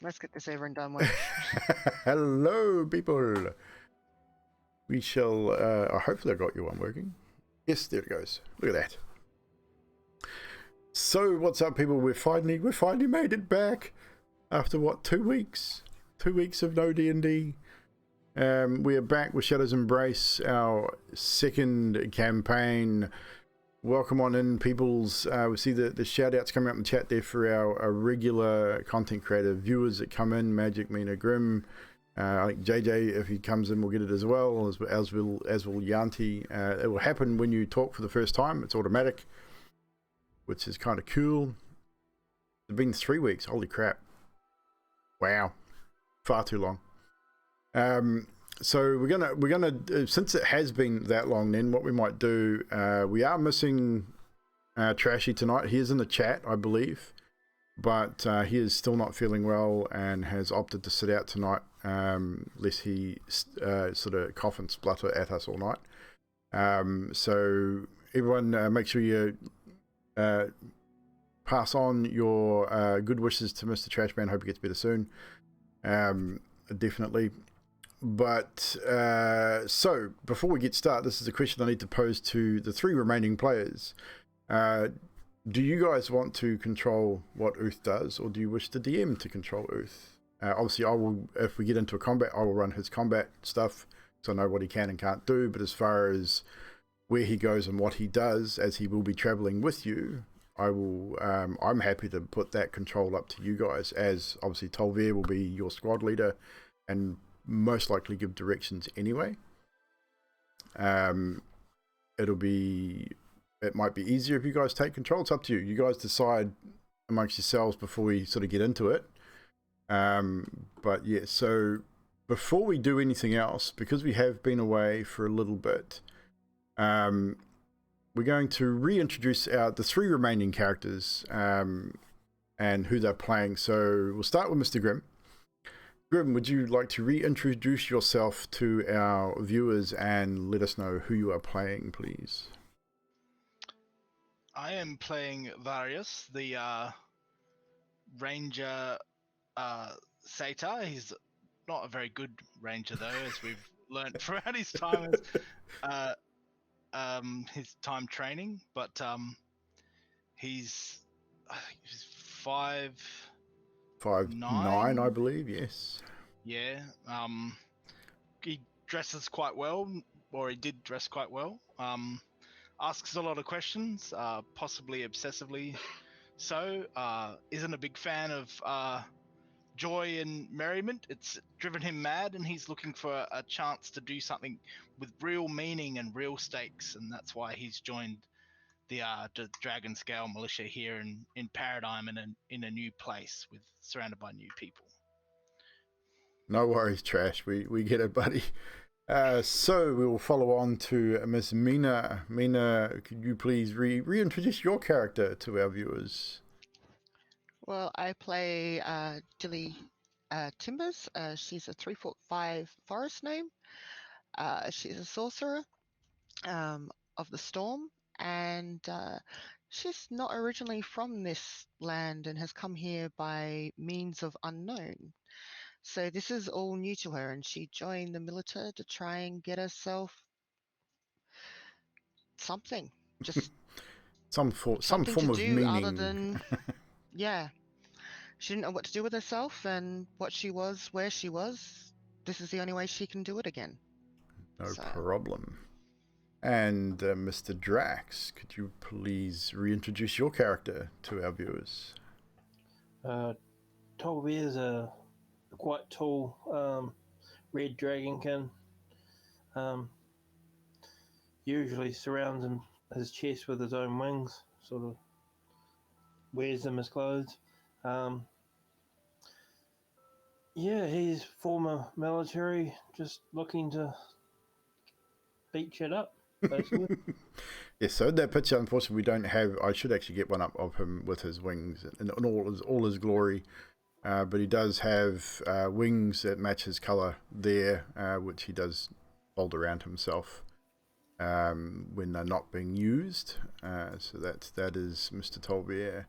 Let's get this over and done with. Hello, people. We shall. Hopefully, I got your one working. Yes, there it goes. Look at that. So, what's up, people? We finally made it back after what, 2 weeks? 2 weeks of no D&D. We are back with Shadows Embrace, our second campaign. Welcome on in, peoples. We see the shout outs coming up in the chat there for our regular content creator viewers that come in. Magic, Mina, Grim. I think JJ, if he comes in, will get it as well, as will Yanti. It will happen when you talk for the first time. It's automatic, which is kind of cool. It's been 3 weeks. Holy crap! Wow, far too long. So we're gonna since it has been that long, then what we might do, we are missing Trashy tonight. He is in the chat, I believe, but he is still not feeling well and has opted to sit out tonight, lest he sort of cough and splutter at us all night. So everyone, make sure you pass on your good wishes to Mr. Trashman. Hope he gets better soon. Definitely. But so before we get started, this is a question I need to pose to the 3 remaining players. Do you guys want to control what Uth does, or do you wish the DM to control Uth? Obviously, I will. If we get into a combat, I will run his combat stuff, so I know what he can and can't do. But as far as where he goes and what he does, as he will be traveling with you, I will. I'm happy to put that control up to you guys. As obviously, Tolver will be your squad leader, and most likely give directions anyway. It might be easier if you guys take control. It's up to you. You guys decide amongst yourselves before we sort of get into it. But yeah, so before we do anything else, because we have been away for a little bit, we're going to reintroduce the 3 remaining characters and who they're playing. So we'll start with Mr. Grim. Grim, would you like to reintroduce yourself to our viewers and let us know who you are playing, please? I am playing Varius, the ranger satyr. He's not a very good ranger, though, as we've learned throughout his time his time training. But he's 5'9", I believe, yes. Yeah. He dresses quite well, or he did dress quite well. Asks a lot of questions, possibly obsessively so. Isn't a big fan of joy and merriment. It's driven him mad, and he's looking for a chance to do something with real meaning and real stakes, and that's why he's joined the Dragon Scale Militia here in Paradigm, and in a new place, surrounded by new people. No worries, Trash. We get it, buddy. So we will follow on to Miss Mina. Mina, could you please reintroduce your character to our viewers? Well, I play Dilly Timbers. She's a 3'5" forest gnome. She's a sorcerer of the storm, and she's not originally from this land and has come here by means of unknown. So this is all new to her, and she joined the military to try and get herself something, just some something to form of do other meaning. than, yeah. She didn't know what to do with herself and what she was, where she was. This is the only way she can do it again. No problem. And Mr. Drax, could you please reintroduce your character to our viewers? Toby is a quite tall red dragonkin. Usually surrounds his chest with his own wings, sort of wears them as clothes. Yeah, he's former military, just looking to beat shit up, basically. Yes, so that picture, unfortunately, we don't have. I should actually get one up of him with his wings in all his glory. But he does have wings that match his colour there, which he does fold around himself when they're not being used. So that is Mr. Tolbier.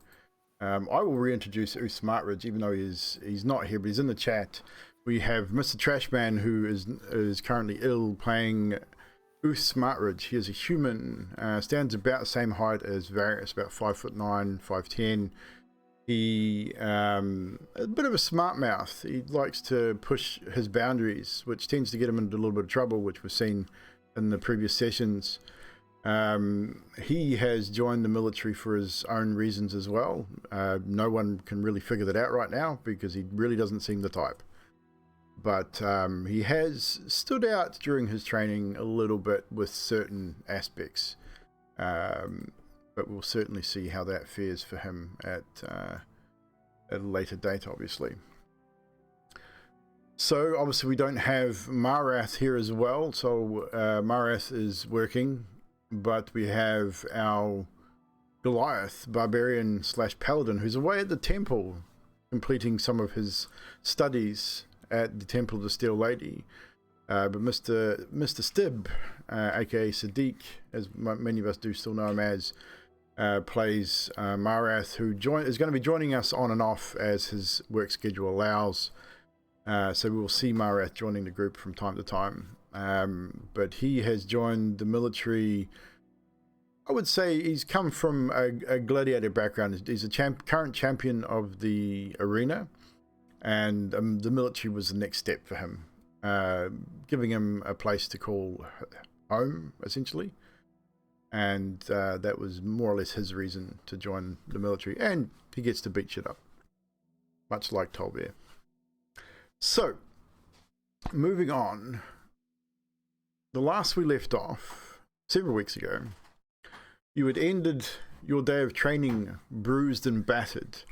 I will reintroduce Uth Smartridge, even though he's not here, but he's in the chat. We have Mr. Trashman, who is currently ill, playing Uth Smartridge. He is a human, stands about the same height as Varys, about 5'9", 5'10". He a bit of a smart mouth. He likes to push his boundaries, which tends to get him into a little bit of trouble, which we've seen in the previous sessions. He has joined the military for his own reasons as well. No one can really figure that out right now because he really doesn't seem the type. But he has stood out during his training a little bit with certain aspects. But we'll certainly see how that fares for him at a later date, obviously. So obviously we don't have Marath here as well. So Marath is working, but we have our Goliath, barbarian / paladin, who's away at the temple, completing some of his studies at the Temple of the Steel Lady. But Mr. Stib, aka Sadiq, as many of us do still know him as, plays Marath, who is going to be joining us on and off as his work schedule allows. So we will see Marath joining the group from time to time. But he has joined the military. I would say he's come from a gladiator background. He's a current champion of the arena, and the military was the next step for him, giving him a place to call home, essentially. And that was more or less his reason to join the military, and he gets to beat shit up, much like Tolbear. So, moving on, the last we left off, several weeks ago, you had ended your day of training bruised and battered.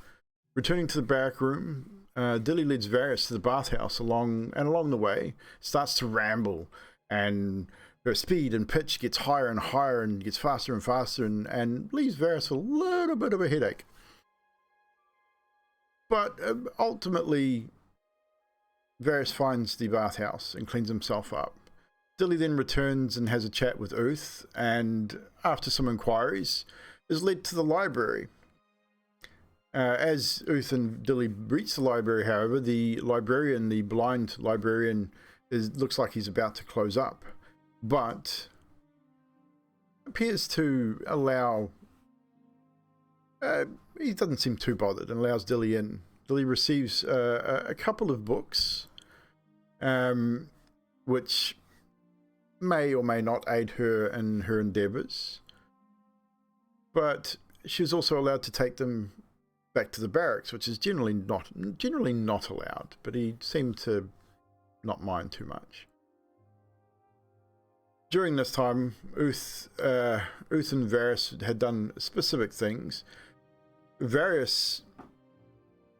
Returning to the barrack room, Dilly leads Varys to the bathhouse along the way, starts to ramble, and her speed and pitch gets higher and higher and gets faster and faster and leaves Varys with a little bit of a headache. But ultimately, Varys finds the bathhouse and cleans himself up. Dilly then returns and has a chat with Uth, and after some inquiries, is led to the library. As Uth and Dilly reach the library, however, the blind librarian, looks like he's about to close up, but appears to allow... he doesn't seem too bothered and allows Dilly in. Dilly receives a couple of books, which may or may not aid her in her endeavours, but she's also allowed to take them back to the barracks, which is generally not allowed, but he seemed to not mind too much. During this time, Uth and Varys had done specific things. Varys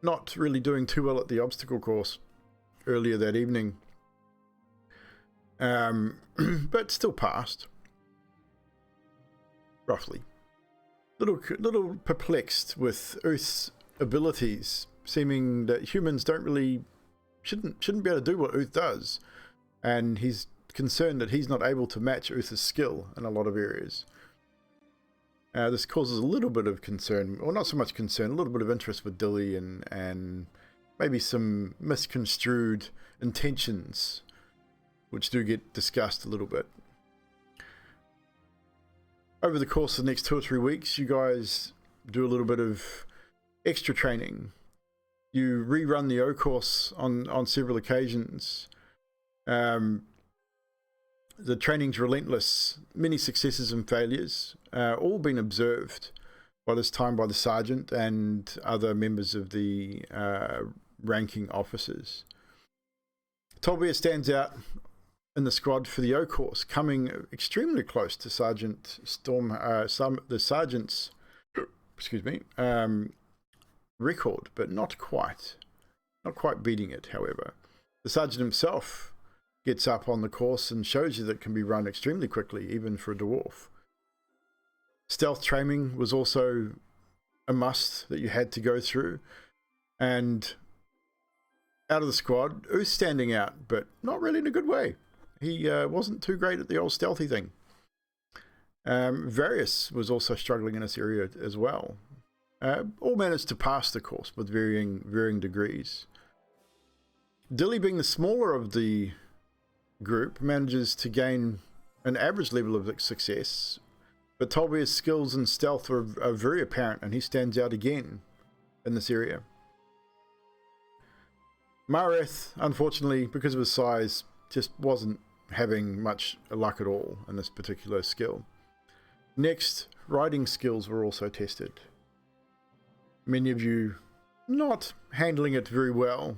not really doing too well at the obstacle course earlier that evening. But still passed. Roughly. Little perplexed with Uth's abilities, seeming that humans don't really shouldn't be able to do what Uth does, and he's concerned that he's not able to match Uth's skill in a lot of areas. This causes a little bit of concern, or not so much concern, a little bit of interest with Dilly, and maybe some misconstrued intentions, which do get discussed a little bit. Over the course of the next 2 or 3 weeks, you guys do a little bit of extra training. You rerun the O course on several occasions. The training's relentless, many successes and failures, all been observed by this time by the sergeant and other members of the ranking officers. Tolbia stands out in the squad for the O course, coming extremely close to Sergeant Storm, the sergeant's, record, but not quite beating it. However, the sergeant himself gets up on the course and shows you that it can be run extremely quickly, even for a dwarf. Stealth training was also a must that you had to go through, and out of the squad, Uth standing out, but not really in a good way. He wasn't too great at the old stealthy thing. Various was also struggling in this area as well. All managed to pass the course with varying degrees. Dilly, being the smaller of the group, manages to gain an average level of success, but Tolbia's skills in stealth are very apparent, and he stands out again in this area. Mareth, unfortunately, because of his size, just wasn't having much luck at all in this particular skill. Next, riding skills were also tested. Many of you not handling it very well.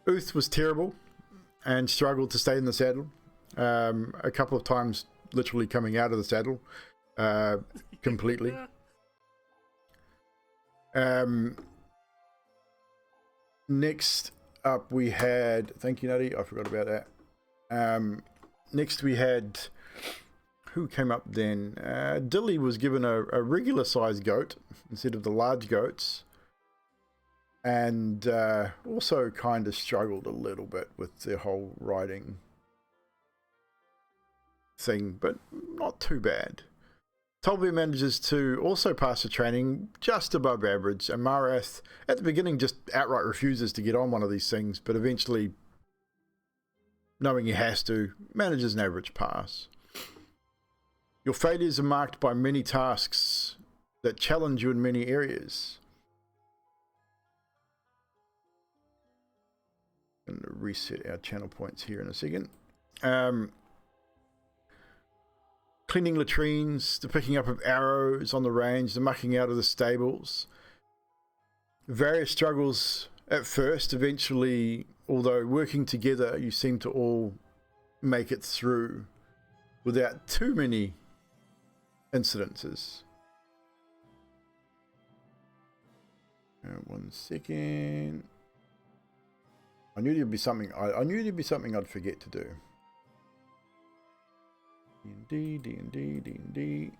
Uth was terrible and struggled to stay in the saddle. A couple of times literally coming out of the saddle completely. Next up we had, thank you Nutty, I forgot about that. Next we had, who came up then? Dilly was given a regular sized goat instead of the large goats, and also kind of struggled a little bit with the whole riding thing, but not too bad. Tolbia manages to also pass the training just above average, and Marath at the beginning just outright refuses to get on one of these things, but eventually, knowing he has to, manages an average pass. Your failures are marked by many tasks that challenge you in many areas. I'm going to reset our channel points here in a second. Cleaning latrines, the picking up of arrows on the range, the mucking out of the stables. Various struggles at first, eventually, although working together, you seem to all make it through without too many incidences. 1 second. I knew there'd be something. I knew there'd be something I'd forget to do. D&D.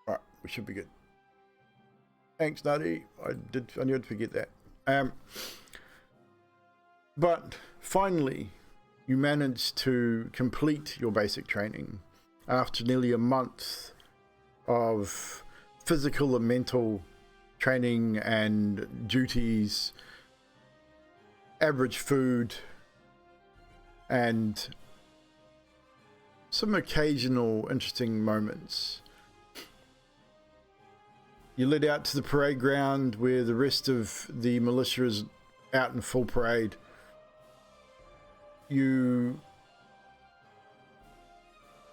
Right, we should be good. Thanks, Nutty. I knew I'd forget that. But finally, you managed to complete your basic training after nearly a month of physical and mental training and duties, average food, and some occasional interesting moments. You led out to the parade ground where the rest of the militia is out in full parade. You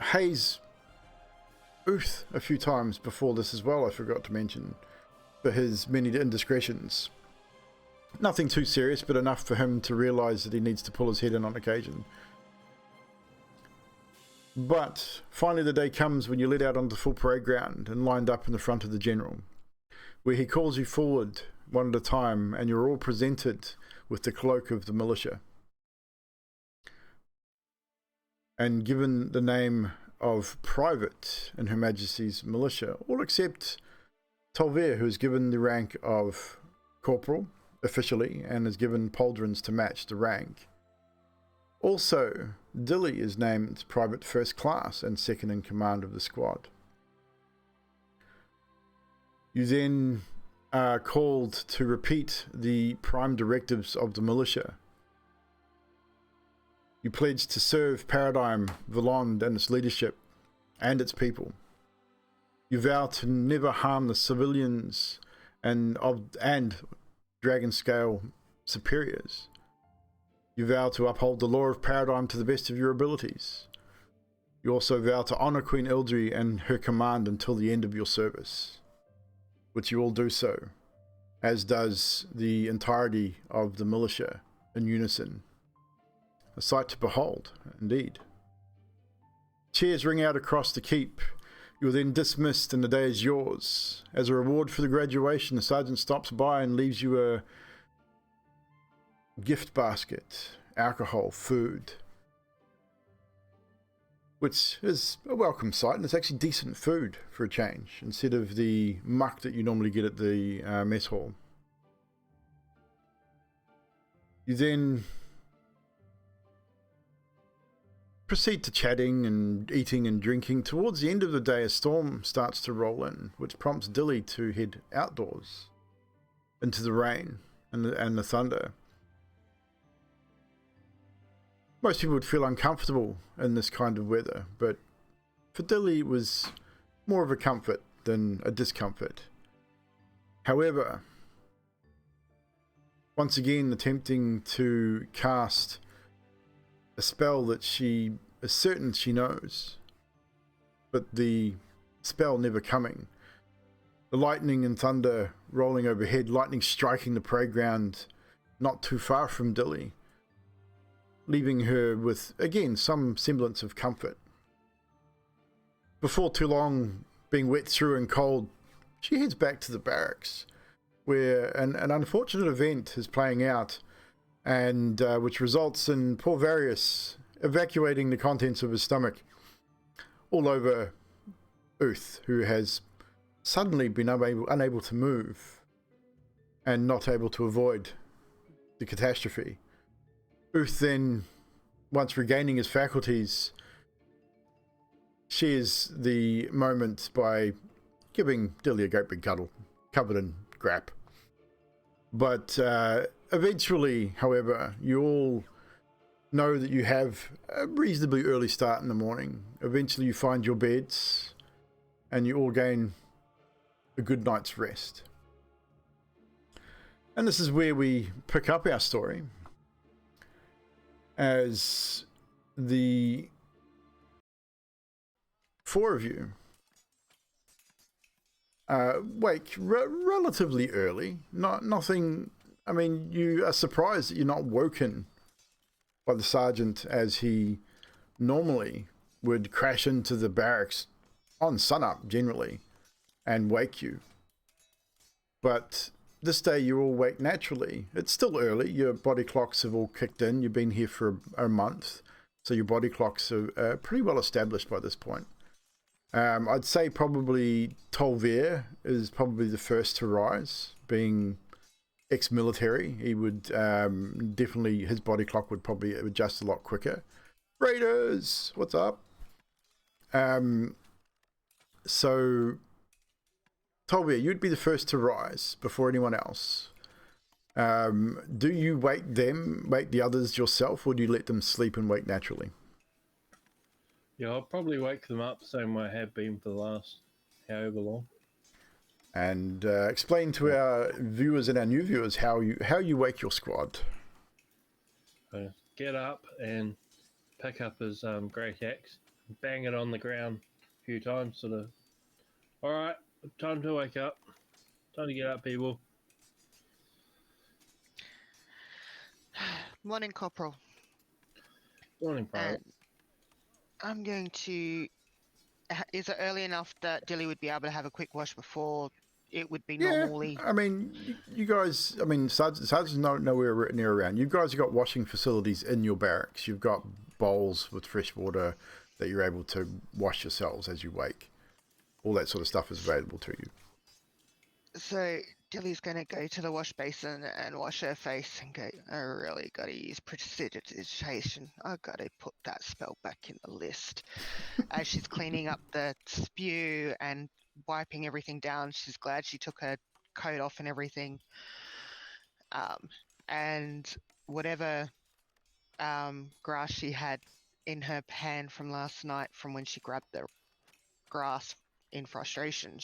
haze Uth a few times before this as well, I forgot to mention, for his many indiscretions. Nothing too serious, but enough for him to realise that he needs to pull his head in on occasion. But finally the day comes when you led out onto the full parade ground and lined up in the front of the general, where he calls you forward one at a time, and you're all presented with the cloak of the militia. and given the name of Private in Her Majesty's militia, all except Tolver, who is given the rank of Corporal officially and is given pauldrons to match the rank. Also, Dilly is named Private First Class and second in command of the squad. You then are called to repeat the prime directives of the militia. You pledge to serve Paradigm Voland and its leadership and its people. You vow to never harm the civilians and Dragon Scale superiors. You vow to uphold the law of Paradigm to the best of your abilities. You also vow to honor Queen Ildri and her command until the end of your service, which you all do so, as does the entirety of the militia in unison. A sight to behold, indeed. Cheers ring out across the keep. You are then dismissed and the day is yours. As a reward for the graduation, the sergeant stops by and leaves you a gift basket, alcohol, food, which is a welcome sight, and it's actually decent food for a change, instead of the muck that you normally get at the mess hall. You then proceed to chatting and eating and drinking. Towards the end of the day, a storm starts to roll in, which prompts Dilly to head outdoors into the rain and the thunder. Most people would feel uncomfortable in this kind of weather, but for Dilly it was more of a comfort than a discomfort. However, once again attempting to cast a spell that she is certain she knows, but the spell never coming. The lightning and thunder rolling overhead, lightning striking the prey ground not too far from Dilly, leaving her with, again, some semblance of comfort. Before too long, being wet through and cold, she heads back to the barracks, where an unfortunate event is playing out, and which results in poor Varius evacuating the contents of his stomach all over Uth, who has suddenly been unable to move and not able to avoid the catastrophe. Uth then, once regaining his faculties, shares the moment by giving Dilly a great big cuddle, covered in grap. But eventually, however, you all know that you have a reasonably early start in the morning. Eventually you find your beds and you all gain a good night's rest. And this is where we pick up our story, as the four of you wake relatively early. Nothing. I mean, you are surprised that you're not woken by the sergeant, as he normally would crash into the barracks on sunup generally and wake you. But this day you're all awake naturally. It's still early. Your body clocks have all kicked in. You've been here for a month, so your body clocks are pretty well established by this point. I'd say probably Tolver is probably the first to rise, being ex-military. He would definitely, his body clock would probably adjust a lot quicker. Raiders, what's up? So Tolver, you'd be the first to rise before anyone else. Do you wake the others yourself, or do you let them sleep and wake naturally? Yeah, I'll probably wake them up the same way I have been for the last however long. And explain to our viewers and our new viewers how you wake your squad. Get up and pick up his great axe, bang it on the ground a few times, sort of. All right, time to wake up. Time to get up, people. Morning, Corporal. Morning, Private. I'm going to... Is it early enough that Dilly would be able to have a quick wash before it would be normally... I mean, you guys... I mean, Sarge's nowhere near around. You guys have got washing facilities in your barracks. You've got bowls with fresh water that you're able to wash yourselves as you wake. All that sort of stuff is available to you. So Dilly's going to go to the wash basin and wash her face and go, I really got to use prestidigitation. I got to put that spell back in the list. As she's cleaning up the spew and wiping everything down, she's glad she took her coat off and everything. And whatever grass she had in her pan from last night from when she grabbed the grass in frustration,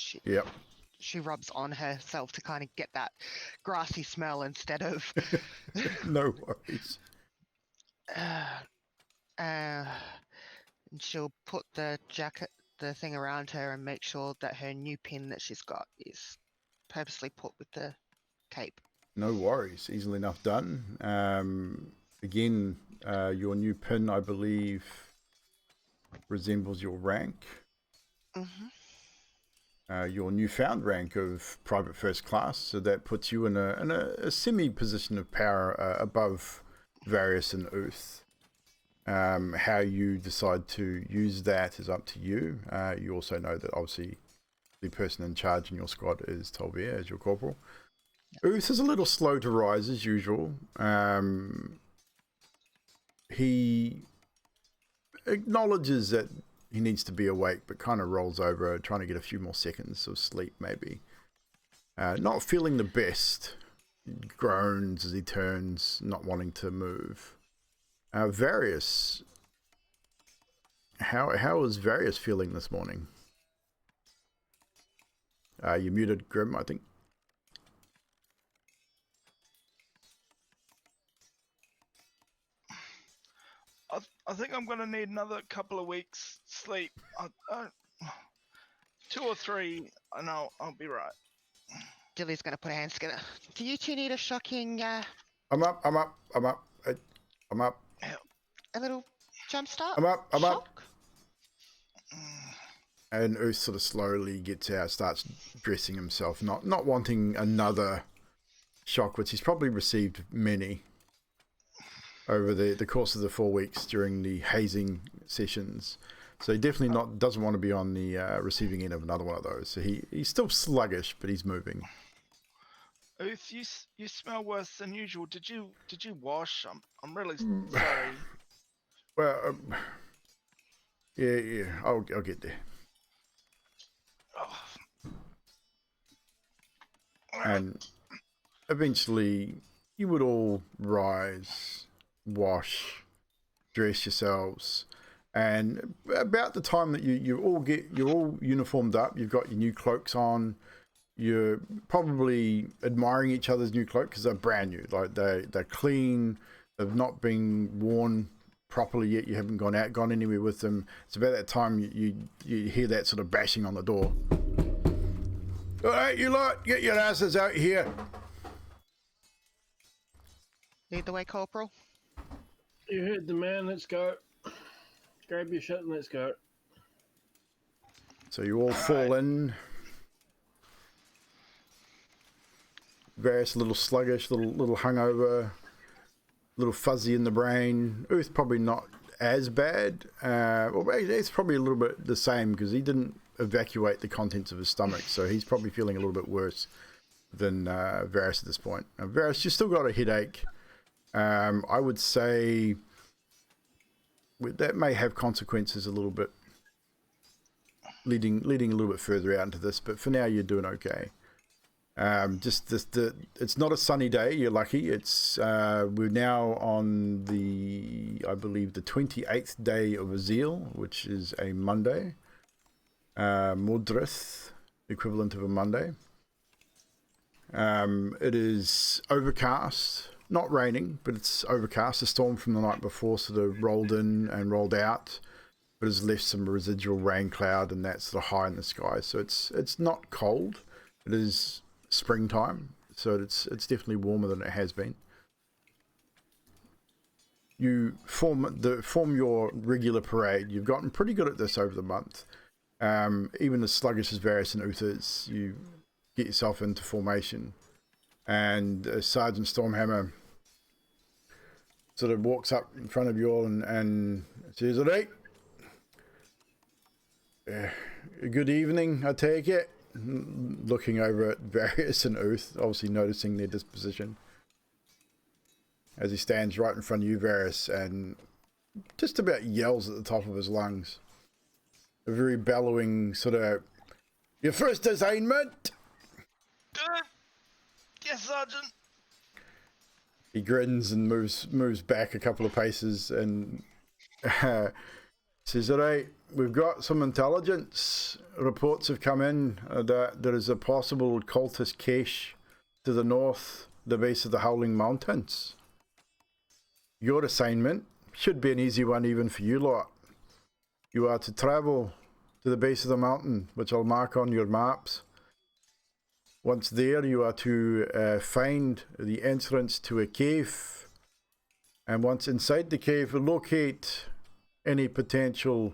she rubs on herself to kind of get that grassy smell instead of No worries. and she'll put the thing around her and make sure that her new pin that she's got is purposely put with the cape. No worries. Easily enough done. Again, your new pin, I believe, resembles your rank. Your newfound rank of private first class, so that puts you in a semi position of power above Various and Uth. How you decide to use that is up to you. You also know that obviously the person in charge in your squad is Tolvir as your corporal. Uth is a little slow to rise as usual. He acknowledges that he needs to be awake, but kind of rolls over, trying to get a few more seconds of sleep, maybe. Not feeling the best. He groans as he turns, not wanting to move. Various. How is Various feeling this morning? You muted, Grim, I think. I think I'm going to need another couple of weeks sleep. 2 or 3, and I'll be right. Dilly's going to put her hands together. Do you two need a shocking... I'm up. A little jump start? I'm up. Shock? And Uth sort of slowly gets out, starts dressing himself, not wanting another shock, which he's probably received many over the course of the 4 weeks during the hazing sessions. So he definitely doesn't want to be on the receiving end of another one of those. So he's still sluggish, but he's moving. Uth, you smell worse than usual. Did you wash? I'm really sorry. Well, yeah, I'll get there. Oh. And eventually, you would all rise, wash, dress yourselves, and about the time that you're all uniformed up, you've got your new cloaks on. You're probably admiring each other's new cloaks because they're brand new. Like they're clean. They've not been worn properly yet. You haven't gone anywhere with them. It's about that time you hear that sort of bashing on the door. All right, you lot, get your asses out here. Lead the way, Corporal. You heard the man. Let's go. Grab your shit and let's go. So you all fall in. Various little sluggish, little hungover, little fuzzy in the brain. Uth probably not as bad. Well, it's probably a little bit the same because he didn't evacuate the contents of his stomach, so he's probably feeling a little bit worse than Varys at this point. Varys, you still got a headache. I would say that may have consequences a little bit, leading a little bit further out into this, but for now you're doing okay. It's not a sunny day. You're lucky. It's we're now on I believe the 28th day of Azil, which is a Monday. Mordrith, equivalent of a Monday. It is overcast, not raining, but it's overcast. The storm from the night before sort of rolled in and rolled out, but has left some residual rain cloud, and that's sort of high in the sky. So it's not cold. It is springtime, so it's definitely warmer than it has been. You form your regular parade. You've gotten pretty good at this over the month. Even as sluggish as Varys and Uth is, you get yourself into formation, and Sergeant Stormhammer sort of walks up in front of you all and says, all right, good evening, I take it. Looking over at Various and Oath, obviously noticing their disposition. As he stands right in front of you, Various, and just about yells at the top of his lungs. A very bellowing sort of, your first assignment! Yes, Sergeant. He grins and moves back a couple of paces and says, all right, we've got some intelligence. Reports have come in that there is a possible cultist cache to the north, the base of the Howling Mountains. Your assignment should be an easy one even for you lot. You are to travel to the base of the mountain, which I'll mark on your maps. Once there, you are to find the entrance to a cave. And once inside the cave, locate any potential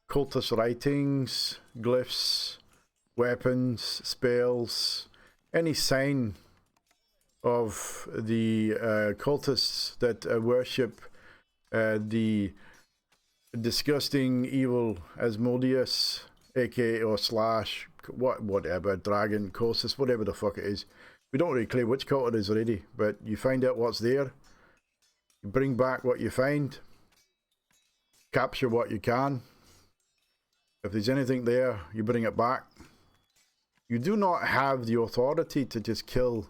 cultist writings, glyphs, weapons, spells, any sign of the cultists that worship the disgusting evil Asmodeus, aka or slash whatever, dragon, Colossus, whatever the fuck it is. We don't really claim which cult it is already, but you find out what's there, you bring back what you find, capture what you can. If there's anything there, you bring it back. You do not have the authority to just kill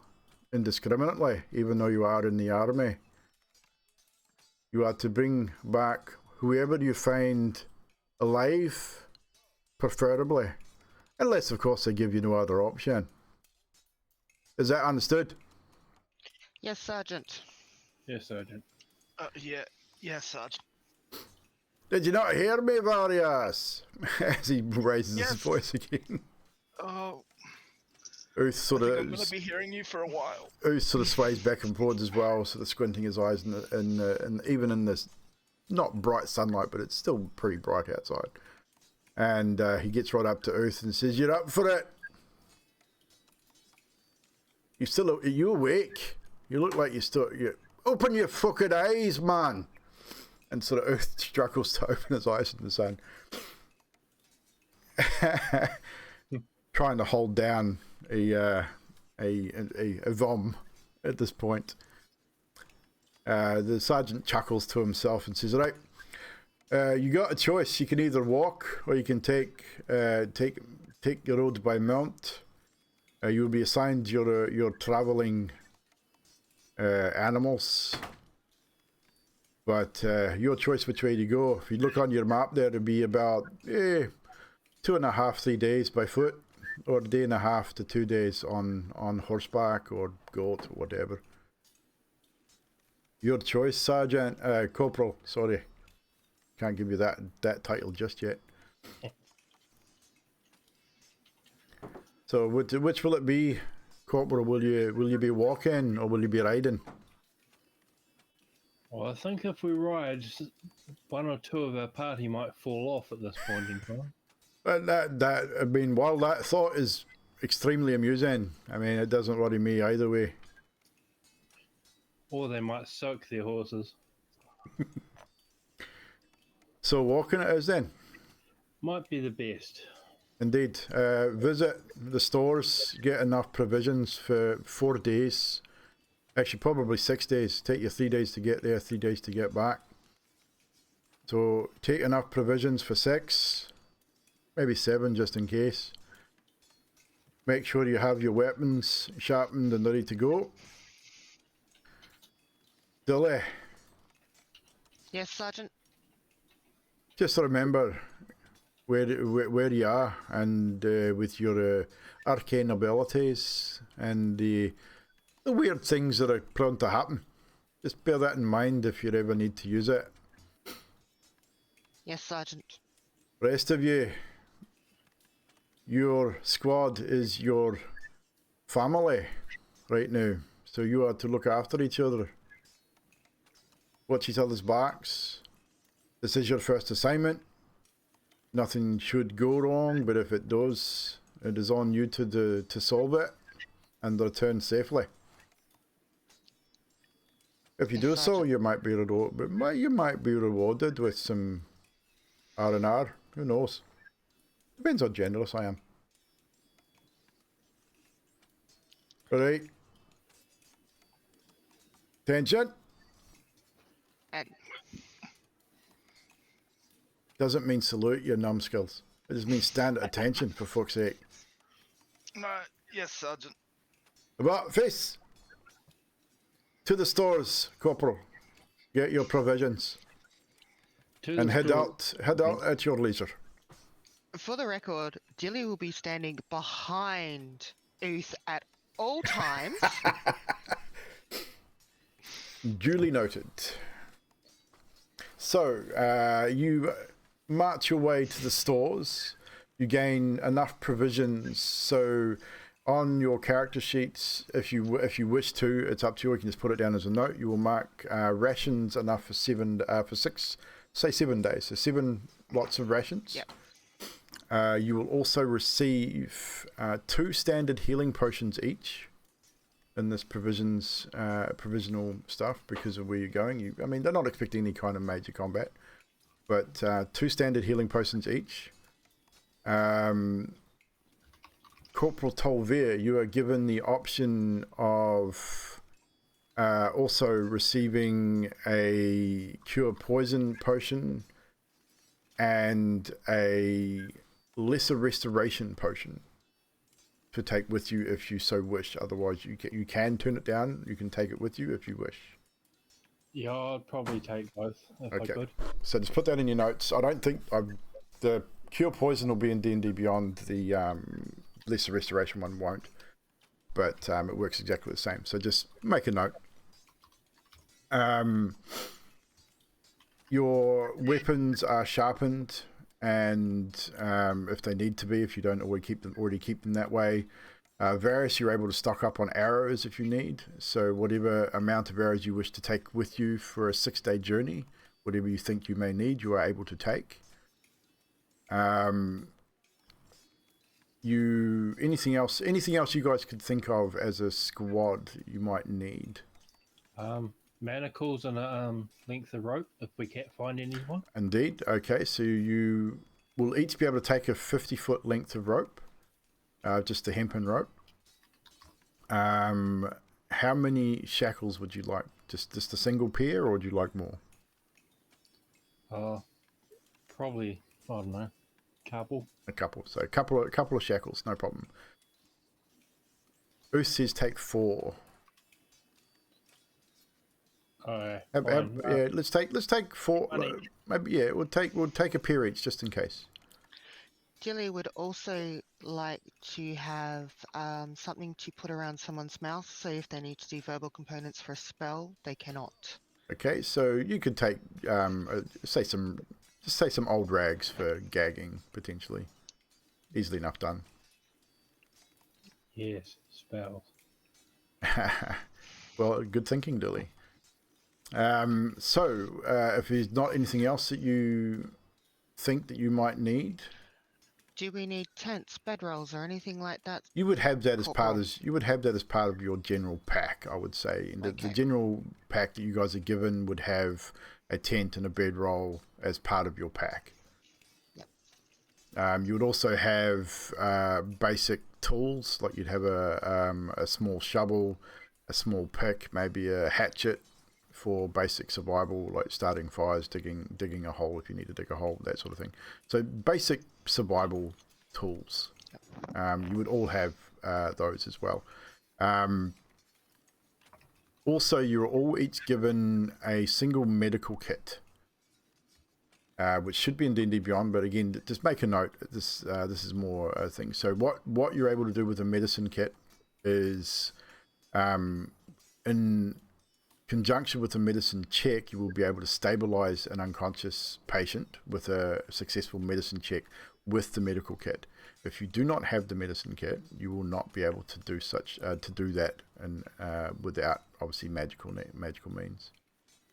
indiscriminately, even though you are in the army. You are to bring back whoever you find alive, preferably. Unless, of course, they give you no other option. Is that understood? Yes, Sergeant. Yes, Sergeant. Yes, Sergeant. Did you not hear me, Various? As he raises his voice again. Oh, Uth sort of, I'm going to be hearing you for a while. Uth sort of sways back and forwards as well, sort of squinting his eyes, and even in this not bright sunlight, but it's still pretty bright outside. And he gets right up to Uth and says, "You're up for it. Are you awake? You look like you open your fucking eyes, man." And sort of Uth struggles to open his eyes in the sun. Trying to hold down a vom at this point. The sergeant chuckles to himself and says, "Right, you got a choice. You can either walk or you can take your road by mount. You will be assigned your traveling animals. But your choice which way to go. If you look on your map there, it'll be about 2.5, 3 days by foot, or a day and a half to 2 days on horseback or goat or whatever. Your choice, Sergeant, Corporal, sorry. Can't give you that title just yet. So which will it be, Corporal? Will you be walking or will you be riding? Well, I think if we ride, one or two of our party might fall off at this point in time. But while that thought is extremely amusing, it doesn't worry me either way. Or they might soak their horses. So walking it is then? Might be the best. Indeed. Visit the stores, get enough provisions for 4 days. Actually, probably 6 days. Take you 3 days to get there, 3 days to get back. So take enough provisions for 6, maybe 7 just in case. Make sure you have your weapons sharpened and ready to go. Dilly. Yes, Sergeant. Just remember where you are, and with your arcane abilities and the weird things that are prone to happen. Just bear that in mind if you ever need to use it. Yes, Sergeant. Rest of you, your squad is your family right now, so you are to look after each other. Watch each other's backs. This is your first assignment. Nothing should go wrong, but if it does, it is on you to solve it and return safely. If you do so, Sergeant. you might be rewarded with some R&R. Who knows? Depends how generous I am. Alright. Attention. And Doesn't mean salute your numbskulls. It just means stand at attention, for fuck's sake. No, yes, Sergeant. About face. To the stores, Corporal. Get your provisions. And head out at your leisure. for the record, Dilly will be standing behind Uth at all times. Duly noted. So, you march your way to the stores. You gain enough provisions. So, on your character sheets, if you wish to, it's up to you. You can just put it down as a note. You will mark rations enough for 7 days. So 7 lots of rations. Yep. You will also receive 2 standard healing potions each in this provisional stuff because of where you're going. I mean, they're not expecting any kind of major combat, but 2 standard healing potions each. Corporal Tolver, you are given the option of also receiving a cure poison potion and a lesser restoration potion to take with you if you so wish. Otherwise, you can turn it down. You can take it with you if you wish. Yeah, I'd probably take both if I could. So just put that in your notes. I don't think the cure poison will be in D&D Beyond. The lesser restoration one won't, but it works exactly the same. So just make a note. Your weapons are sharpened, and if they need to be, if you don't already keep them that way. Varys, you're able to stock up on arrows if you need. So whatever amount of arrows you wish to take with you for a 6-day journey, whatever you think you may need, you are able to take. Anything else you guys could think of as a squad you might need? Manacles and a length of rope if we can't find anyone. Indeed. Okay, so you will each be able to take a 50-foot length of rope, just a hempen rope. How many shackles would you like? Just a single pair, or would you like more? Probably, I don't know, couple. A couple. So a couple of shackles, no problem. Uth says take 4. Let's take 4. Maybe we'll take a pair each just in case. Dilly would also like to have something to put around someone's mouth, so if they need to do verbal components for a spell, they cannot. Okay, so you could take say some old rags for gagging potentially. Easily enough done. Yes, spells. Well, good thinking, Dilly. So if there's not anything else that you think that you might need, Do we need tents, bedrolls, or anything like that? you would have that as Corporal. part of your general pack, I would say. And the Okay. general pack that you guys are given would have a tent and a bedroll as part of your pack. Yep. You would also have basic tools, like you'd have a small shovel, a small pick, maybe a hatchet for basic survival, like starting fires, digging a hole if you need to dig a hole, that sort of thing. So basic survival tools. You would all have those as well. Also, you're all each given a single medical kit, which should be in D&D Beyond, but again, just make a note. This is more a thing. So what you're able to do with a medicine kit is, in conjunction with a medicine check, you will be able to stabilize an unconscious patient with a successful medicine check with the medical kit. If you do not have the medicine kit, you will not be able to do that, and without obviously magical means.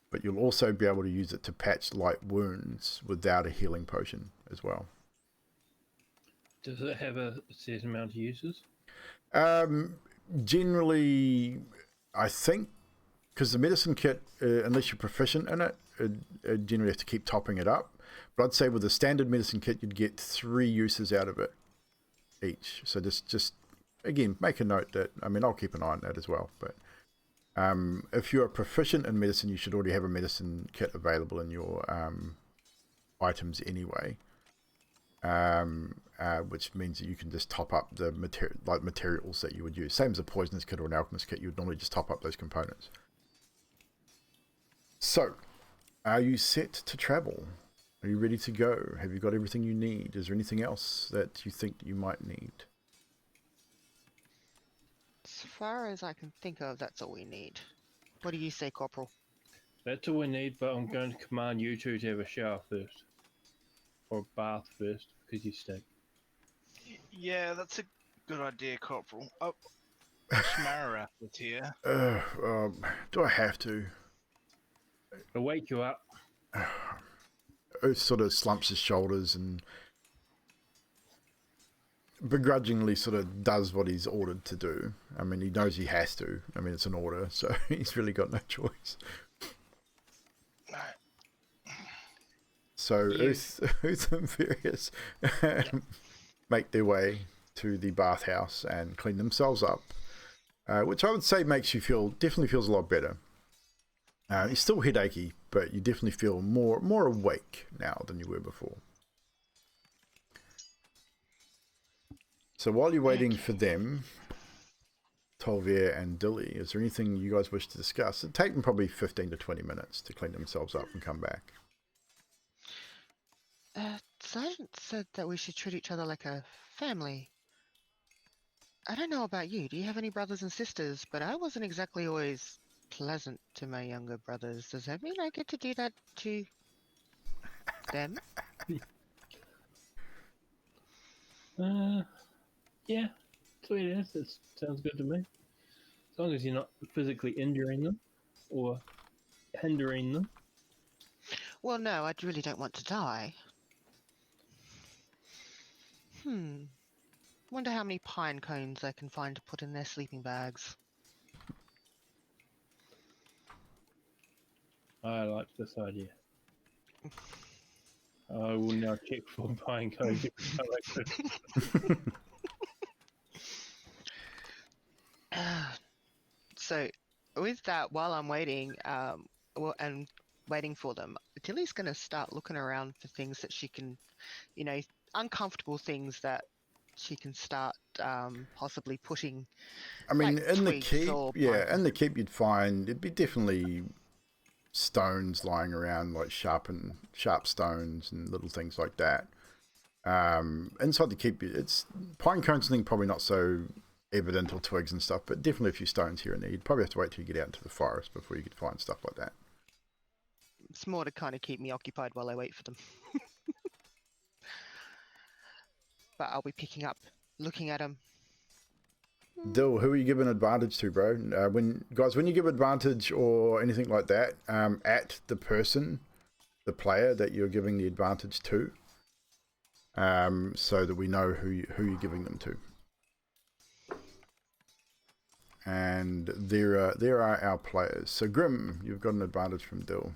But you'll also be able to use it to patch light wounds without a healing potion as well. Does it have a set amount of uses? Generally, I think because the medicine kit, unless you're proficient in it, generally have to keep topping it up. But I'd say with the standard medicine kit, you'd get 3 uses out of it each. So just again, make a note that, I mean, I'll keep an eye on that as well. But if you're proficient in medicine, you should already have a medicine kit available in your items anyway. Which means that you can just top up the materials that you would use. Same as a poisonous kit or an alchemist kit, you would normally just top up those components. So, are you set to travel? Are you ready to go? Have you got everything you need? Is there anything else that you think you might need? As far as I can think of, that's all we need. What do you say, Corporal? That's all we need, but I'm going to command you two to have a shower first. Or a bath first, because you stink. Yeah, that's a good idea, Corporal. Oh, Shmararath is here. Do I have to? I'll wake you up. Oath sort of slumps his shoulders and begrudgingly sort of does what he's ordered to do. I mean, he knows he has to. I mean, it's an order, so he's really got no choice. So Oath and Furious make their way to the bathhouse and clean themselves up, which I would say makes you definitely feels a lot better. You're still headachy, but you definitely feel more awake now than you were before. So while you're waiting for them, Tolvier and Dilly, is there anything you guys wish to discuss? It'd take them probably 15 to 20 minutes to clean themselves up and come back. Sergeant said that we should treat each other like a family. I don't know about you. Do you have any brothers and sisters? But I wasn't exactly always pleasant to my younger brothers. Does that mean I get to do that to them? Yeah, sweet it is. It sounds good to me. As long as you're not physically injuring them or hindering them. Well, no, I really don't want to die. Wonder how many pine cones I can find to put in their sleeping bags. I like this idea. I will now check for pine cones. So, with that, while I'm waiting, and waiting for them, Tilly's going to start looking around for things that she can, uncomfortable things that she can start possibly putting. I mean, like in the twigs keep, or in the keep you'd find it'd be definitely stones lying around, like sharp stones and little things like that. Inside the keep, it's pine cones and things probably not so evident, or twigs and stuff, but definitely a few stones here and there. You'd probably have to wait till you get out into the forest before you could find stuff like that. It's more to kind of keep me occupied while I wait for them. But I'll be picking up, looking at them. Dill, who are you giving advantage to, bro? When you give advantage or anything like that, at the person, the player that you're giving the advantage to, so that we know who you're giving them to. And there are our players. So Grim, you've got an advantage from Dill.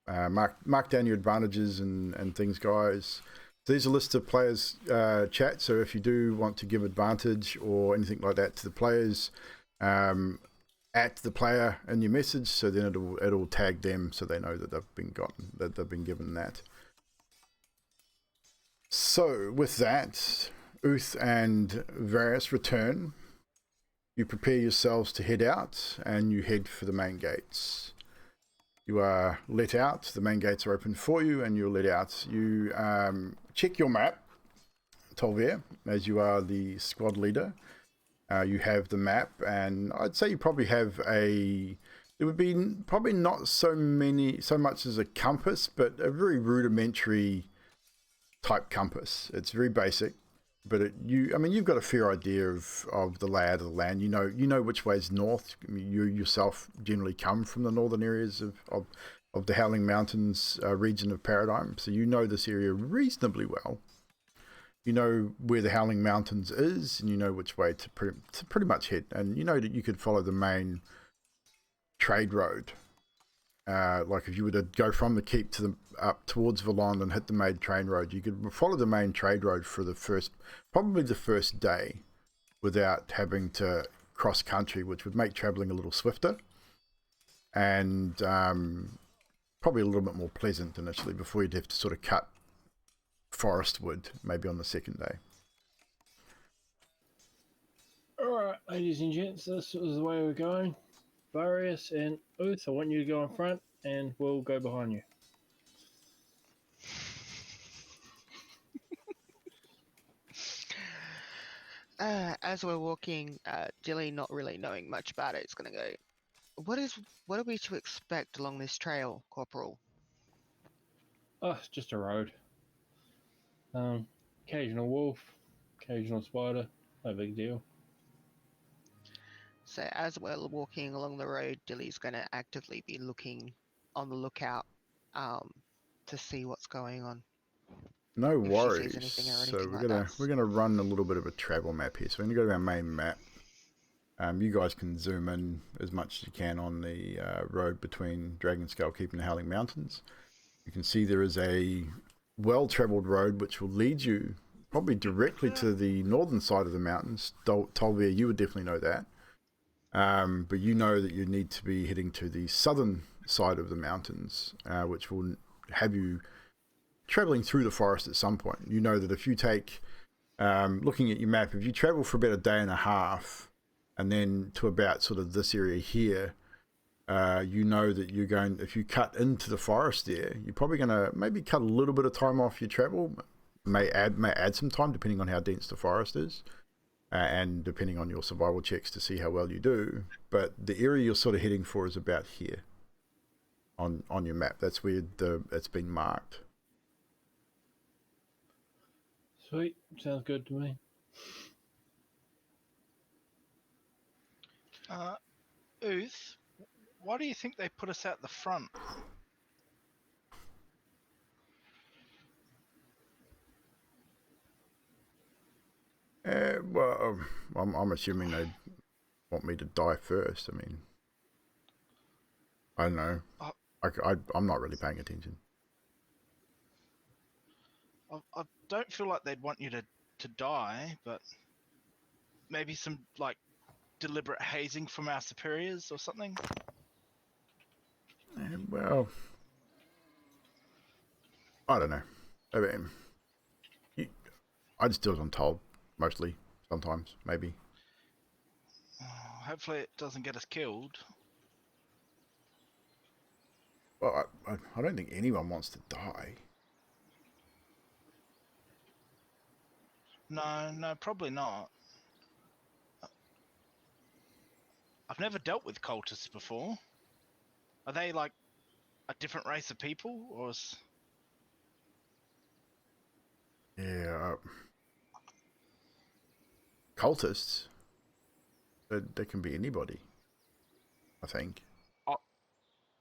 Mark down your advantages and things, guys. So these are lists of players chat. So if you do want to give advantage or anything like that to the players, at the player in your message, so then it'll tag them so they know that they've been given that. So with that, Uth and Various return. You prepare yourselves to head out, and you head for the main gates. You are let out. The main gates are open for you, and you're let out. You check your map, Tolvier, as you are the squad leader. You have the map, and I'd say you probably have it would be probably not so much as a compass, but a very rudimentary type compass. It's very basic. But you've got a fair idea of the layout of the land. You know which way is north. You yourself generally come from the northern areas of the Howling Mountains region of Paradigm, so you know this area reasonably well. You know where the Howling Mountains is, and you know which way to pretty much head. And you know that you could follow the main trade road. Like if you were to go from the keep to the up towards Valond and hit the main train road, you could follow the main trade road for probably the first day, without having to cross country, which would make traveling a little swifter and probably a little bit more pleasant initially before you'd have to sort of cut forest wood maybe on the second day. Alright, ladies and gents, this is the way we're going. Varius and Uth, I want you to go in front and we'll go behind you. As we're walking, Dilly, not really knowing much about it, is going to go, what are we to expect along this trail, Corporal? Oh, it's just a road. Occasional wolf, occasional spider, no big deal. So as we're walking along the road, Dilly's going to actively be looking on the lookout to see what's going on. No If worries. she sees anything or So anything we're like gonna that. we're gonna run a little bit of a travel map here. So we're gonna go to our main map. You guys can zoom in as much as you can on the road between Dragon Skull Keep and the Howling Mountains. You can see there is a well-travelled road which will lead you probably directly to the northern side of the mountains. Tolvir, you would definitely know that. But you know that you need to be heading to the southern side of the mountains, which will have you travelling through the forest at some point. You know that if you take, looking at your map, if you travel for about a day and a half and then to about sort of this area here, you know that you're going, if you cut into the forest there, you're probably going to maybe cut a little bit of time off your travel, may add some time depending on how dense the forest is. And depending on your survival checks to see how well you do. But the area you're sort of heading for is about here on your map. That's where it's been marked. Sweet, sounds good to me. Uth, why do you think they put us out the front? Well, I'm assuming they want me to die first. I mean, I don't know. I'm not really paying attention. I don't feel like they'd want you to die, but maybe some like deliberate hazing from our superiors or something. Well, I don't know. I mean, I just do as I'm told, mostly. Sometimes, maybe. Hopefully it doesn't get us killed. Well, I don't think anyone wants to die. No, probably not. I've never dealt with cultists before. Are they like a different race of people, or is... Yeah, cultists. They can be anybody, I think.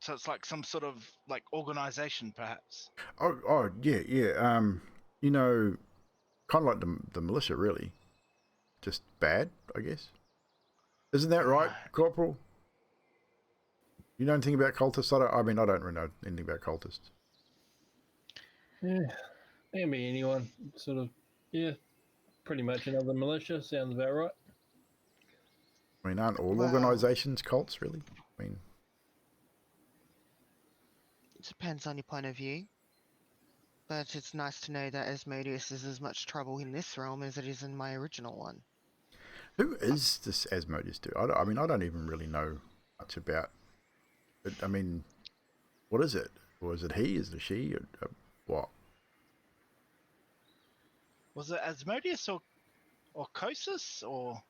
So it's like some sort of like organization, perhaps. Oh, yeah. You know, kind of like the militia, really. Just bad, I guess. Isn't that right, Corporal? You know anything about cultists? I don't really know anything about cultists. Yeah, it can be anyone. Sort of, yeah, pretty much another militia. Sounds about right. I mean, aren't all Well, organizations cults, really? I mean, it depends on your point of view. But it's nice to know that Asmodeus is as much trouble in this realm as it is in my original one. who is this Asmodeus dude? I mean, I don't even really know much about it. I mean, what is it? Or is it he? Is it she? Or what? Was it Asmodeus or Kosis or?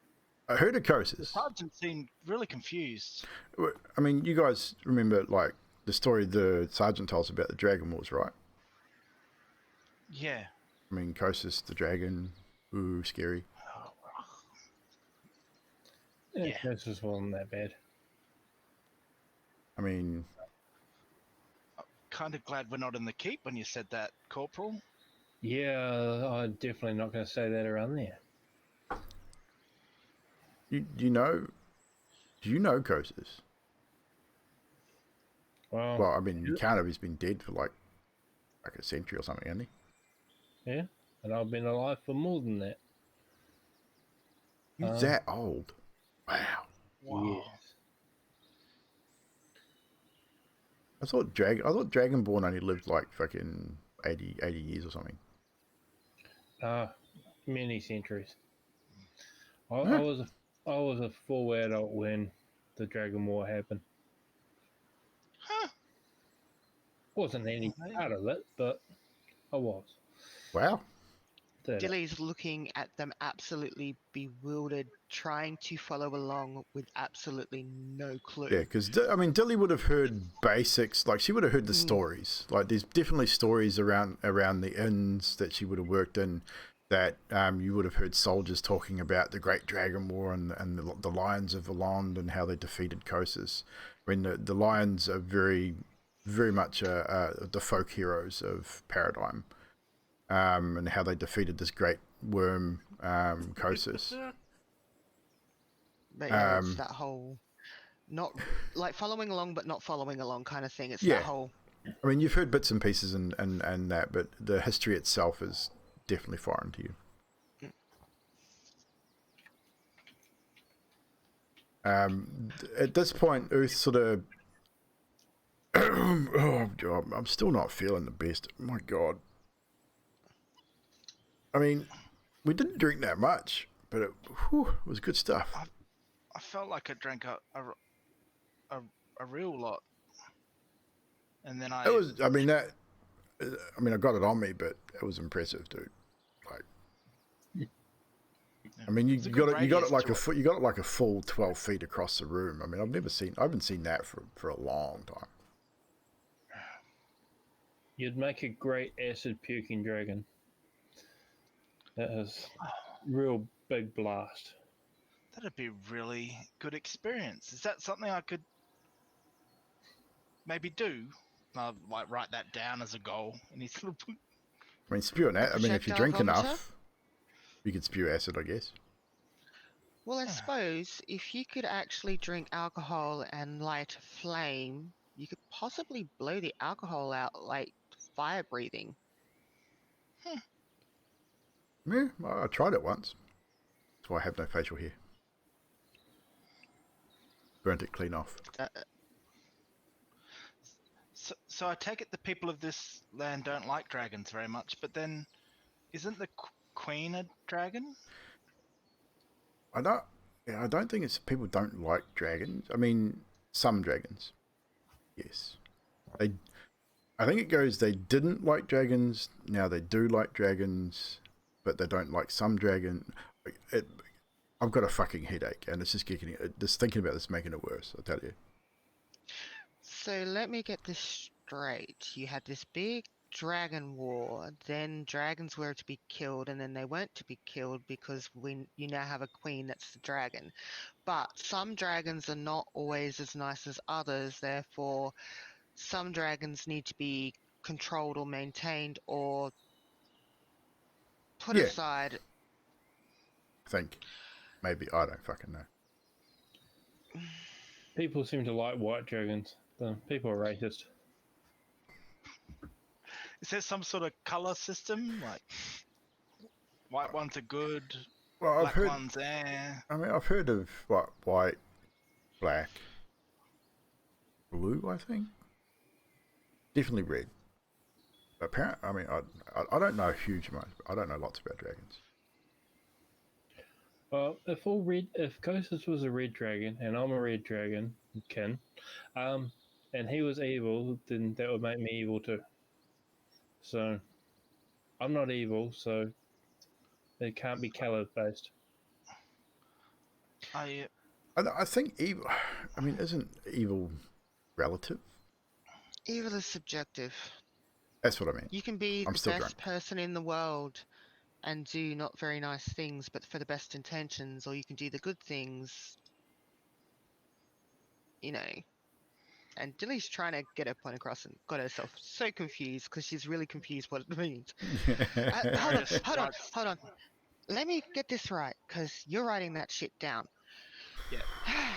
I heard of The Kosis. sergeant seemed really confused. I mean, you guys remember, like, the story the sergeant told us about the Dragon Wars, right? Yeah. I mean, Kosis, the dragon, ooh, scary. Yeah, this wasn't that bad. I mean, Kind of glad we're not in the keep when you said that, Corporal. Yeah, I'm definitely not going to say that around there. do you know Kosis? Well, Well, I mean, you can't have. He's been dead for like a century or something, hasn't he? yeah, and I've been alive for more than that. He's that old. Wow. Wow. Yes. I thought Dragonborn only lived like fucking 80 years or something. Many centuries. I Huh. was a full adult when the Dragon War happened. Huh. Wasn't any Okay. part of it, but I was. Wow. Dilly's looking at them absolutely bewildered, trying to follow along with absolutely no clue. Yeah, because I mean, Dilly would have heard basics. Like she would have heard the stories. Like there's definitely stories around the inns that she would have worked in. That you would have heard soldiers talking about the Great Dragon War and the Lions of Valand and how they defeated Kosas. I mean, the Lions are very much the folk heroes of Paradigm, and how they defeated this great worm, Kosas. But yeah, it's that whole not like following along but not following along kind of thing. It's Yeah. that whole. I mean, you've heard bits and pieces and that, but the history itself is definitely foreign to you. At this point, Uth sort of... oh, God, I'm still not feeling the best. My God. I mean, we didn't drink that much, but it was good stuff. I felt like I drank a real lot, and then I I got it on me, but it was impressive, dude. Like, I mean, you got it like a full 12 feet across the room. I mean, I haven't seen that for a long time. You'd make a great acid puking dragon. That is real big blast. That'd be really good experience. Is that something I could maybe do? Like write that down as a goal. And he's I mean, spewing that. I mean, if you Projectile drink vomiter? enough, you could spew acid, I guess. Well, I suppose if you could actually drink alcohol and light a flame, you could possibly blow the alcohol out like fire breathing. Yeah, I tried it once. That's why I have no facial hair. Burnt it clean off. So I take it the people of this land don't like dragons very much, but then isn't the queen a dragon? I don't think it's people don't like dragons. I mean, some dragons. Yes. I think it goes they didn't like dragons, now they do like dragons, but they don't like some dragon. I've got a fucking headache, and it's just just thinking about this is making it worse, I'll tell you. So let me get this straight. You had this big dragon war, then dragons were to be killed, and then they weren't to be killed because you now have a queen that's the dragon. But some dragons are not always as nice as others, therefore some dragons need to be controlled or maintained or put aside. I think. Maybe. I don't fucking know. People seem to like white dragons. The people are racist. Is there some sort of color system? Like white ones are good, Well, black ones eh? I mean, I've heard of what white, black, blue. I think definitely red. Apparently, I mean, I don't know a huge amount. I don't know lots about dragons. Well, if Kosas was a red dragon and I'm a red dragon, and he was evil, then that would make me evil too. So, I'm not evil, so it can't be color based. I think evil. I mean, isn't evil relative? Evil is subjective. That's what I mean. You can be I'm the still best drunk. person in the world and do not very nice things, but for the best intentions, or you can do the good things, you know. And Dilly's trying to get her point across and got herself so confused because she's really confused what it means. Hold on. Let me get this right, because you're writing that shit down. Yeah.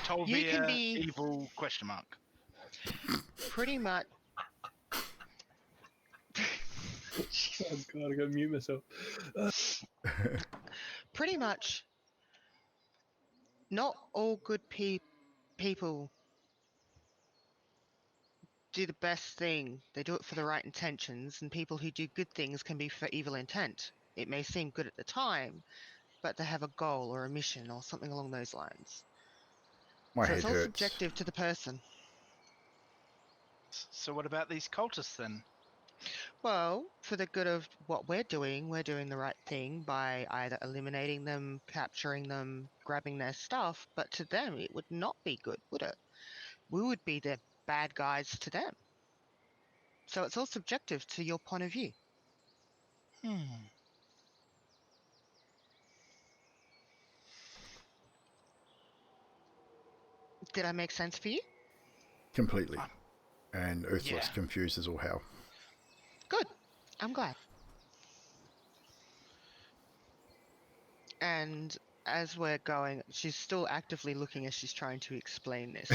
Told You me can be evil question mark. pretty much. Oh god, I gotta mute myself. Pretty much, not all good people do the best thing. They do it for the right intentions, and people who do good things can be for evil intent. It may seem good at the time, but they have a goal or a mission or something along those lines. My So it's head all hurts. subjective to the person. So what about these cultists then? Well, for the good of what we're doing the right thing by either eliminating them, capturing them, grabbing their stuff, but to them it would not be good, would it? We would be the bad guys to them. So it's all subjective to your point of view. Did I make sense for you? Completely. And Earth looks Yeah. confused as all hell. Good. I'm glad. And as we're going, she's still actively looking as she's trying to explain this.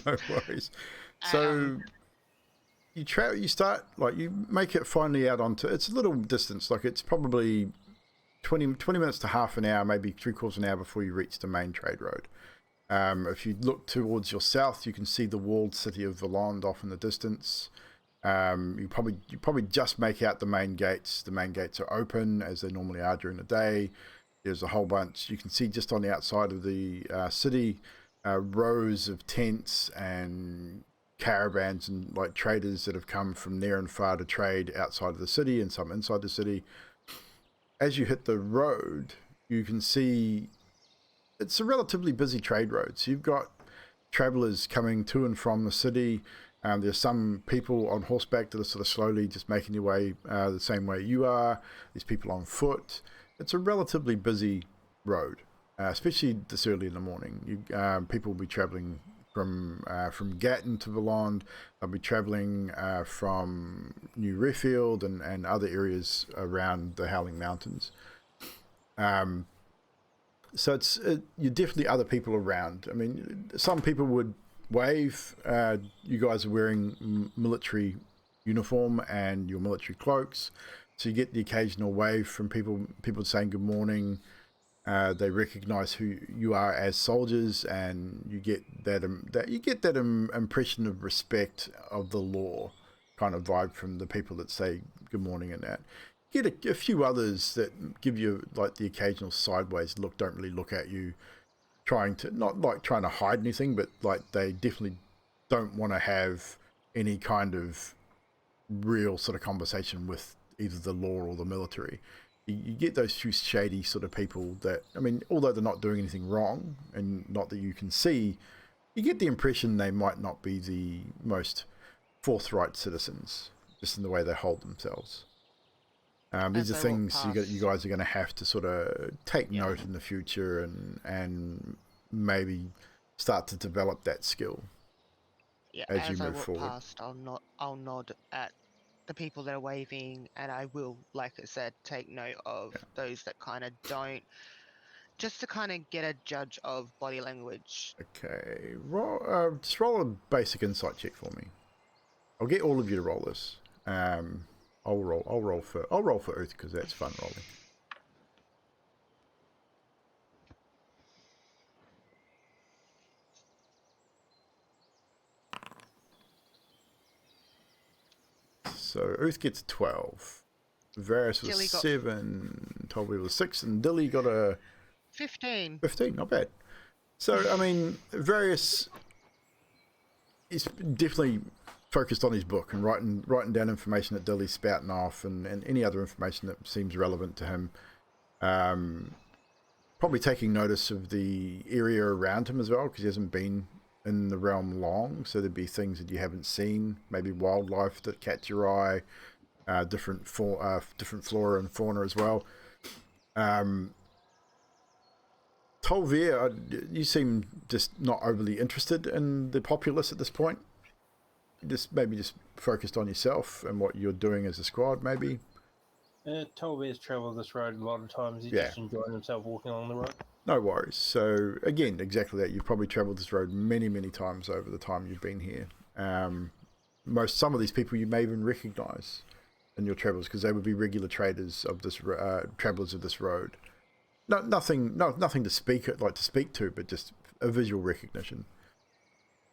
No worries. So you start, like, you make it finally out onto, it's a little distance, like it's probably 20 minutes to half an hour, maybe 3/4 an hour before you reach the main trade road. If you look towards your south, you can see the walled city of Valand off in the distance. You probably just make out the main gates. The main gates are open as they normally are during the day. There's a whole bunch. You can see just on the outside of the city, rows of tents and caravans and like traders that have come from near and far to trade outside of the city and some inside the city. As you hit the road, you can see it's a relatively busy trade road. So you've got travelers coming to and from the city. There's some people on horseback that are sort of slowly just making their way the same way you are. There's people on foot. It's a relatively busy road, especially this early in the morning. People will be traveling from Gatton to Valand. They'll be traveling from New Refield and other areas around the Howling Mountains. So you're definitely other people around. I mean, some people would wave. You guys are wearing military uniform and your military cloaks, so you get the occasional wave from people saying good morning. They recognize who you are as soldiers, and you get that impression of respect of the law kind of vibe from the people that say good morning and that. Get a few others that give you like the occasional sideways look, don't really look at you, not like trying to hide anything, but like they definitely don't want to have any kind of real sort of conversation with either the law or the military. You get those few shady sort of people that, I mean, although they're not doing anything wrong and not that you can see, you get the impression they might not be the most forthright citizens, just in the way they hold themselves. These are things you guys are going to have to sort of take note in the future and maybe start to develop that skill. Yeah, as you as I move walk forward. past, I'll nod at the people that are waving, and I will, like I said, take note of those that kind of don't, just to kind of get a judge of body language. Okay, just roll a basic insight check for me. I'll get all of you to roll this. I'll roll for Earth because that's fun rolling. So Earth gets a 12. Varys was 7. Toby was 6, and Dilly got a 15. 15, not bad. So I mean, Varys is definitely focused on his book and writing down information that Dilly's spouting off and any other information that seems relevant to him. Probably taking notice of the area around him as well, because he hasn't been in the realm long, so there'd be things that you haven't seen, maybe wildlife that catch your eye, different flora and fauna as well. Tolvir, you seem just not overly interested in the populace at this point. Just focused on yourself and what you're doing as a squad, maybe. Tolvir's travelled this road a lot of times. He's just enjoying himself walking along the road. No worries. So again, exactly that. You've probably travelled this road many, many times over the time you've been here. Some of these people you may even recognize in your travels because they would be regular traders of this travelers of this road. Nothing to speak to, but just a visual recognition.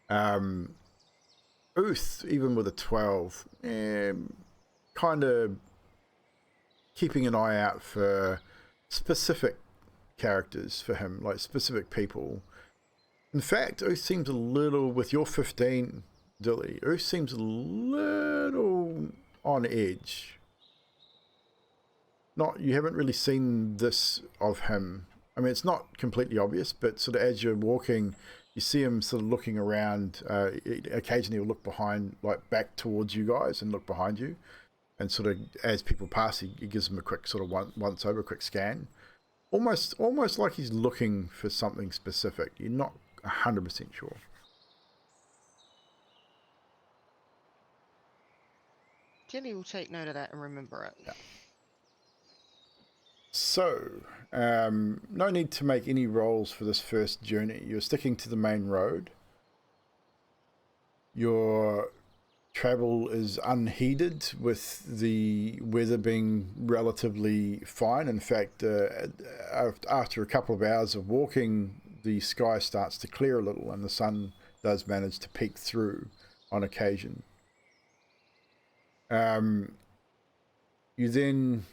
Uth, even with a 12, kind of keeping an eye out for specific characters for him, like specific people. In fact, Uth seems a little, with your 15, Dilly, Uth seems a little on edge. You haven't really seen this of him. I mean, it's not completely obvious, but sort of as you're walking, you see him sort of looking around. Occasionally he'll look behind, like back towards you guys and look behind you. And sort of as people pass, he gives them a quick sort of once over, quick scan. Almost like he's looking for something specific. You're not 100% sure. Jenny will take note of that and remember it. Yeah. So, no need to make any rolls for this first journey. You're sticking to the main road. Your travel is unheeded with the weather being relatively fine. In fact, after a couple of hours of walking, the sky starts to clear a little and the sun does manage to peek through on occasion. You then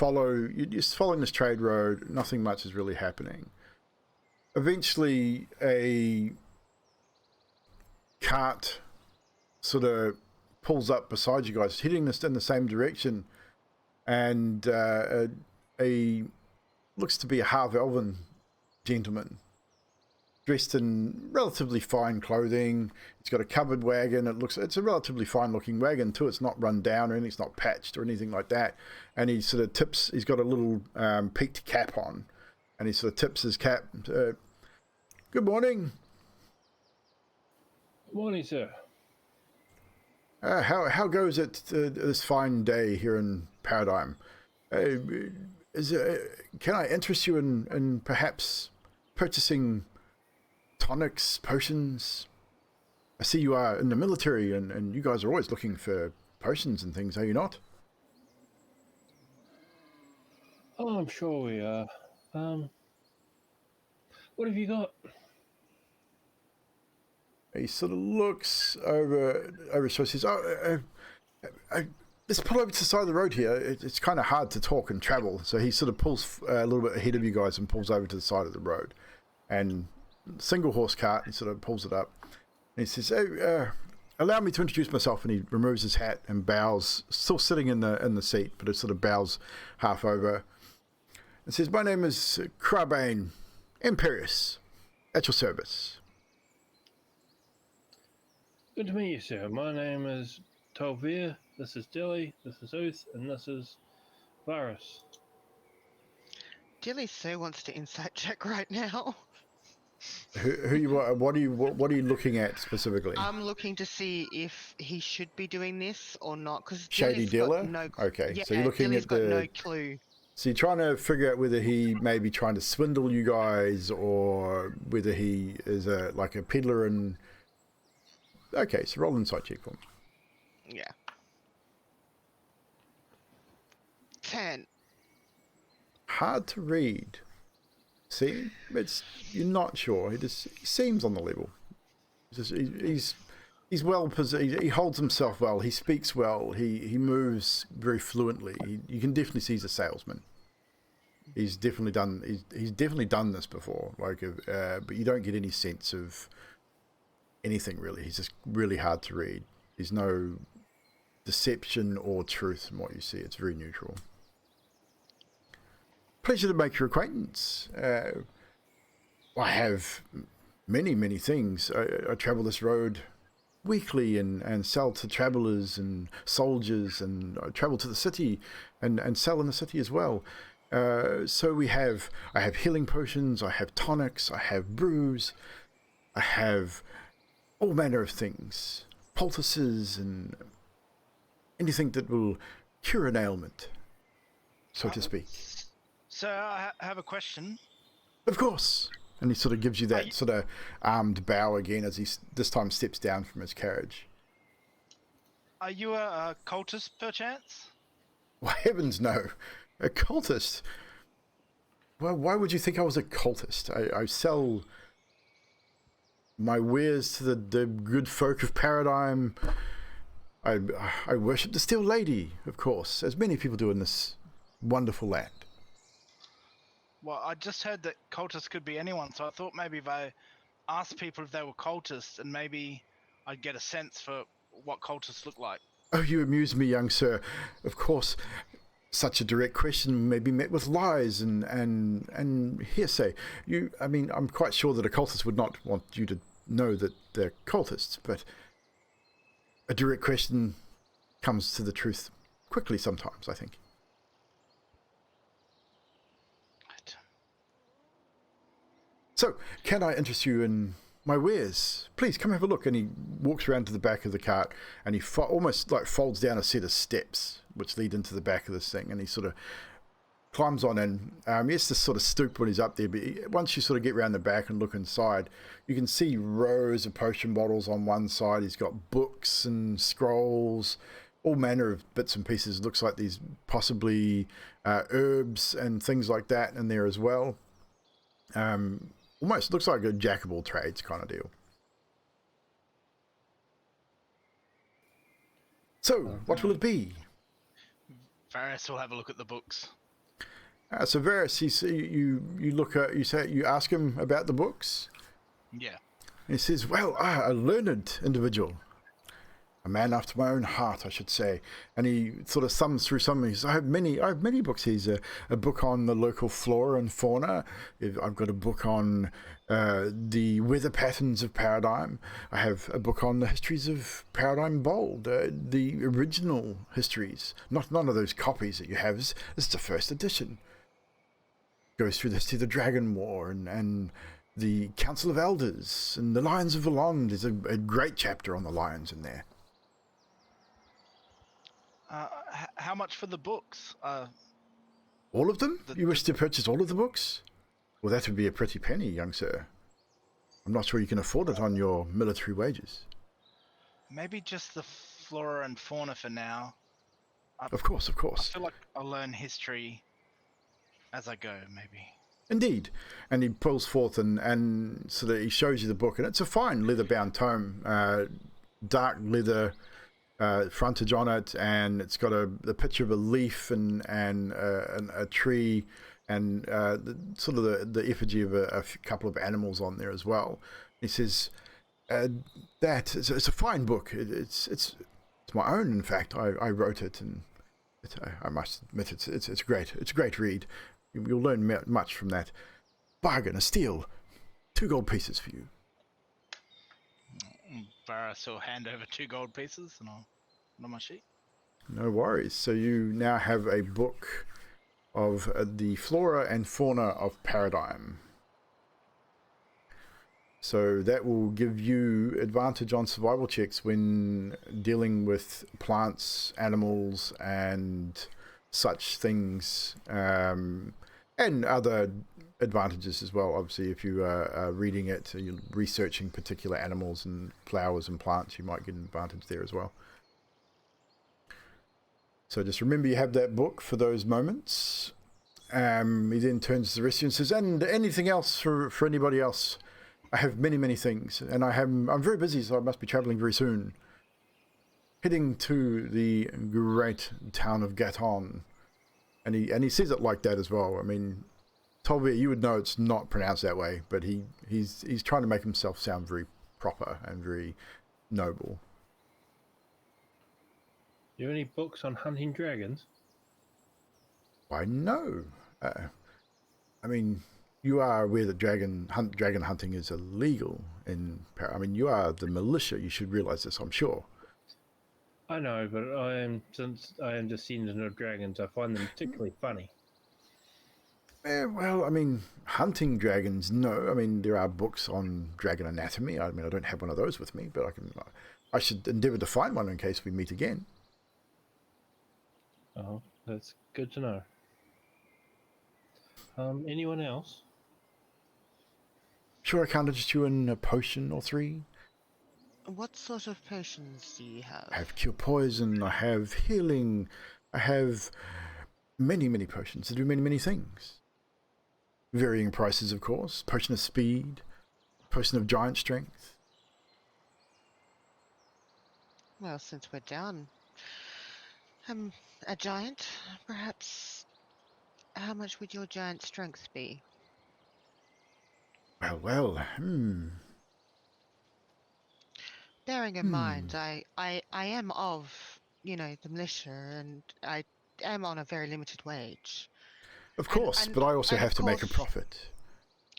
you're just following this trade road. Nothing much is really happening. Eventually, a cart sort of pulls up beside you guys, heading in the same direction, and looks to be a half-elven gentleman, dressed in relatively fine clothing. It's got a covered wagon. It's a relatively fine-looking wagon too. It's not run down or anything. It's not patched or anything like that. And he sort of tips. He's got a little peaked cap on, and he sort of tips his cap. Good morning. Good morning, sir. How goes it this fine day here in Paradigm? Can I interest you in perhaps purchasing tonics, potions? I see you are in the military, and you guys are always looking for potions and things, are you not? Oh, I'm sure we are. What have you got? He sort of looks over his shoulder, says, let's pull over to the side of the road here. It's kind of hard to talk and travel. So he sort of pulls a little bit ahead of you guys and pulls over to the side of the road. And single horse cart, he sort of pulls it up. And he says, allow me to introduce myself. And he removes his hat and bows, still sitting in the seat, but it sort of bows half over. And says, my name is Crabane Imperius, at your service. Good to meet you, sir. My name is Tolvir. This is Dilly. This is Uth, and this is Varus. Dilly so wants to insight check right now. What are you looking at specifically? I'm looking to see if he should be doing this or not, because Shady dealer. Okay, yeah, so you're looking Dilly's at got no clue. So you're trying to figure out whether he may be trying to swindle you guys, or whether he is like a peddler and. Okay, so roll insight check for me. Yeah. 10. Hard to read. See, you're not sure. He seems on the level. He's well positioned. He holds himself well. He speaks well. He moves very fluently. You can definitely see he's a salesman. He's definitely done this before. But you don't get any sense of anything really. He's just really hard to read. There's no deception or truth in what you see. It's very neutral. Pleasure to make your acquaintance. I have many things. I travel this road weekly and sell to travelers and soldiers, and I travel to the city and sell in the city as well. So I have healing potions, I have tonics, I have brews, I have all manner of things, poultices and anything that will cure an ailment, so to speak. So I have a question. Of course. And he sort of gives you that you- sort of armed bow again as he this time steps down from his carriage. Are you a cultist, perchance? Well, heavens no. A cultist? Well, why would you think I was a cultist? I sell my wares to the good folk of Paradigm. I worship the Steel Lady, of course, as many people do in this wonderful land. Well, I just heard that cultists could be anyone, so I thought maybe if I asked people if they were cultists, and maybe I'd get a sense for what cultists look like. Oh, you amuse me, young sir. Of course, such a direct question may be met with lies and hearsay. I'm quite sure that a cultist would not want you to know that they're cultists, but a direct question comes to the truth quickly sometimes, I think. Right. So, can I interest you in my wares? Please come have a look. And he walks around to the back of the cart, and he almost like folds down a set of steps which lead into the back of this thing, and he sort of climbs on in. He has to sort of stoop when he's up there, but once you sort of get around the back and look inside, you can see rows of potion bottles on one side. He's got books and scrolls, all manner of bits and pieces. Looks like these possibly herbs and things like that in there as well. Almost looks like a jack of all trades kind of deal. So, what will it be? Varys will have a look at the books. So Varys, you ask him about the books. Yeah. And he says, "Well, a learned individual, a man after my own heart, I should say." And he sort of thumbs through some. He says, I have many books. He's a book on the local flora and fauna. I've got a book on the weather patterns of Paradigm. I have a book on the histories of Paradigm Bold, the original histories, none of those copies that you have. This is the first edition. Goes through the history of the Dragon War and the Council of Elders and the Lions of Valond. There's a great chapter on the lions in there. How much for the books? All of them? You wish to purchase all of the books? Well, that would be a pretty penny, young sir. I'm not sure you can afford it on your military wages. Maybe just the flora and fauna for now. Of course. I feel like I'll learn history as I go, maybe. Indeed. And he pulls forth and so that he shows you the book. And it's a fine leather-bound tome, dark leather frontage on it, and it's got the picture of a leaf and a tree, and the effigy of a couple of animals on there as well. He says that it's a fine book. It's my own. In fact, I wrote it, and I must admit it's great. It's a great read. You'll learn much from that. Bargain, a steal, 2 gold pieces for you. Varys will hand over 2 gold pieces, and I'll put on my sheet. No worries. So you now have a book of the flora and fauna of Paradigm. So that will give you advantage on survival checks when dealing with plants, animals, and such things, and other advantages as well. Obviously, if you are reading it, you're researching particular animals and flowers and plants, you might get an advantage there as well. So just remember you have that book for those moments. He then turns to the rest of you and says, "And anything else for anybody else? I have many things, and I'm very busy, so I must be traveling very soon. Heading to the great town of Gaton." And he says it like that as well. I mean, Tolvir, you would know it's not pronounced that way, but he's trying to make himself sound very proper and very noble. Do you have any books on hunting dragons? Why, no. I mean, you are aware that dragon hunting is illegal in I mean, you are the militia. You should realize this, I'm sure. I know, but since I am descendant of dragons, I find them particularly funny. Well, I mean, hunting dragons, no. I mean, there are books on dragon anatomy. I mean, I don't have one of those with me, but I should endeavour to find one in case we meet again. Oh, that's good to know. Anyone else? Sure, I can't interest you in a potion or 3. What sort of potions do you have? I have cure poison, I have healing, I have many, many potions that do many, many things. Varying prices, of course. Potion of speed, potion of giant strength. Well, since we're down, a giant, perhaps. How much would your giant strength be? Well, Bearing in mind, I am of, the militia, and I am on a very limited wage. Of course, but I also have to make a profit.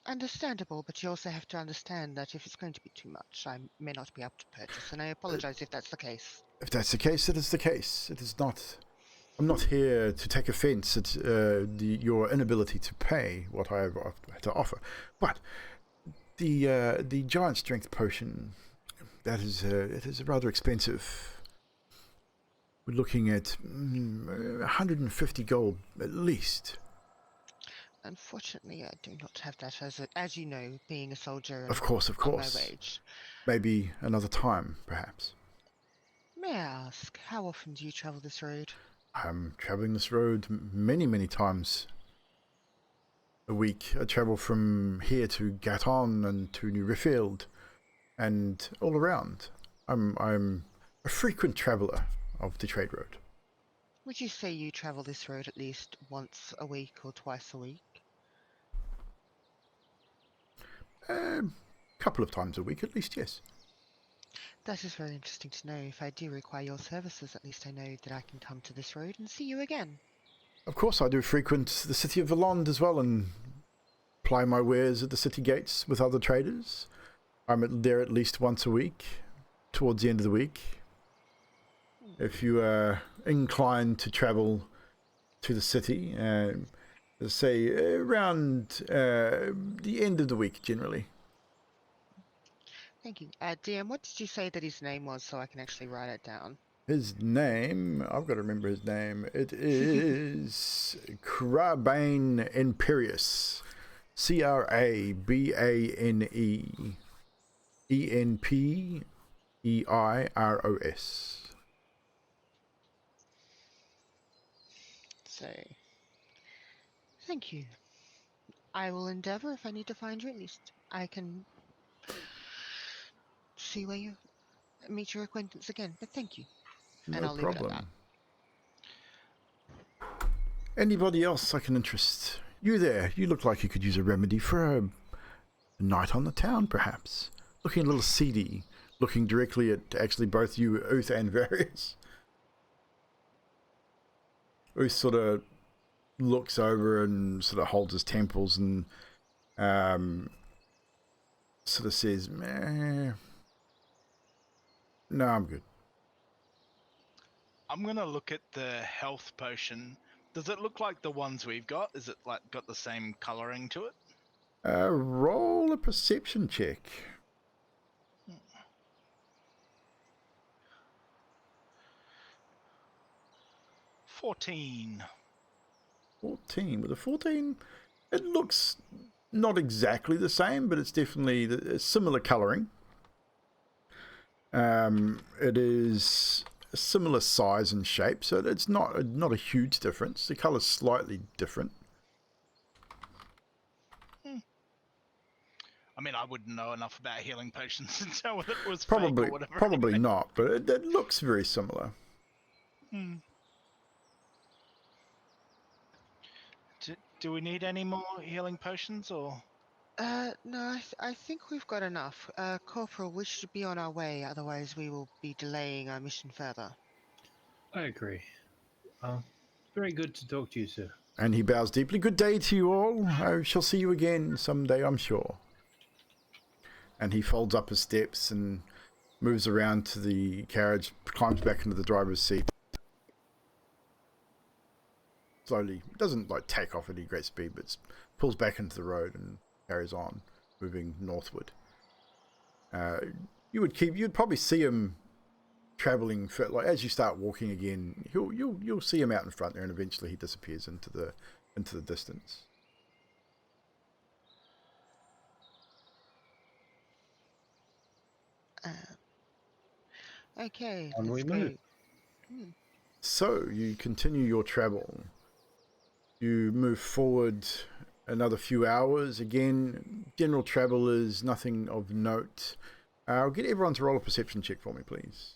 Understandable, but you also have to understand that if it's going to be too much, I may not be able to purchase, and I apologize if that's the case. If that's the case, it is the case. It is not. I'm not here to take offence at your inability to pay what I have to offer, but the giant strength potion, it is rather expensive. We're looking at 150 gold at least. Unfortunately, I do not have that, as you know, being a soldier. Of course. On my wage. Maybe another time, perhaps. May I ask, how often do you travel this road? I'm travelling this road many, many times a week. I travel from here to Gaton and to New Refield and all around. I'm a frequent traveller of the trade road. Would you say you travel this road at least once a week or twice a week? Couple of times a week at least, yes. That is very interesting to know. If I do require your services, at least I know that I can come to this road and see you again. Of course, I do frequent the city of Valond as well and ply my wares at the city gates with other traders. I'm there at least once a week, towards the end of the week. If you are inclined to travel to the city, say around the end of the week generally. Thank you. DM, what did you say that his name was so I can actually write it down? His name, I've got to remember his name. It is Crabane Imperius. Crabane Enpeiros. So, thank you. I will endeavor, if I need to find you, at least I can see where you meet your acquaintance again. But thank you. And No I'll leave it at problem. Anybody else I can interest? You there, you look like you could use a remedy for a night on the town, perhaps. Looking a little seedy, looking directly at actually both you, Uth and Various. Uth sort of looks over and sort of holds his temples and sort of says, meh. No, I'm good. I'm gonna look at the health potion. Does it look like the ones we've got? Is it like got the same coloring to it? Roll a perception check. 14. 14. With a 14, it looks not exactly the same, but it's definitely a similar colouring. It is a similar size and shape, so it's not a huge difference. The colour's slightly different. I mean, I wouldn't know enough about healing potions to tell whether it was Probably, fake or whatever. probably anyway. not, but it looks very similar. Do we need any more healing potions, or? No, I think we've got enough. Corporal, we should be on our way, otherwise we will be delaying our mission further. I agree. Very good to talk to you, sir. And he bows deeply. Good day to you all. I shall see you again someday, I'm sure. And he folds up his steps and moves around to the carriage, climbs back into the driver's seat. Slowly, doesn't like take off at any great speed, but pulls back into the road and carries on, moving northward. You'd probably see him traveling for, like, as you start walking again. You'll see him out in front there, and eventually he disappears into the distance. Okay, On we let's move. go. So you continue your travel. You move forward another few hours. Again, general travel is nothing of note. I'll get everyone to roll a perception check for me, please.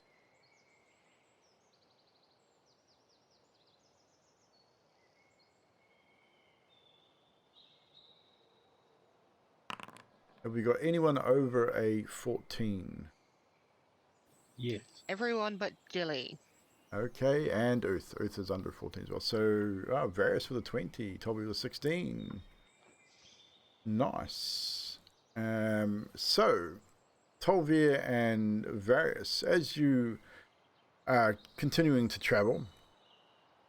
Have we got anyone over a 14? Yes. Everyone but Jilly. Okay, and Uth. Uth is under 14 as well. So, Varus with a 20, Toby with a 16. Nice. So, Tolvir and Varius, as you are continuing to travel,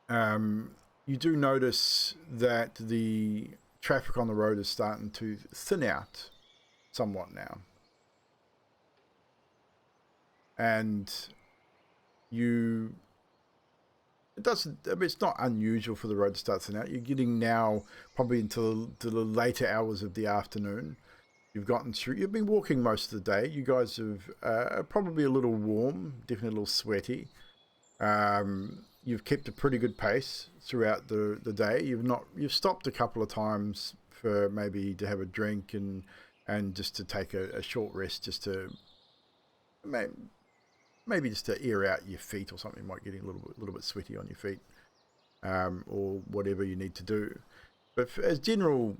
you do notice that the traffic on the road is starting to thin out somewhat now. And you... it's not unusual for the road to start thin out. You're getting now probably into the later hours of the afternoon. You've been walking most of the day. You guys have probably a little warm, definitely a little sweaty. You've kept a pretty good pace throughout the day. You've stopped a couple of times for maybe to have a drink and just to take a short rest, just to maybe just to air out your feet or something. You might get a little bit sweaty on your feet, or whatever you need to do. But as general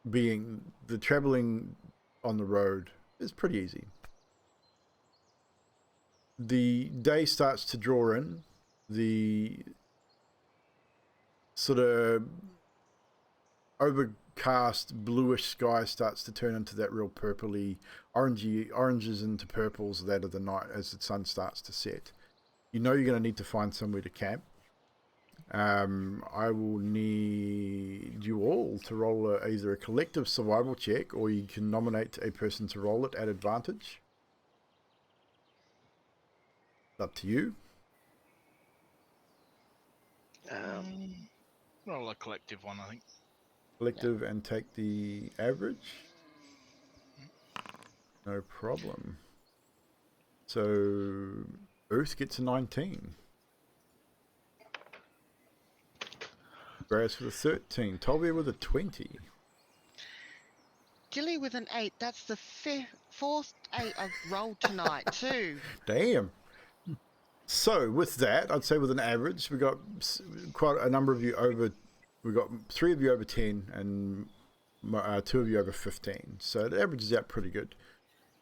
being, the traveling on the road is pretty easy. The day starts to draw in. The sort of overcast bluish sky starts to turn into that real purpley, oranges into purples that of the night as the sun starts to set. You know you're going to need to find somewhere to camp. I will need you all to roll either a collective survival check, or you can nominate a person to roll it at advantage. Up to you. Roll a collective one, I think. Collective, and take the average. No problem. So Earth gets a 19. Grace with a 13. Tolvia with a 20. Jilly with an 8. That's the fourth 8 I've rolled tonight too. Damn. So with that, I'd say with an average, we got quite a number of you over. We got 3 of you over 10 and 2 of you over 15. So the average is out pretty good.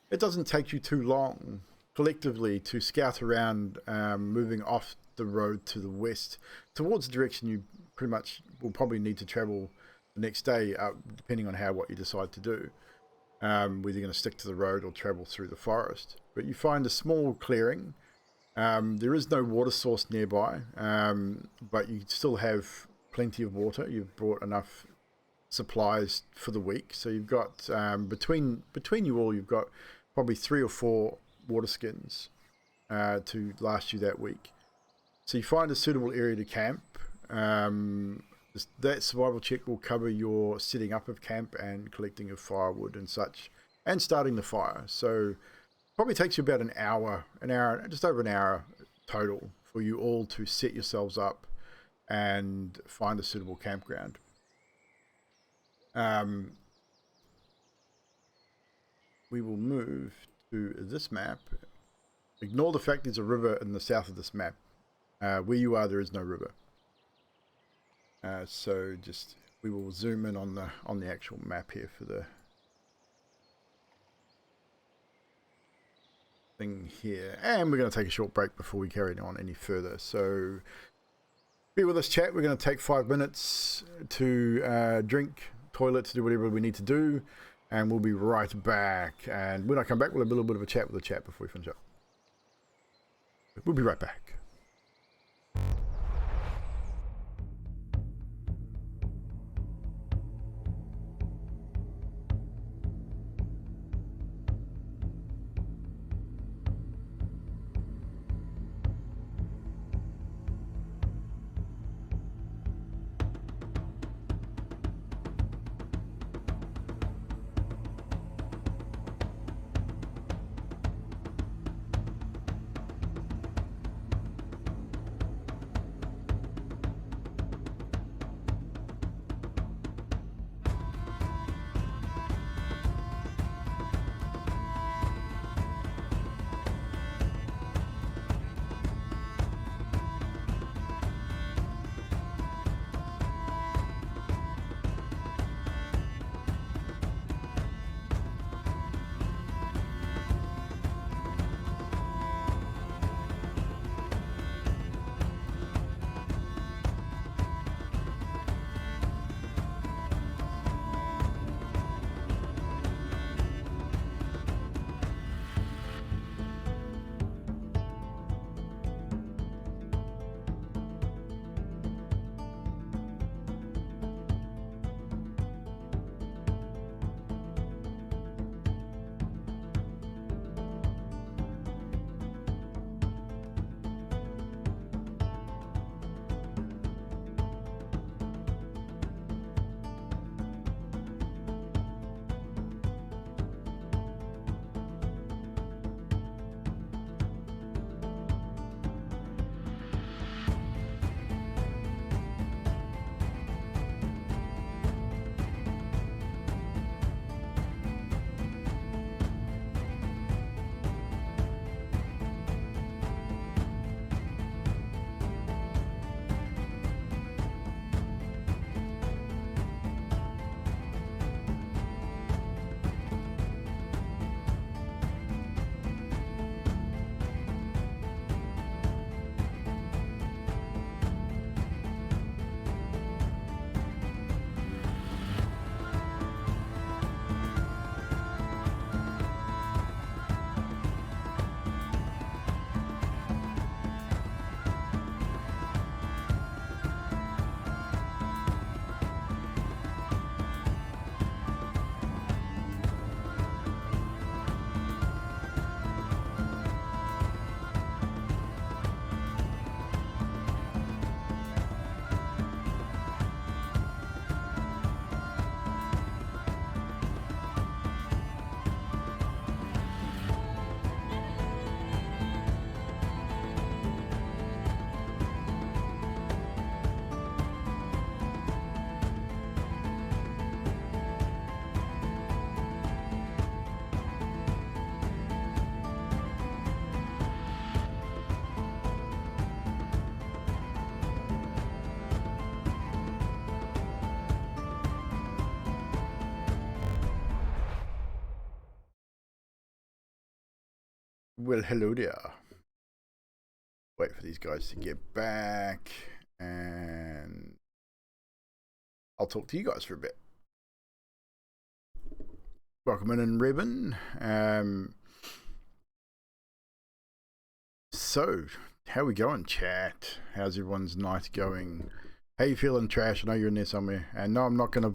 It doesn't take you too long collectively to scout around, moving off the road to the west towards the direction you pretty much will probably need to travel the next day, depending on what you decide to do. Whether you're going to stick to the road or travel through the forest. But you find a small clearing. There is no water source nearby, but you still have plenty of water. You've brought enough supplies for the week, so you've got between you all, you've got probably 3 or 4 water skins to last you that week. So you find a suitable area to camp. That survival check will cover your setting up of camp and collecting of firewood and such, and starting the fire. So probably takes you about an hour, just over an hour total for you all to set yourselves up and find a suitable campground. We will move to this map. Ignore the fact there's a river in the south of this map. Where you are, there is no river. So just we will zoom in on the actual map here for the thing here, and we're going to take a short break before we carry on any further. So be with us, chat. We're going to take 5 minutes to drink, toilet, to do whatever we need to do, and we'll be right back. And when I come back, we'll have a little bit of a chat with the chat before we finish up. We'll be right back. Well, hello there. Wait for these guys to get back, and I'll talk to you guys for a bit. Welcome in, Ribbon. So, how we going, chat? How's everyone's night going? How you feeling, Trash? I know you're in there somewhere. And no, I'm not gonna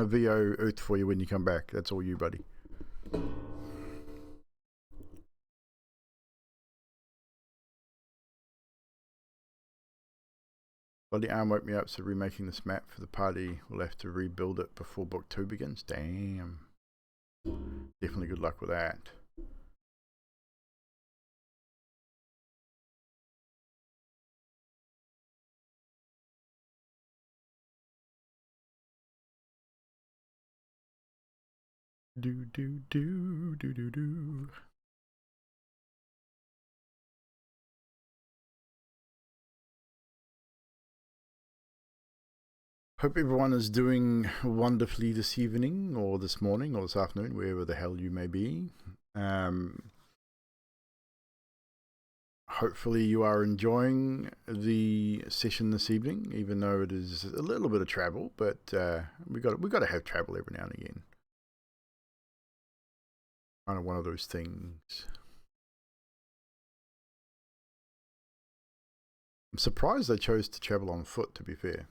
VO Earth for you when you come back. That's all you, buddy. Bloody arm woke me up, so remaking this map for the party. We'll have to rebuild it before book 2 begins. Damn. Definitely good luck with that. Do do do do do do. Hope everyone is doing wonderfully this evening, or this morning, or this afternoon, wherever the hell you may be. Hopefully you are enjoying the session this evening, even though it is a little bit of travel, but we got to have travel every now and again. Kind of one of those things. I'm surprised they chose to travel on foot, to be fair.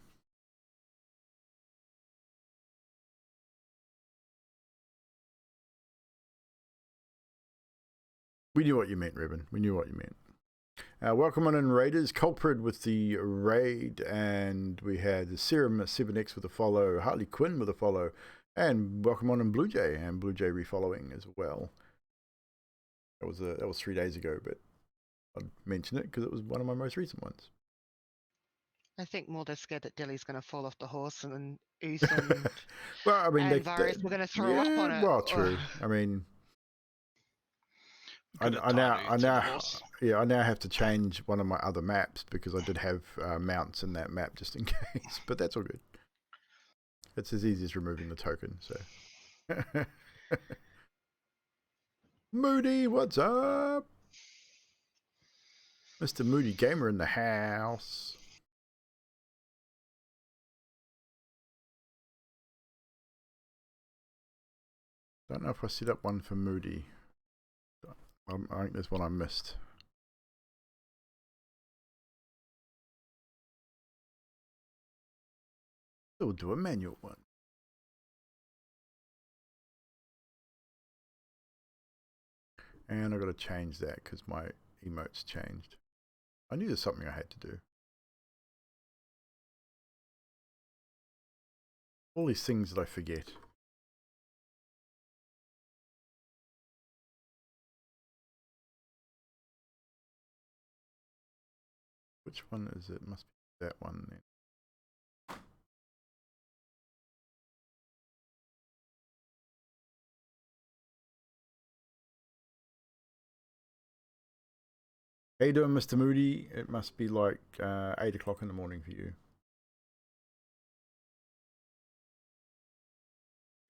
We knew what you meant, Ribbon. We knew what you meant. Welcome on in, Raiders. Culprit with the raid, and we had Serum 7X with a follow, Harley Quinn with a follow, and welcome on in Blue Jay, and Blue Jay refollowing as well. That was 3 days ago, but I'd mention it because it was one of my most recent ones. I think more they're scared that Dilly's going to fall off the horse and then Oos and, well, I mean, and Virus were going to throw up on it. Well, true. I mean, I now have to change one of my other maps because I did have mounts in that map just in case, but that's all good. It's as easy as removing the token. So, Moody, what's up? Mr. Moody Gamer in the house. Don't know if I set up one for Moody. I think there's one I missed. We'll do a manual one. And I've got to change that because my emotes changed. I knew there's something I had to do. All these things that I forget. Which one is it? Must be that one then. How you doing, Mr. Moody? It must be like 8 o'clock in the morning for you.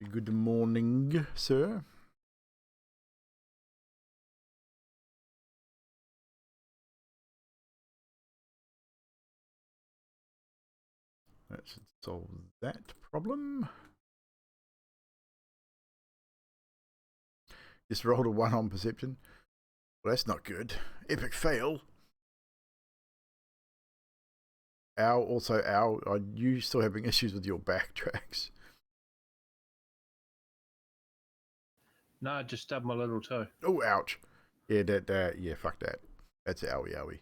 Good morning, sir. That should solve that problem. Just rolled a 1 on perception. Well, that's not good. Epic fail. Ow, are you still having issues with your backtracks? No, I just stubbed my little toe. Oh, ouch. Yeah, yeah, fuck that. That's owie owie.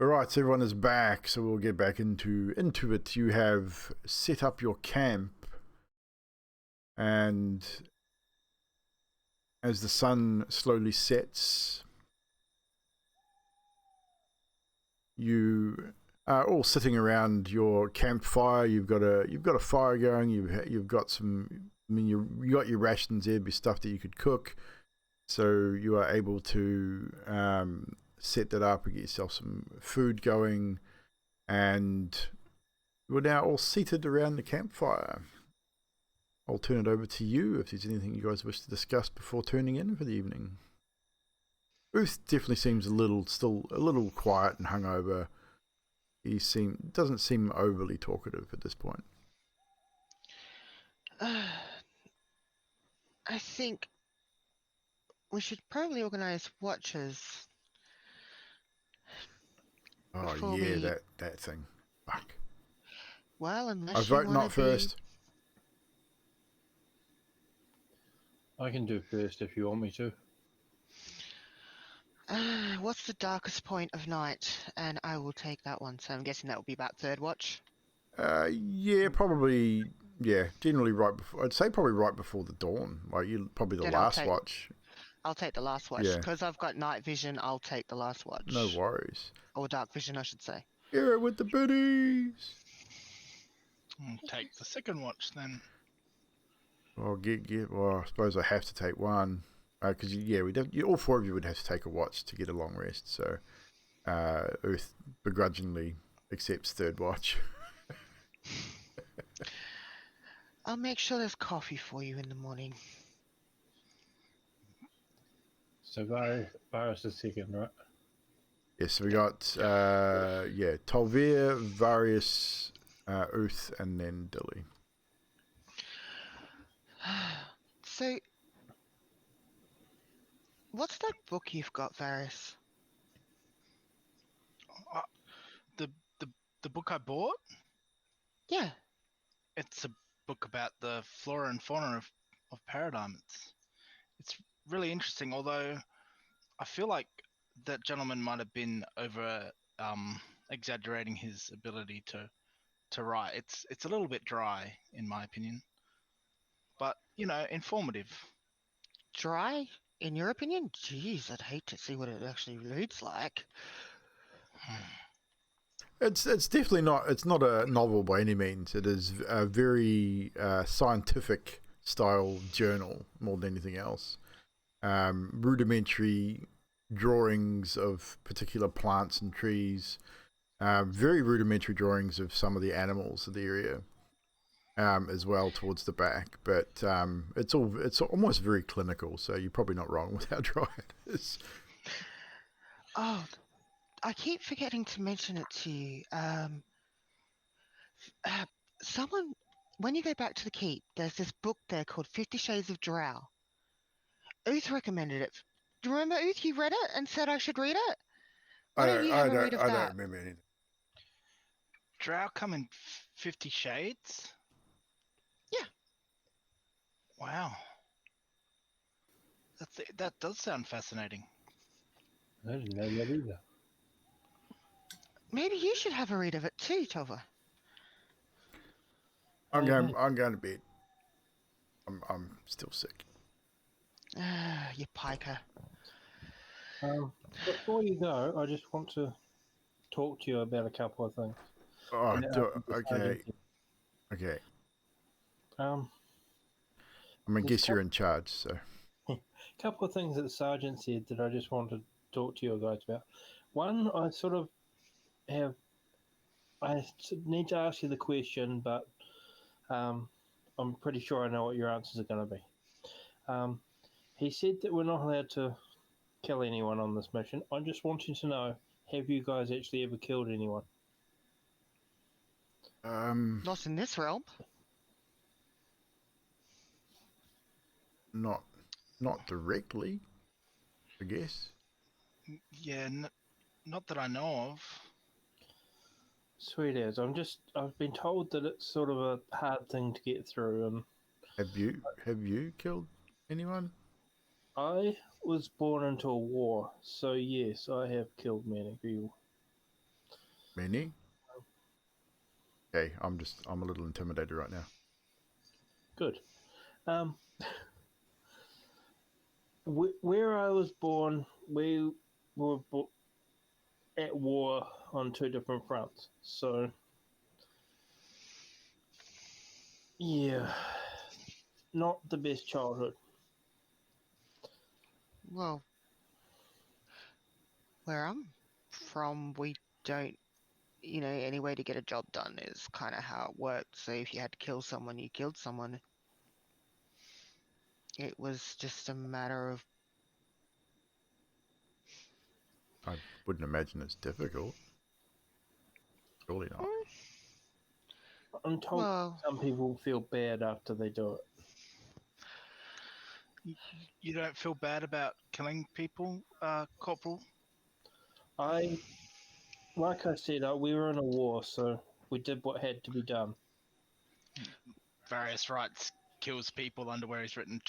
Alright, so everyone is back, so we'll get back into it. You have set up your camp, and as the sun slowly sets, you are all sitting around your campfire. You've got a fire going. You've got some. I mean, you got your rations there, be stuff that you could cook. So you are able to set that up and get yourself some food going, and we're now all seated around the campfire. I'll turn it over to you if there's anything you guys wish to discuss before turning in for the evening. Uth definitely seems still a little quiet and hungover. He doesn't seem overly talkative at this point. I think we should probably organise watches Oh before yeah, we. that thing. Fuck. Well, I unless you vote want not to be. first. I can do first if you want me to. What's the darkest point of night? And I will take that one. So I'm guessing that will be about third watch. Yeah, probably. Yeah, generally right before. I'd say probably right before the dawn. Like you, probably the Then last watch. I'll take the last watch Yeah. because I've got night vision. I'll take the last watch. No worries. Or dark vision, I should say. Here with the biddies. Take the second watch then. Well, Well, I suppose I have to take one because all four of you would have to take a watch to get a long rest. So, Earth begrudgingly accepts third watch. I'll make sure there's coffee for you in the morning. So Varus is second, right? Yes, we got Tolvir, Varius, Uth, and then Dilly. So, what's that book you've got, Varys? The book I bought. Yeah. It's a book about the flora and fauna of Paradigm. It's really interesting, although I feel like that gentleman might have been over exaggerating his ability to write. It's a little bit dry, in my opinion, but informative. Dry, in your opinion? Jeez, I'd hate to see what it actually reads like. It's definitely not. It's not a novel by any means. It is a very scientific style journal more than anything else. Rudimentary drawings of particular plants and trees. Very rudimentary drawings of some of the animals of the area. As well towards the back, but it's almost very clinical. So you're probably not wrong with how dry it is. Oh, I keep forgetting to mention it to you. Someone, when you go back to the keep, there's this book there called 50 Shades of Drow. Uth recommended it. Do you remember, Uth? You read it and said I should read it? Why don't you have a read of I that? don't remember anything. Drow come in 50 shades? Yeah. Wow. That does sound fascinating. I didn't know that either. Maybe you should have a read of it too, Tova. I'm going to bed. I'm still sick. You piker. Before you go, I just want to talk to you about a couple of things. Oh, Okay. Okay. I There's guess you're in charge, so. A couple of things that the sergeant said that I just want to talk to you guys about. One, I need to ask you the question, but I'm pretty sure I know what your answers are going to be. He said that we're not allowed to kill anyone on this mission. I just wanted to know, have you guys actually ever killed anyone? Not in this realm. Not directly, I guess. Yeah, not that I know of. Sweet as. I've been told that it's sort of a hard thing to get through, and Have you killed anyone? I was born into a war, so yes, I have killed many people. Many? Okay, I'm a little intimidated right now. Good. Where I was born, we were at war on two different fronts. So, yeah, not the best childhood. Well, where I'm from, we don't, any way to get a job done is kind of how it worked. So if you had to kill someone, you killed someone. It was just a matter of I wouldn't imagine it's difficult. Surely not. I'm told Well, some people feel bad after they do it. You don't feel bad about killing people, Corporal? Like I said, we were in a war, so we did what had to be done. Various rights kills people under where he's written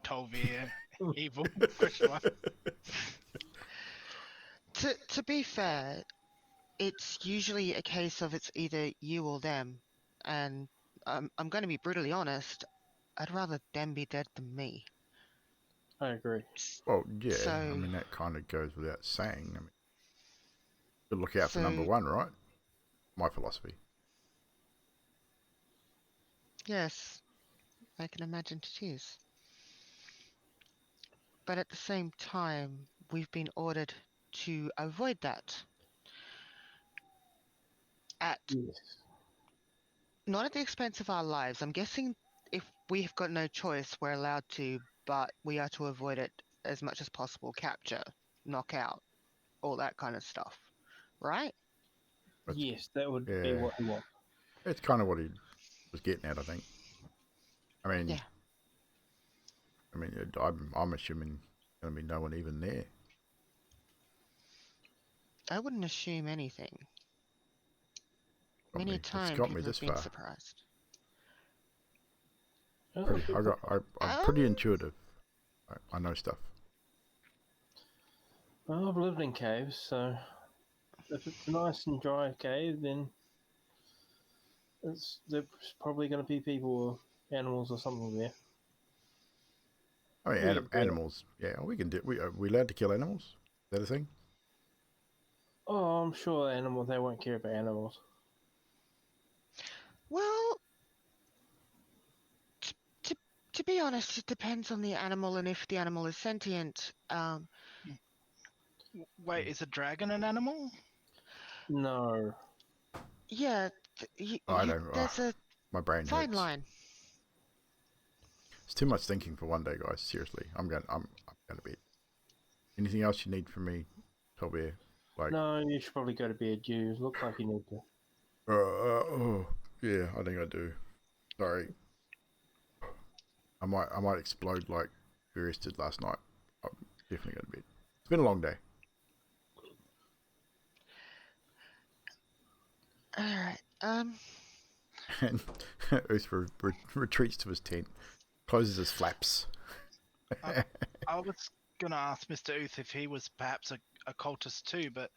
Tolvir evil? Question mark. to be fair, it's usually a case of it's either you or them, and I'm going to be brutally honest. I'd rather them be dead than me. I agree. Well, yeah. So, I mean, that kind of goes without saying. I mean, you look out for so number one, right? My philosophy. yes, I can imagine it is. But at the same time, we've been ordered to avoid that. Yes. Not at the expense of our lives. I'm guessing if we've got no choice, we're allowed to, but we are to avoid it as much as possible. Capture, knockout, all that kind of stuff. Right? That's, Yes, that would be yeah. what he wants. It's kind of what he was getting at, I think. I mean, Yeah. I'm assuming there's going to be no one even there. I wouldn't assume anything. Many a It's time got me people this have been far. surprised. I'm pretty intuitive. I know stuff. Well, I've lived in caves, so if it's a nice and dry cave, then there's probably going to be people or animals or something there. I mean, Weird, but- animals. Yeah, we can do. Are we allowed to kill animals? Is that a thing? Oh, I'm sure they won't care about animals. Well, to be honest, it depends on the animal and if the animal is sentient. Wait, is a dragon an animal? No. Yeah, I don't. there's a My brain fine hurts. line. It's too much thinking for one day, guys. Seriously, I'm going to bed. Anything else you need from me, Toby? Like, No, you should probably go to bed. You look like you need to. yeah, I think I do. Sorry, I might explode like Furious did last night. I'm definitely going to bed. It's been a long day. All right. And Uth retreats to his tent, closes his flaps. I was gonna ask Mr. Uth if he was perhaps a cultist too, but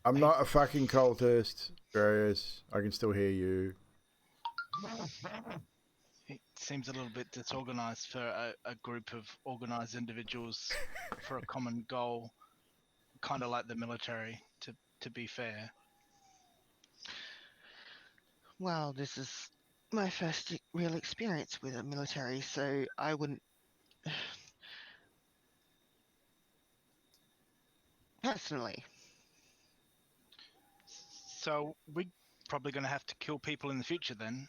I'm not a fucking cultist, Darius. I can still hear you. it seems a little bit disorganized for a group of organized individuals for a common goal, kind of like the military, to be fair. Well, this is my first real experience with a military, so I wouldn't. Personally, So we're probably going to have to kill people in the future then.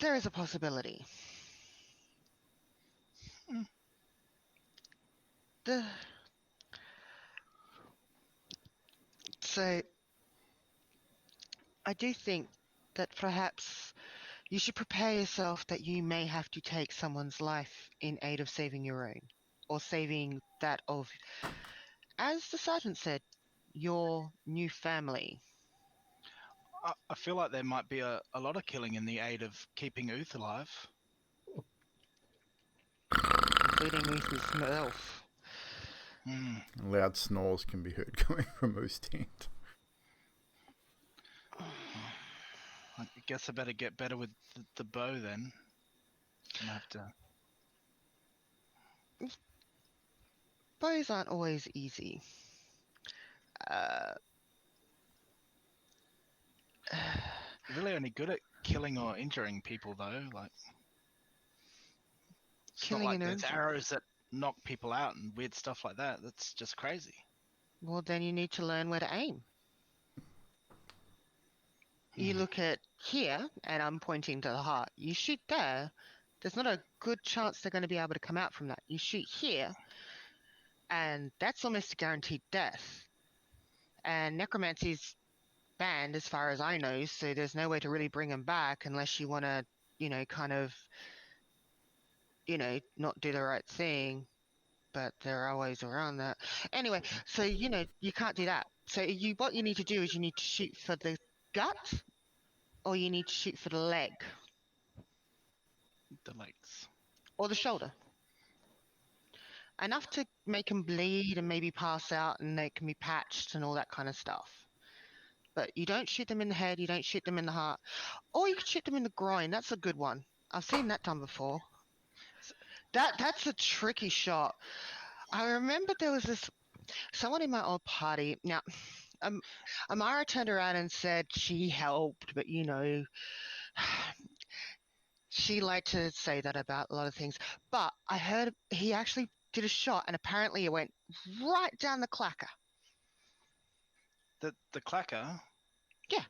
there is a possibility. Hmm. So I do think that perhaps you should prepare yourself that you may have to take someone's life in aid of saving your own, or saving that of, as the sergeant said, your new family. I feel like there might be a lot of killing in the aid of keeping Uth alive. Including me himself. Loud snores can be heard coming from Uth's tent. I guess I better get better with the bow then. I'm gonna have to. Bows aren't always easy. You're really only good at killing or injuring people though. Like, it's not Killing like and there's injuring. arrows that knock people out and weird stuff like that. That's just crazy. Well, then you need to learn where to aim. You look at here, and I'm pointing to the heart. You shoot there, there's not a good chance they're going to be able to come out from that. You shoot here, and that's almost a guaranteed death. And necromancy's banned as far as I know, so there's no way to really bring them back unless you want to, kind of, not do the right thing. But there are ways around that. Anyway, so you can't do that. So what you need to do is you need to shoot for the gut, or you need to shoot for the leg, The legs. or the shoulder. Enough to make them bleed and maybe pass out, and they can be patched and all that kind of stuff. But you don't shoot them in the head, you don't shoot them in the heart. Or you can shoot them in the groin. That's a good one. I've seen that done before. That's a tricky shot. I remember there was someone in my old party. Now, Amara turned around and said she helped, but she liked to say that about a lot of things. But I heard he actually did a shot, and apparently it went right down the clacker. The clacker? Yeah.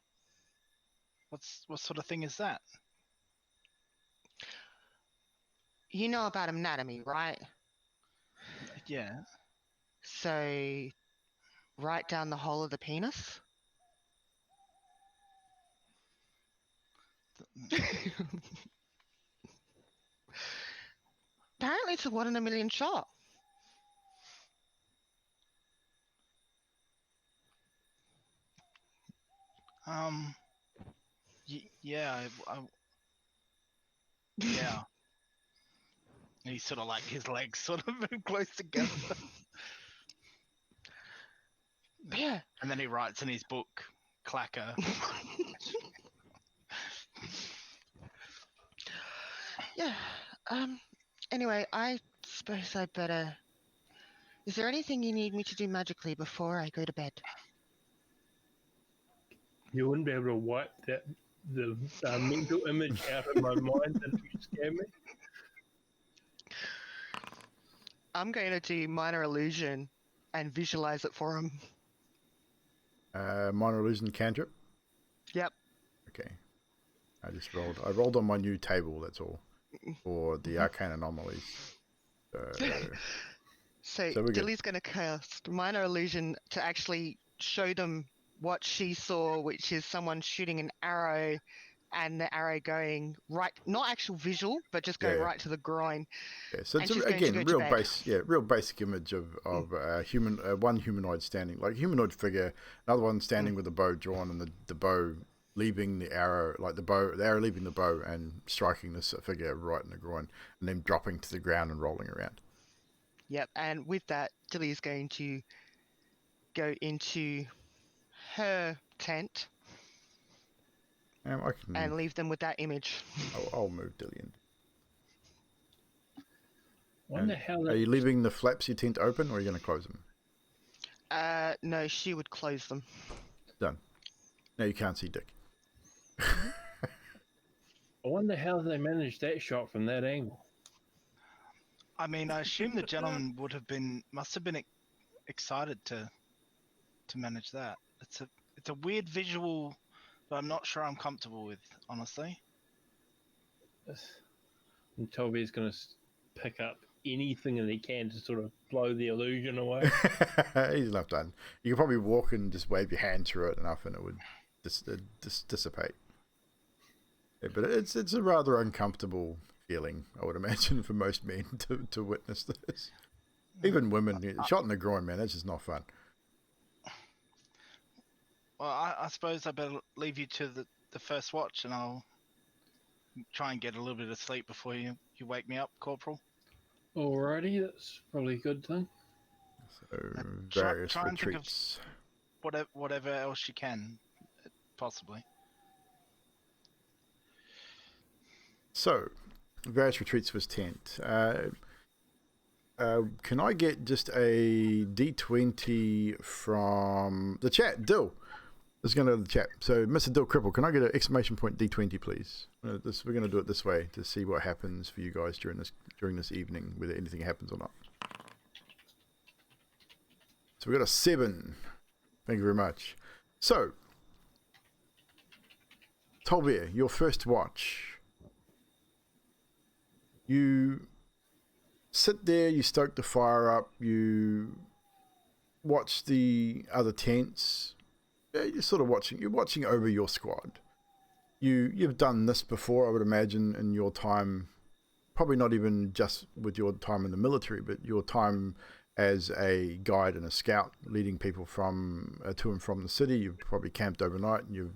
What sort of thing is that? You know about anatomy, right? Yeah. So, right down the hole of the penis? Apparently it's a 1 in a million shot. Yeah. Yeah. He's sort of like his legs sort of move close together. Yeah. And then he writes in his book, clacker. Yeah. Anyway, I suppose I better... Is there anything you need me to do magically before I go to bed? You wouldn't be able to wipe the mental image out of my mind that you scare me. I'm going to do minor illusion and visualize it for him. Minor illusion cantrip? Yep. Okay. I rolled on my new table, that's all. For the arcane anomalies. So Dilly's going to cast minor illusion to actually show them what she saw, which is someone shooting an arrow and the arrow going right, not actual visual, but just going right to the groin. Yeah, so it's again real basic image of one humanoid standing, like a humanoid figure, another one standing with the bow drawn, and the bow leaving the arrow, like the arrow leaving the bow and striking this figure right in the groin, and then dropping to the ground and rolling around. Yep, and with that, Dilly is going to go into her tent and leave them with that image. I'll move Dilly in. Wonder how are you leaving the flaps of your tent open, or are you going to close them? No, she would close them. Done. Now you can't see Dick. I wonder how they managed that shot from that angle. I mean, I assume the gentleman must have been excited to manage that. It's a weird visual that I'm not sure I'm comfortable with, honestly. And Toby's going to pick up anything that he can to sort of blow the illusion away. He's enough done. You can probably walk and just wave your hand through it enough, and it would dissipate. Yeah, but it's a rather uncomfortable feeling, I would imagine, for most men to witness this. Even women, shot in the groin, man, that's just not fun. Well, I suppose I better leave you to the first watch, and I'll try and get a little bit of sleep before you wake me up, Corporal. Alrighty, that's probably a good thing. So, various try and retreats. Think of whatever else you can, possibly. So, various retreats for his tent. Can I get just a D20 from the chat? Dill. Let's go to the chat. So, Mr. Dill Cripple, can I get an exclamation point D20, please? We're going to do it this way to see what happens for you guys during this evening, whether anything happens or not. So, we got a 7. Thank you very much. So, Tolbeer, your first watch. You sit there, you stoke the fire up, you watch the other tents. You're sort of watching over your squad. You've done this before, I would imagine, in your time, probably not even just with your time in the military, but your time as a guide and a scout, leading people from to and from the city. You've probably camped overnight and you've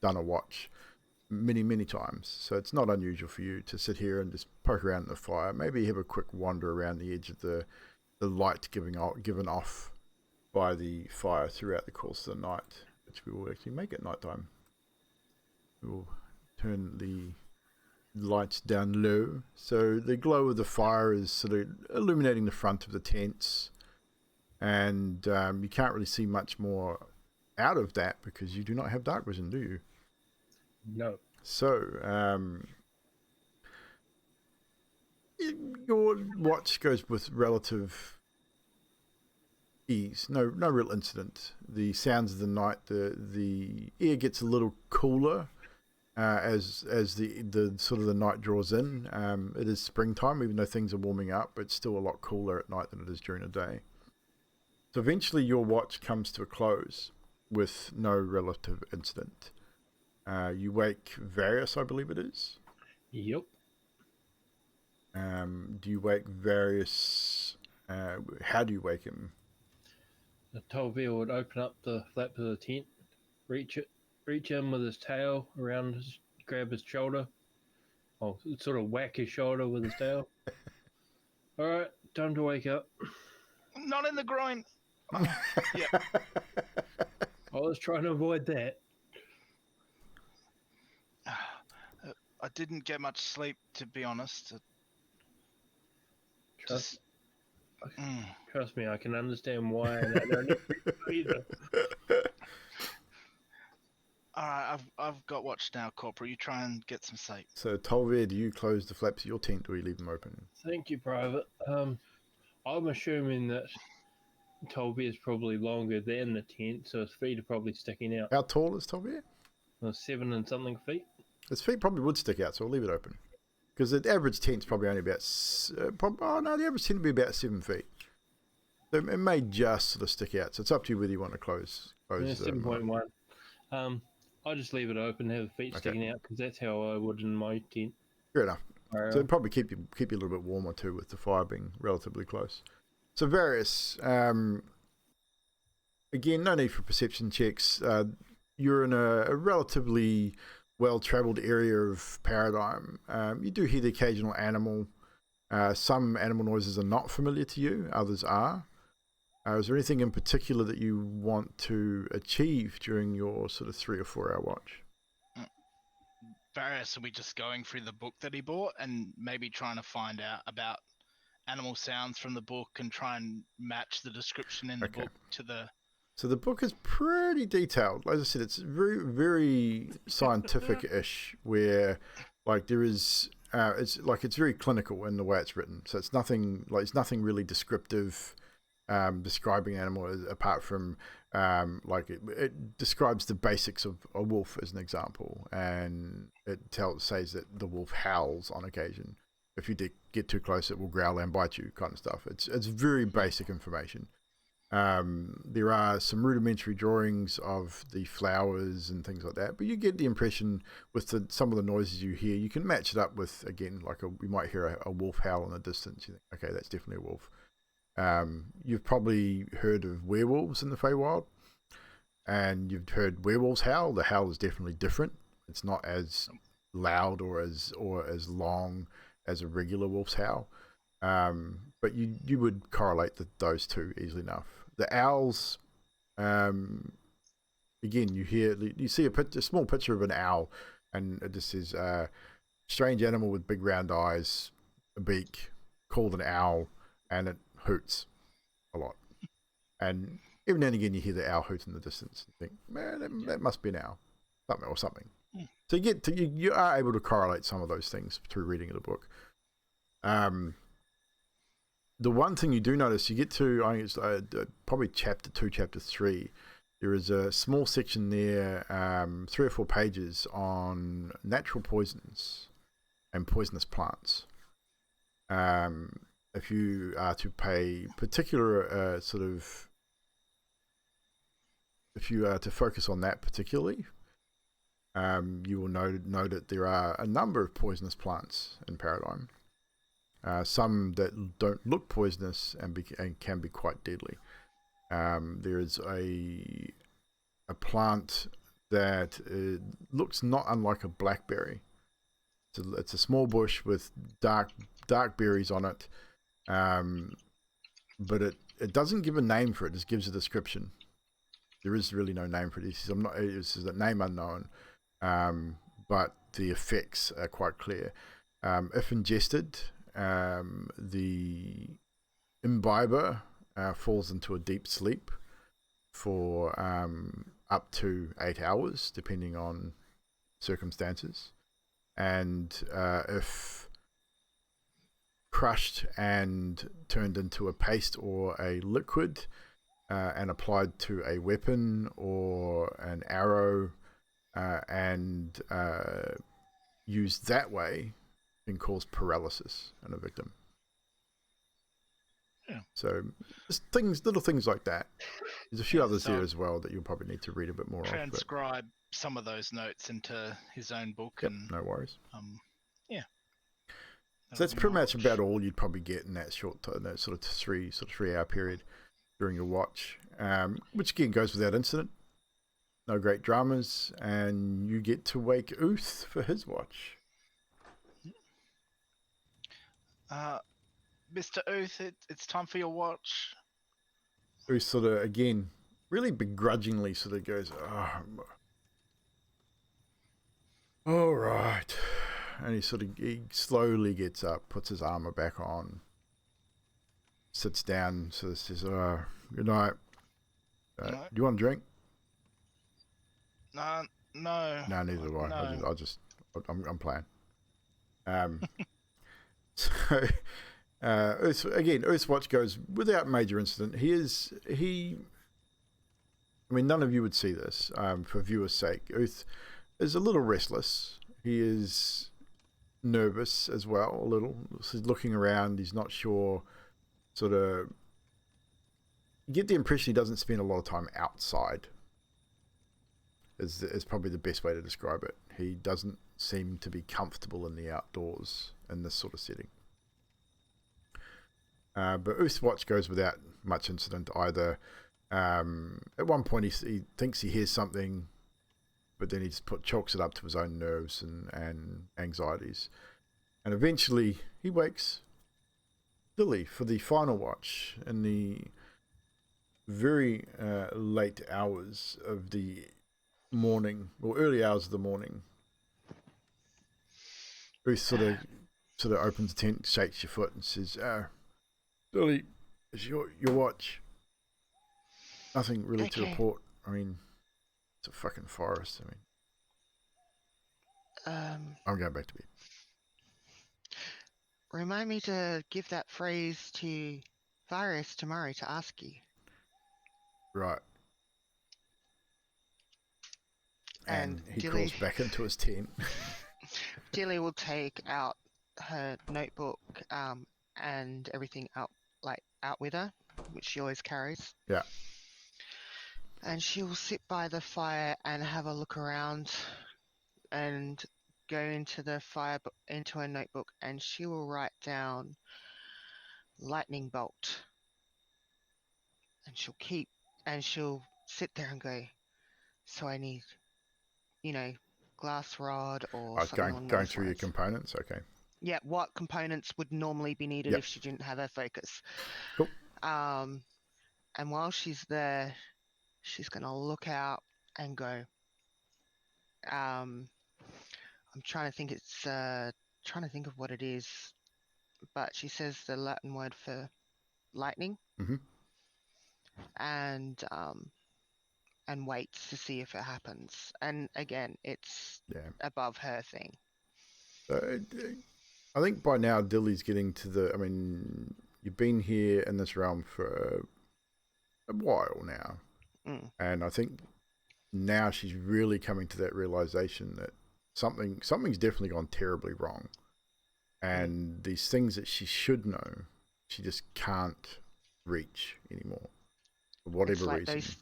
done a watch many times. So it's not unusual for you to sit here and just poke around in the fire. Maybe have a quick wander around the edge of the light given off by the fire throughout the course of the night, which we will actually make at nighttime. We will turn the lights down low, so the glow of the fire is sort of illuminating the front of the tents, and you can't really see much more out of that because you do not have dark vision, do you? No. So your watch goes with relative ease. No real incident. The sounds of the night, the air gets a little cooler as the sort of the night draws in. It is springtime, even though things are warming up. It's still a lot cooler at night than it is during the day. So eventually your watch comes to a close with no relative incident. You wake Various, I believe it is. Yep. Do you wake Various? How do you wake him? The Tolville would open up the flap of the tent, reach in with his tail around grab his shoulder. Oh, sort of whack his shoulder with his tail. All right, time to wake up. Not in the groin. Yeah. I was trying to avoid that. I didn't get much sleep, to be honest. Trust me, I can understand why. And I don't either. All right, I've got watch now, Corporal. You try and get some sleep. So, Tolver, do you close the flaps of your tent or you leave them open? Thank you, Private. I'm assuming that Tolver is probably longer than the tent, so his feet are probably sticking out. How tall is Tolver? 7 and something feet. His feet probably would stick out, so I'll leave it open. Because the average tent's probably only about... the average tent would be about 7 feet. So it may just sort of stick out. So it's up to you whether you want to close 7.1. I'll just leave it open, have the feet sticking out, because that's how I would in my tent. Fair enough. So it'd probably keep you a little bit warmer too, with the fire being relatively close. So Various, again, no need for perception checks. You're in a relatively well-travelled area of Paradigm. You do hear the occasional animal. Some animal noises are not familiar to you, others are. Is there anything in particular that you want to achieve during your sort of 3 or 4 hour watch? Various, are we just going through the book that he bought and maybe trying to find out about animal sounds from the book and try and match the description in the book to the... So the book is pretty detailed. As I said, it's very scientific-ish, where like there is, it's very clinical in the way it's written. So it's nothing really descriptive, describing an animal apart from it describes the basics of a wolf as an example, and it says that the wolf howls on occasion. If you get too close, it will growl and bite you, kind of stuff. It's very basic information. There are some rudimentary drawings of the flowers and things like that, but you get the impression with some of the noises you hear, you can match it up with, again, you might hear a wolf howl in the distance. You think, okay, that's definitely a wolf. You've probably heard of werewolves in the Feywild, and you've heard werewolves howl. The howl is definitely different. It's not as loud or as long as a regular wolf's howl. But you would correlate those two easily enough. The owls, again, you see a small picture of an owl, and it just says strange animal with big round eyes, a beak, called an owl, and it hoots a lot. And every now and again you hear the owl hoot in the distance and think, man, that must be an owl, or something. So you are able to correlate some of those things through reading of the book. The one thing you do notice, you get to, I think it's probably chapter 2, chapter 3, there is a small section there, 3 or 4 pages on natural poisons and poisonous plants. If you are to pay particular if you are to focus on that particularly, you will know that there are a number of poisonous plants in Paradigm. Some that don't look poisonous and can be quite deadly. There is a plant that looks not unlike a blackberry. It's a small bush with dark berries on it, but it doesn't give a name for it. It just gives a description. There is really no name for it. This is a name unknown, but the effects are quite clear. If ingested, the imbiber falls into a deep sleep for up to 8 hours, depending on circumstances. And if crushed and turned into a paste or a liquid and applied to a weapon or an arrow and used that way, can cause paralysis in a victim. Yeah. So just little things like that. There's a few others there as well that you'll probably need to read a bit more of. Transcribe some of those notes into his own book. Yep, and no worries. Yeah. So that's pretty much about all you'd probably get in that sort of 3 hour period during your watch, which again goes without incident. No great dramas, and you get to wake Uth for his watch. Mr. Uth, it's time for your watch. Uth sort of, again, really begrudgingly sort of goes, all right. And he slowly gets up, puts his armor back on, sits down, sort of says, good night. Do you want a drink? No. No, neither do I. No. I'm playing. So, Earth's watch goes without major incident. None of you would see this, for viewers' sake. Earth is a little restless. He is nervous as well, a little. He's looking around. He's not sure. Sort of, you get the impression he doesn't spend a lot of time outside. Is probably the best way to describe it. He doesn't seem to be comfortable in the outdoors in this sort of setting. But Uth's watch goes without much incident either. At one point he thinks he hears something, but then he just chalks it up to his own nerves and anxieties. And eventually he wakes Lily for the final watch in the very late hours of the morning, or early hours of the morning. Uth sort of opens the tent, shakes your foot and says, Lily, it's your watch. Nothing really to report. I mean, it's a fucking forest. I'm going back to bed. Remind me to give that phrase to Virus tomorrow to ask you. Right. And he Dilly, crawls back into his tent. Dilly will take out her notebook and everything out with her, which she always carries. Yeah. And she will sit by the fire and have a look around and go into into her notebook, and she will write down lightning bolt. And she'll sit there and go, so I need, glass rod or something going through your components, okay. Yeah, what components would normally be needed if she didn't have her focus. Cool. And while she's there, she's going to look out and go, I'm trying to think of what it is, but she says the Latin word for lightning. Mm-hmm. And waits to see if it happens. And again, it's above her thing. I think by now Dilly's getting to you've been here in this realm for a while now. And I think now she's really coming to that realization that something's definitely gone terribly wrong. And these things that she should know, she just can't reach anymore for whatever It's like reason.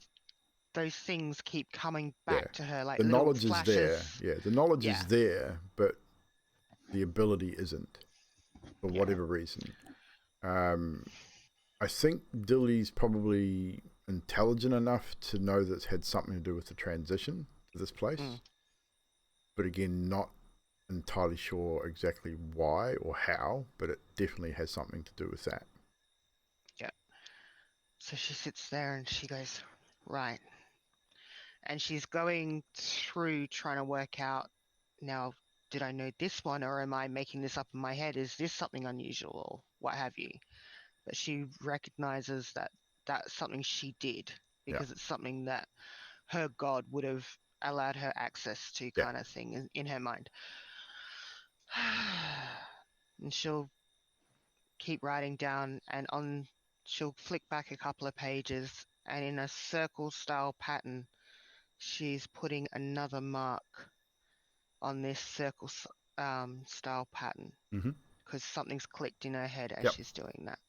those things keep coming back to her, like The little knowledge flashes. is there. Yeah, the knowledge is there, but the ability isn't for whatever reason. I think Dilly's probably intelligent enough to know that it's had something to do with the transition to this place. But again, not entirely sure exactly why or how, but it definitely has something to do with that. Yeah. So she sits there and she goes, right. And she's going through trying to work out, now, did I know this one, or am I making this up in my head? Is this something unusual or what have you? But she recognizes that that's something she did because it's something that her god would have allowed her access to, kind of thing in her mind. And she'll keep writing down, and she'll flick back a couple of pages, and in a circle style pattern, she's putting another mark on this circle style pattern because something's clicked in her head as she's doing that.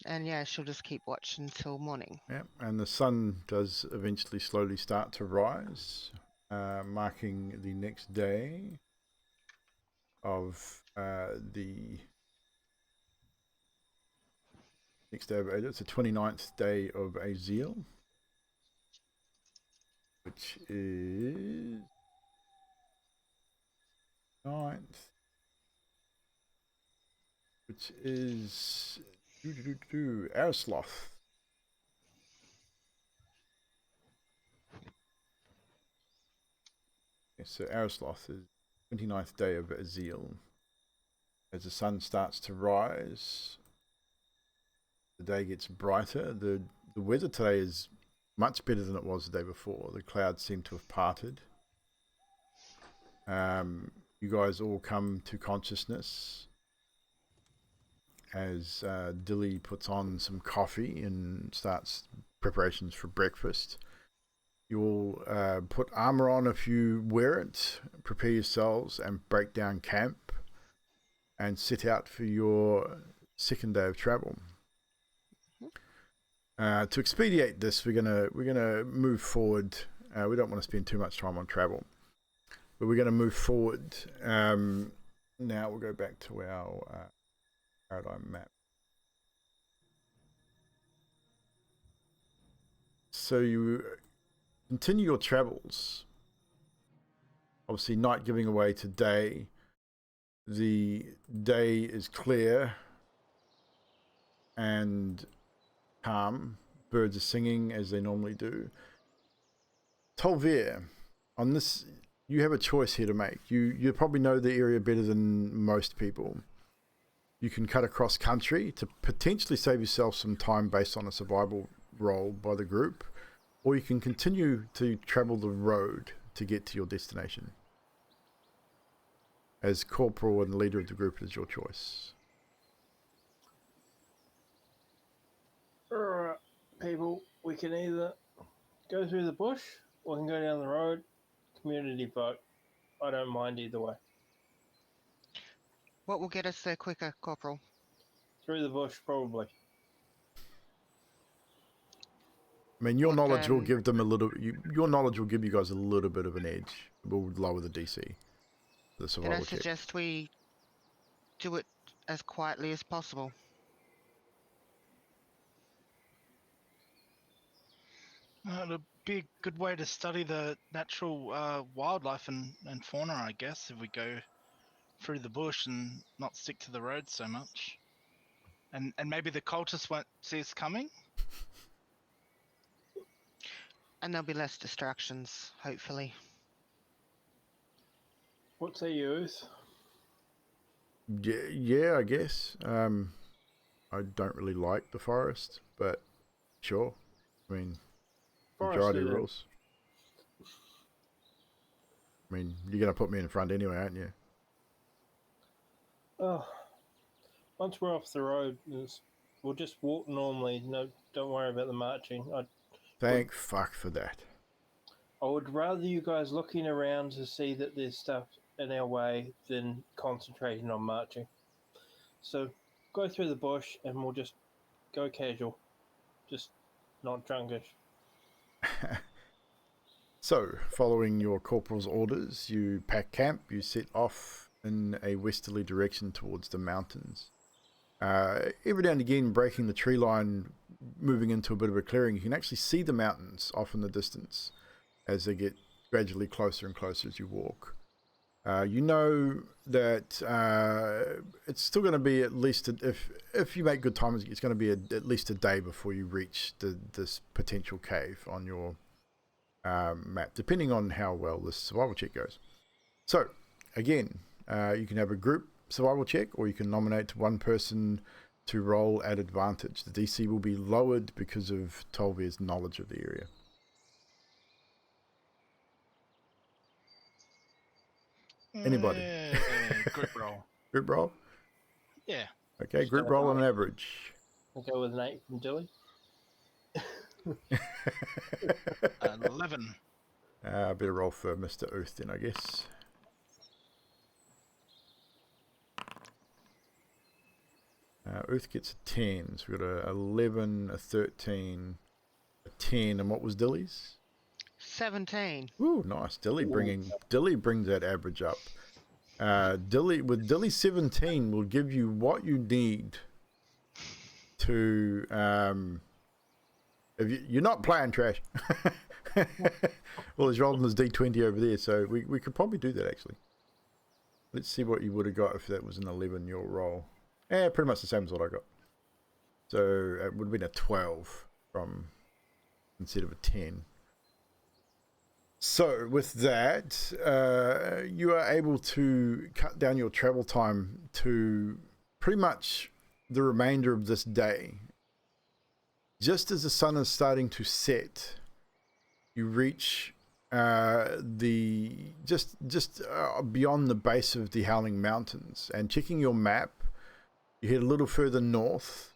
And yeah, she'll just keep watching until morning. And the sun does eventually slowly start to rise, marking the next day of the next day of it's the 29th day of Azil, which is 9th, which is Arisloth. So Arisloth is 29th day of Azil. As the sun starts to rise, the day gets brighter. The weather today is much better than it was the day before. The clouds seem to have parted. You guys all come to consciousness as Dilly puts on some coffee and starts preparations for breakfast. You all put armor on if you wear it, prepare yourselves and break down camp and set out for your second day of travel. To expedite this, we're gonna move forward. We don't want to spend too much time on travel, but we're gonna move forward. Now we'll go back to our paradigm map. So you continue your travels. Obviously, night giving away to day. The day is clear and calm. Birds are singing as they normally do. Tolvir, on this, you have a choice here to make. You probably know the area better than most people. You can cut across country to potentially save yourself some time based on a survival roll by the group, or you can continue to travel the road to get to your destination. As corporal and leader of the group, it is your choice. Alright, people, we can either go through the bush or we can go down the road. Community vote. I don't mind either way. What will get us there quicker, Corporal? Through the bush, probably. I mean, your knowledge will give them a little. Your knowledge will give you guys a little bit of an edge. It will lower the DC. The survival Then I check. suggest we do it as quietly as possible. It'd be a good way to study the natural wildlife and fauna, I guess, if we go through the bush and not stick to the road so much. And maybe the cultists won't see us coming? And there'll be less distractions, hopefully. What say you, Uth? Yeah, I guess. I don't really like the forest, but sure. I mean, majority rules. I mean, you're going to put me in front anyway, aren't you? Oh, once we're off the road, we'll just walk normally. No, don't worry about the marching. Thank fuck for that. I would rather you guys looking around to see that there's stuff in our way than concentrating on marching. So go through the bush and we'll just go casual, just not drunkish. So, following your corporal's orders, you pack camp, you set off in a westerly direction towards the mountains. Every now and again, breaking the tree line, moving into a bit of a clearing, you can actually see the mountains off in the distance as they get gradually closer and closer as you walk. You know that it's still going to be at least, if you make good time, it's going to be at least a day before you reach this potential cave on your map, depending on how well this survival check goes. So, again, you can have a group survival check, or you can nominate one person to roll at advantage. The DC will be lowered because of Tolvier's knowledge of the area. Anybody? Group roll. Group roll? Yeah. Okay, group roll on an average. I'll go with an 8 from Dilly. 11. Better roll for Mr. Uth then, I guess. Uth gets a 10, so we've got a 11, a 13, a 10, and what was Dilly's? 17. Ooh, nice. Dilly brings that average up. Dilly 17 will give you what you need to if you're not playing trash. Well, he's rolling his D20 over there, so we could probably do that actually. Let's see what you would have got if that was an 11 your roll. Pretty much the same as what I got. So it would have been a 12 instead of a 10. So with that, you are able to cut down your travel time to pretty much the remainder of this day. Just as the sun is starting to set, you reach beyond the base of the Howling Mountains, and checking your map, you head a little further north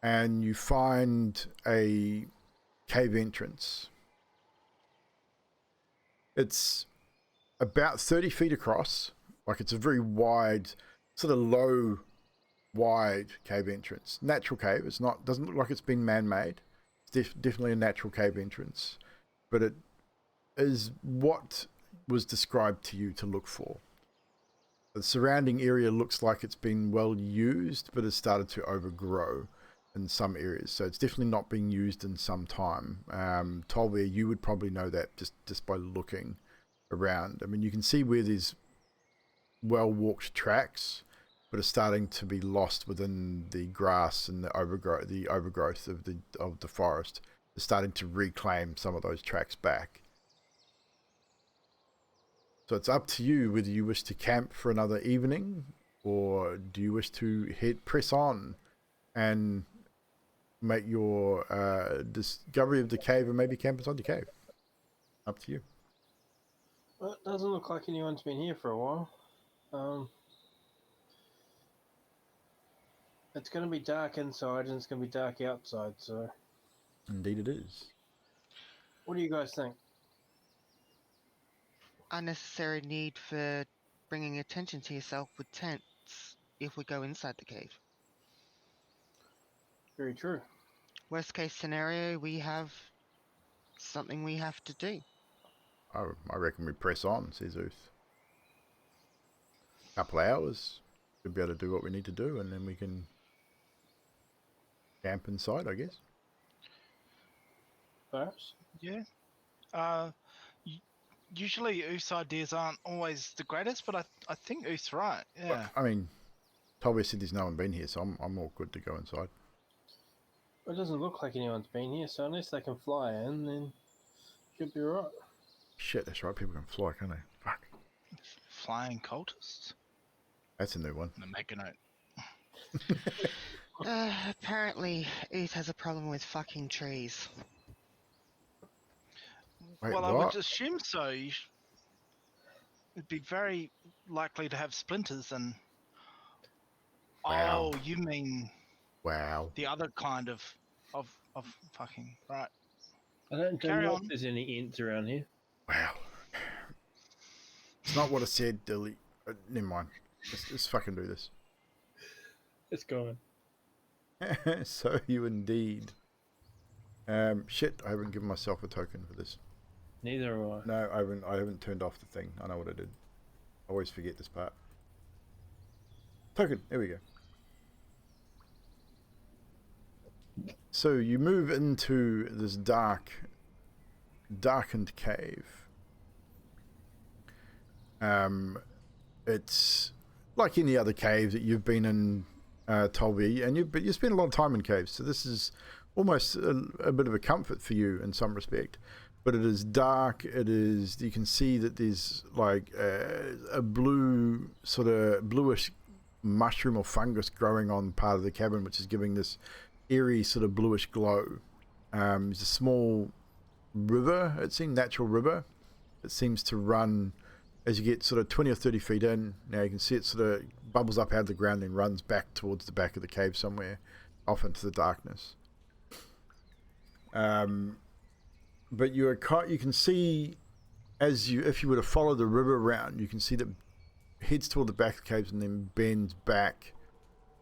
and you find a cave entrance. It's about 30 feet across, like it's a very wide, sort of low, wide cave entrance. Natural cave. Doesn't look like it's been man-made. It's definitely a natural cave entrance, but it is what was described to you to look for. The surrounding area looks like it's been well used, but has started to overgrow in some areas. So it's definitely not being used in some time. Tolvier, you would probably know that just by looking around. I mean, you can see where there's well-walked tracks, but are starting to be lost within the grass and the overgrowth of the forest. They're starting to reclaim some of those tracks back. So it's up to you whether you wish to camp for another evening, or do you wish to press on and make your discovery of the cave, and maybe camp inside the cave. Up to you. Well, it doesn't look like anyone's been here for a while. It's going to be dark inside and it's going to be dark outside, so... Indeed it is. What do you guys think? Unnecessary need for bringing attention to yourself with tents if we go inside the cave. Very true. Worst case scenario, we have something we have to do. I reckon we press on, says Uth. Couple of hours, we'll be able to do what we need to do, and then we can camp inside, I guess. Perhaps. Yeah. Usually Uth's ideas aren't always the greatest, but I think Uth's right. Yeah. Well, I mean, Toby said there's no one been here, so I'm all good to go inside. It doesn't look like anyone's been here, so unless they can fly in, then should be right. Shit, that's right. People can fly, can't they? Fuck. Flying cultists. That's a new one. I'm gonna make a note. Apparently, Uth has a problem with fucking trees. Wait, well, what? I would assume so. It'd be very likely to have splinters and... Wow. Oh, you mean Wow. the other kind of fucking... Right. I don't Carry know on. if there's any ants around here. Wow. It's not what I said, Dilly. Never mind. Let's fucking do this. It's going. So you indeed. Shit, I haven't given myself a token for this. Neither have I. No, I haven't turned off the thing. I know what I did. I always forget this part. Token, there we go. So you move into this darkened cave. It's like any other cave that you've been in, Tolby, but you spend a lot of time in caves, so this is almost a bit of a comfort for you in some respect. But it is dark. It is. You can see that there's like a blue, sort of bluish mushroom or fungus growing on part of the cabin, which is giving this eerie sort of bluish glow. There's a small river. It seems natural river. It seems to run as you get sort of 20 or 30 feet in. Now you can see it sort of bubbles up out of the ground and runs back towards the back of the cave somewhere, off into the darkness. But you can see, if you were to follow the river around, you can see that it heads toward the back of the caves and then bends back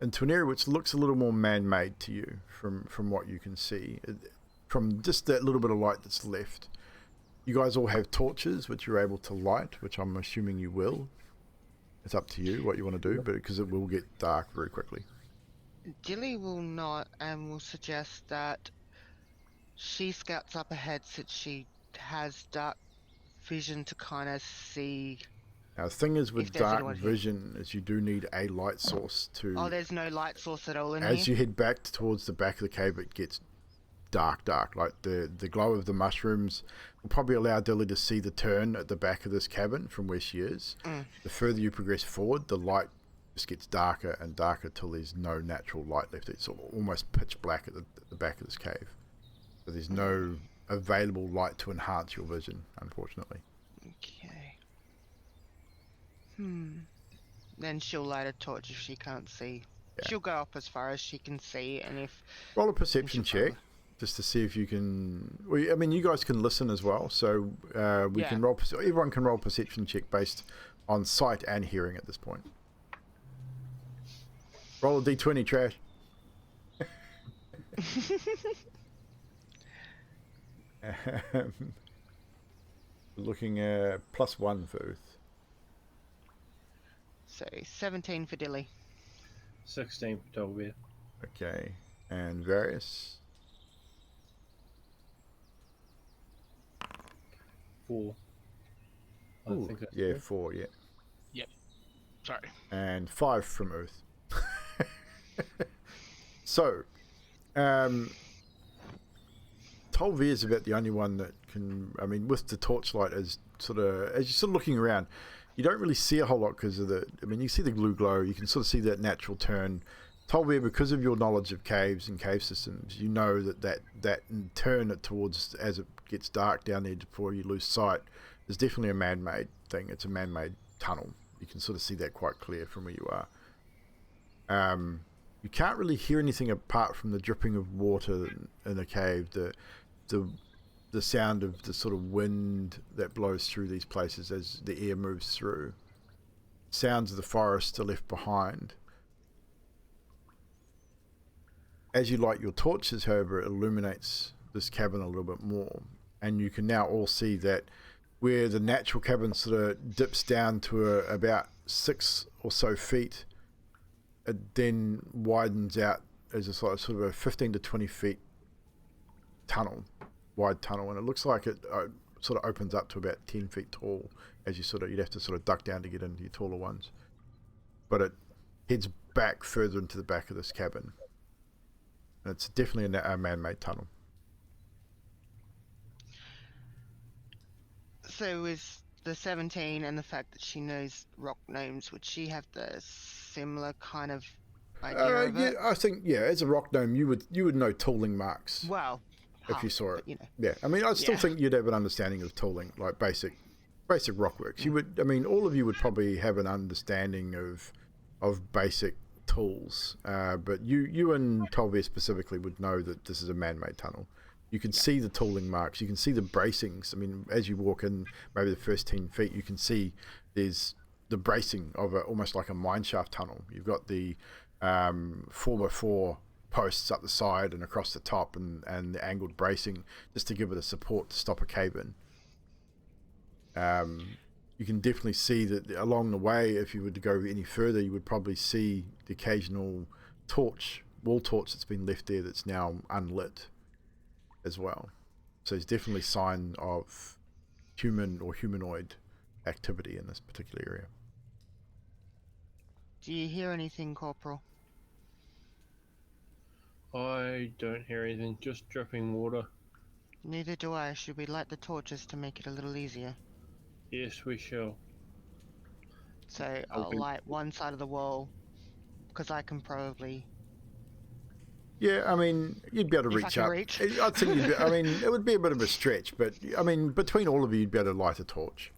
into an area which looks a little more man-made to you from what you can see, from just that little bit of light that's left. You guys all have torches which you're able to light, which I'm assuming you will. It's up to you what you want to do, but because it will get dark very quickly. Dilly will not, and will suggest that she scouts up ahead since she has dark vision to kind of see. Now the thing is with dark anyone here. vision is you do need a light source to... Oh, there's no light source at all in As here? you head back towards the back of the cave, it gets dark. Like the glow of the mushrooms will probably allow Dilly to see the turn at the back of this cabin from where she is. The further you progress forward, the light just gets darker and darker till there's no natural light left. It's almost pitch black at the back of this cave. So there's no available light to enhance your vision, unfortunately. Okay. Then she'll light a torch if she can't see. Yeah. She'll go up as far as she can see, and if... Roll a perception check, just to see if you can... Well, I mean, you guys can listen as well, so we can roll... Everyone can roll a perception check based on sight and hearing at this point. Roll a d20, trash. Looking at +1 for Uth. So, 17 for Dilly. 16 for Toby. Okay, and Various? 4. I Ooh, think that's yeah, good. 4, yeah. Yep. Sorry. And 5 from Uth. So, Tolvi is about the only one that can, I mean, with the torchlight as you're sort of looking around, you don't really see a whole lot because of you see the blue glow, you can sort of see that natural turn. Tolvi, because of your knowledge of caves and cave systems, you know that turn it towards, as it gets dark down there before you lose sight, is definitely a man-made thing. It's a man-made tunnel. You can sort of see that quite clear from where you are. You can't really hear anything apart from the dripping of water in the cave, the sound of the sort of wind that blows through these places as the air moves through. Sounds of the forest are left behind. As you light your torches, however, it illuminates this cabin a little bit more, and you can now all see that where the natural cabin sort of dips down to about 6 or so feet, it then widens out as a sort of a 15 to 20 feet wide tunnel, and it looks like it sort of opens up to about 10 feet tall as you'd have to sort of duck down to get into your taller ones. But it heads back further into the back of this cabin. And it's definitely a man-made tunnel. So is the 17 and the fact that she knows rock names, would she have the similar kind of idea of it? I think, as a rock gnome, you would know tooling marks. Well, if you saw it. But, Yeah, I mean, I still think you'd have an understanding of tooling, like basic rockworks. You would, I mean, all of you would probably have an understanding of basic tools, but you and Tolvia specifically would know that this is a man-made tunnel. You can see the tooling marks. You can see the bracings. I mean, as you walk in, maybe the first 10 feet, you can see there's the bracing of almost like a mineshaft tunnel. You've got the 4x4 posts up the side and across the top, and the angled bracing just to give it a support to stop a cave in. You can definitely see that along the way, if you were to go any further, you would probably see the occasional wall torch that's been left there that's now unlit as well. So there's definitely sign of human or humanoid activity in this particular area. Do you hear anything, Corporal? I don't hear anything, just dripping water. Neither do I. Should we light the torches to make it a little easier? Yes, we shall. So I'll light one side of the wall, because I can probably... Yeah, I mean, you'd be able to reach up. I'd think I mean, it would be a bit of a stretch, but I mean, between all of you, you'd be able to light a torch.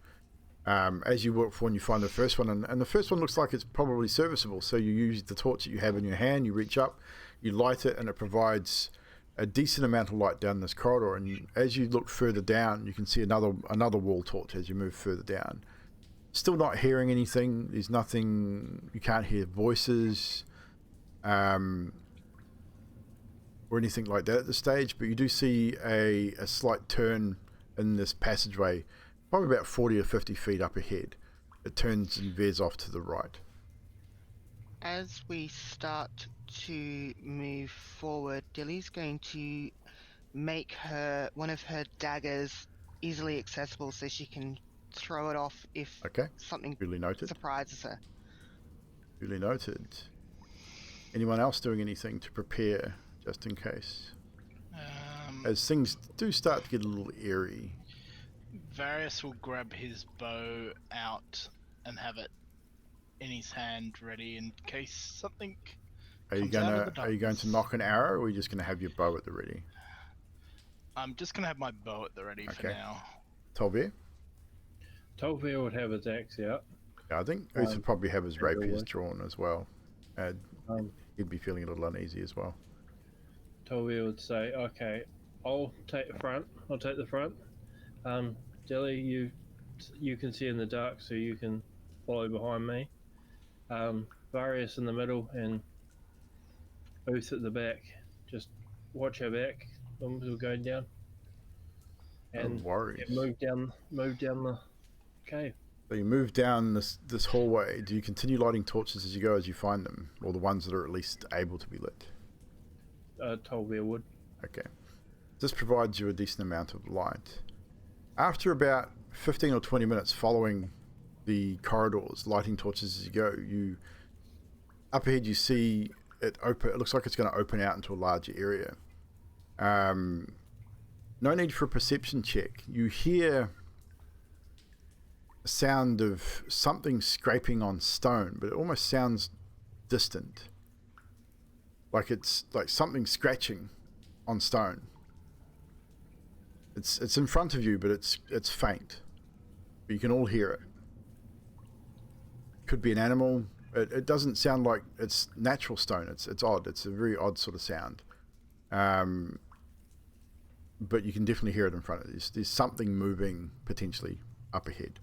As you work for and you find the first one, and the first one looks like it's probably serviceable. So you use the torch that you have in your hand, you reach up, you light it, and it provides a decent amount of light down this corridor. And as you look further down, you can see another wall torch as you move further down. Still not hearing anything. There's nothing. You can't hear voices, or anything like that at this stage. But you do see a slight turn in this passageway, probably about 40 or 50 feet up ahead. It turns and veers off to the right. As we start to move forward, Dilly's going to make one of her daggers easily accessible so she can throw it off if something Duly noted. surprises her. Duly noted. Anyone else doing anything to prepare just in case? As things do start to get a little eerie. Various will grab his bow out and have it in his hand ready in case something Are you going to knock an arrow, or are you just going to have your bow at the ready? I'm just going to have my bow at the ready for now. Tolvier? Tolvier would have his axe out. Yeah, I think Uth would probably have his rapiers drawn as well. He'd be feeling a little uneasy as well. Tolvier would say, okay, I'll take the front. Dilly, you can see in the dark, so you can follow behind me. Various in the middle and Uth at the back. Just watch our back when we're going down. And no worries. Move down the cave. So you move down this hallway. Do you continue lighting torches as you go, as you find them, or the ones that are at least able to be lit? Tolvier would. Okay. This provides you a decent amount of light. After about 15 or 20 minutes following the corridors, lighting torches as you go, up ahead you see it open. It looks like it's going to open out into a larger area. No need for a perception check. You hear a sound of something scraping on stone, but it almost sounds distant. Like it's like something scratching on stone. It's in front of you, but it's faint. But you can all hear it. Could be an animal. It doesn't sound like it's natural stone. It's odd. It's a very odd sort of sound. But you can definitely hear it in front of you. There's something moving potentially up ahead.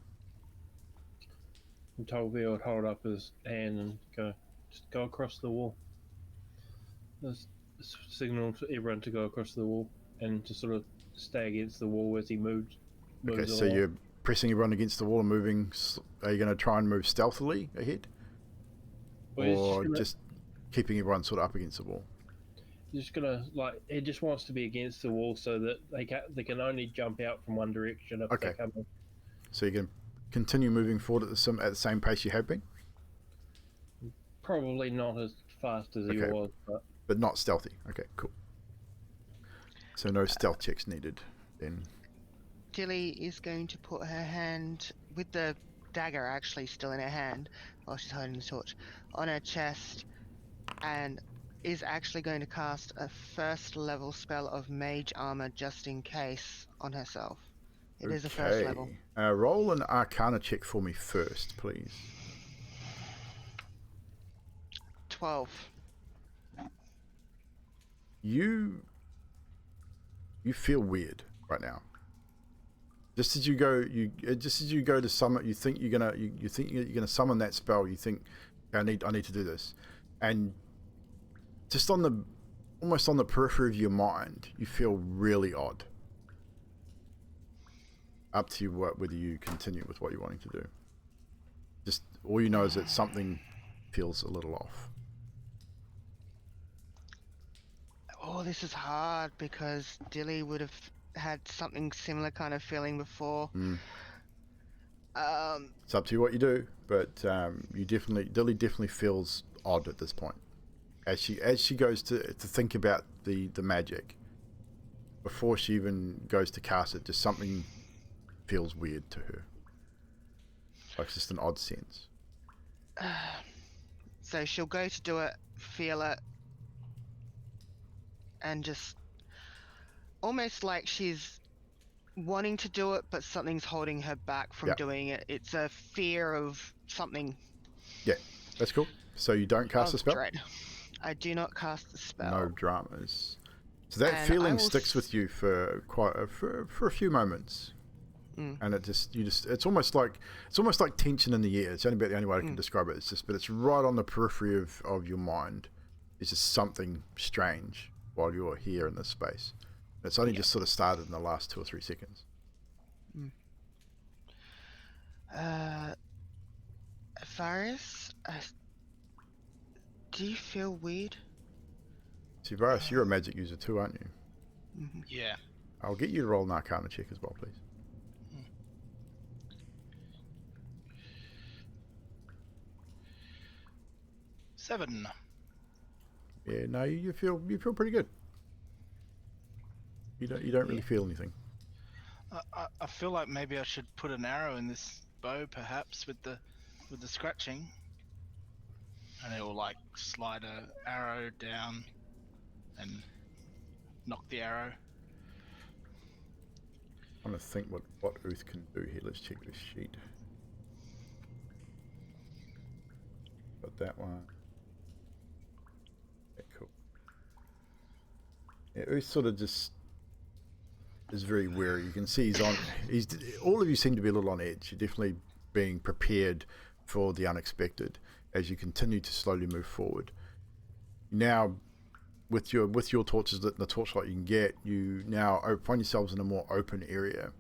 And Tolvier would hold up his hand and go across the wall. There's a signal to everyone to go across the wall and to sort of stay against the wall as he moves. Okay, so you're pressing everyone against the wall and moving. Are you going to try and move stealthily ahead? Or just keeping everyone sort of up against the wall? Just gonna he just wants to be against the wall so that they can only jump out from one direction if they come in. So you can continue moving forward at the same pace you have been? Probably not as fast as he was, but not stealthy. Okay, cool. So no stealth checks needed then. Dilly is going to put her hand, with the dagger actually still in her hand while she's holding the torch, on her chest, and is actually going to cast a first level spell of mage armor just in case on herself. It is a first level. Roll an arcana check for me first, please. 12. You you feel weird right now. Just as you go to summon, you think you're gonna summon that spell. You think, I need to do this, and just almost on the periphery of your mind, you feel really odd. Up to you whether you continue with what you're wanting to do. Just all you know is that something feels a little off. Oh, this is hard because Dilly would have had something similar kind of feeling before. It's up to you what you do, but Dilly definitely feels odd at this point. As she goes to think about the magic, before she even goes to cast it, just something feels weird to her. Like it's just an odd sense. So she'll go to do it, feel it, and just almost like she's wanting to do it, but something's holding her back from doing it. It's a fear of something. Yeah, that's cool. So you don't cast a spell? Dread. I do not cast the spell. No dramas. So that feeling sticks with you for for a few moments. And it's almost like tension in the air. It's only about the only way I can describe it. But it's right on the periphery of your mind. It's just something strange while you're here in this space. It's only just sort of started in the last 2 or 3 seconds. Varys, do you feel weird? See, Varys, you're a magic user too, aren't you? Yeah. I'll get you to roll an Arcana check as well, please. 7. Yeah, no, you feel pretty good. You don't really feel anything. I feel like maybe I should put an arrow in this bow, perhaps with the scratching, and it will like slide a arrow down and knock the arrow. I'm trying to think what Uth can do here. Let's check this sheet. Got that one. Yeah, cool. Yeah, Uth sort of just is very wary. You can see all of you seem to be a little on edge. You're definitely being prepared for the unexpected as you continue to slowly move forward. Now, with your torches, the torchlight you can get, you now find yourselves in a more open area.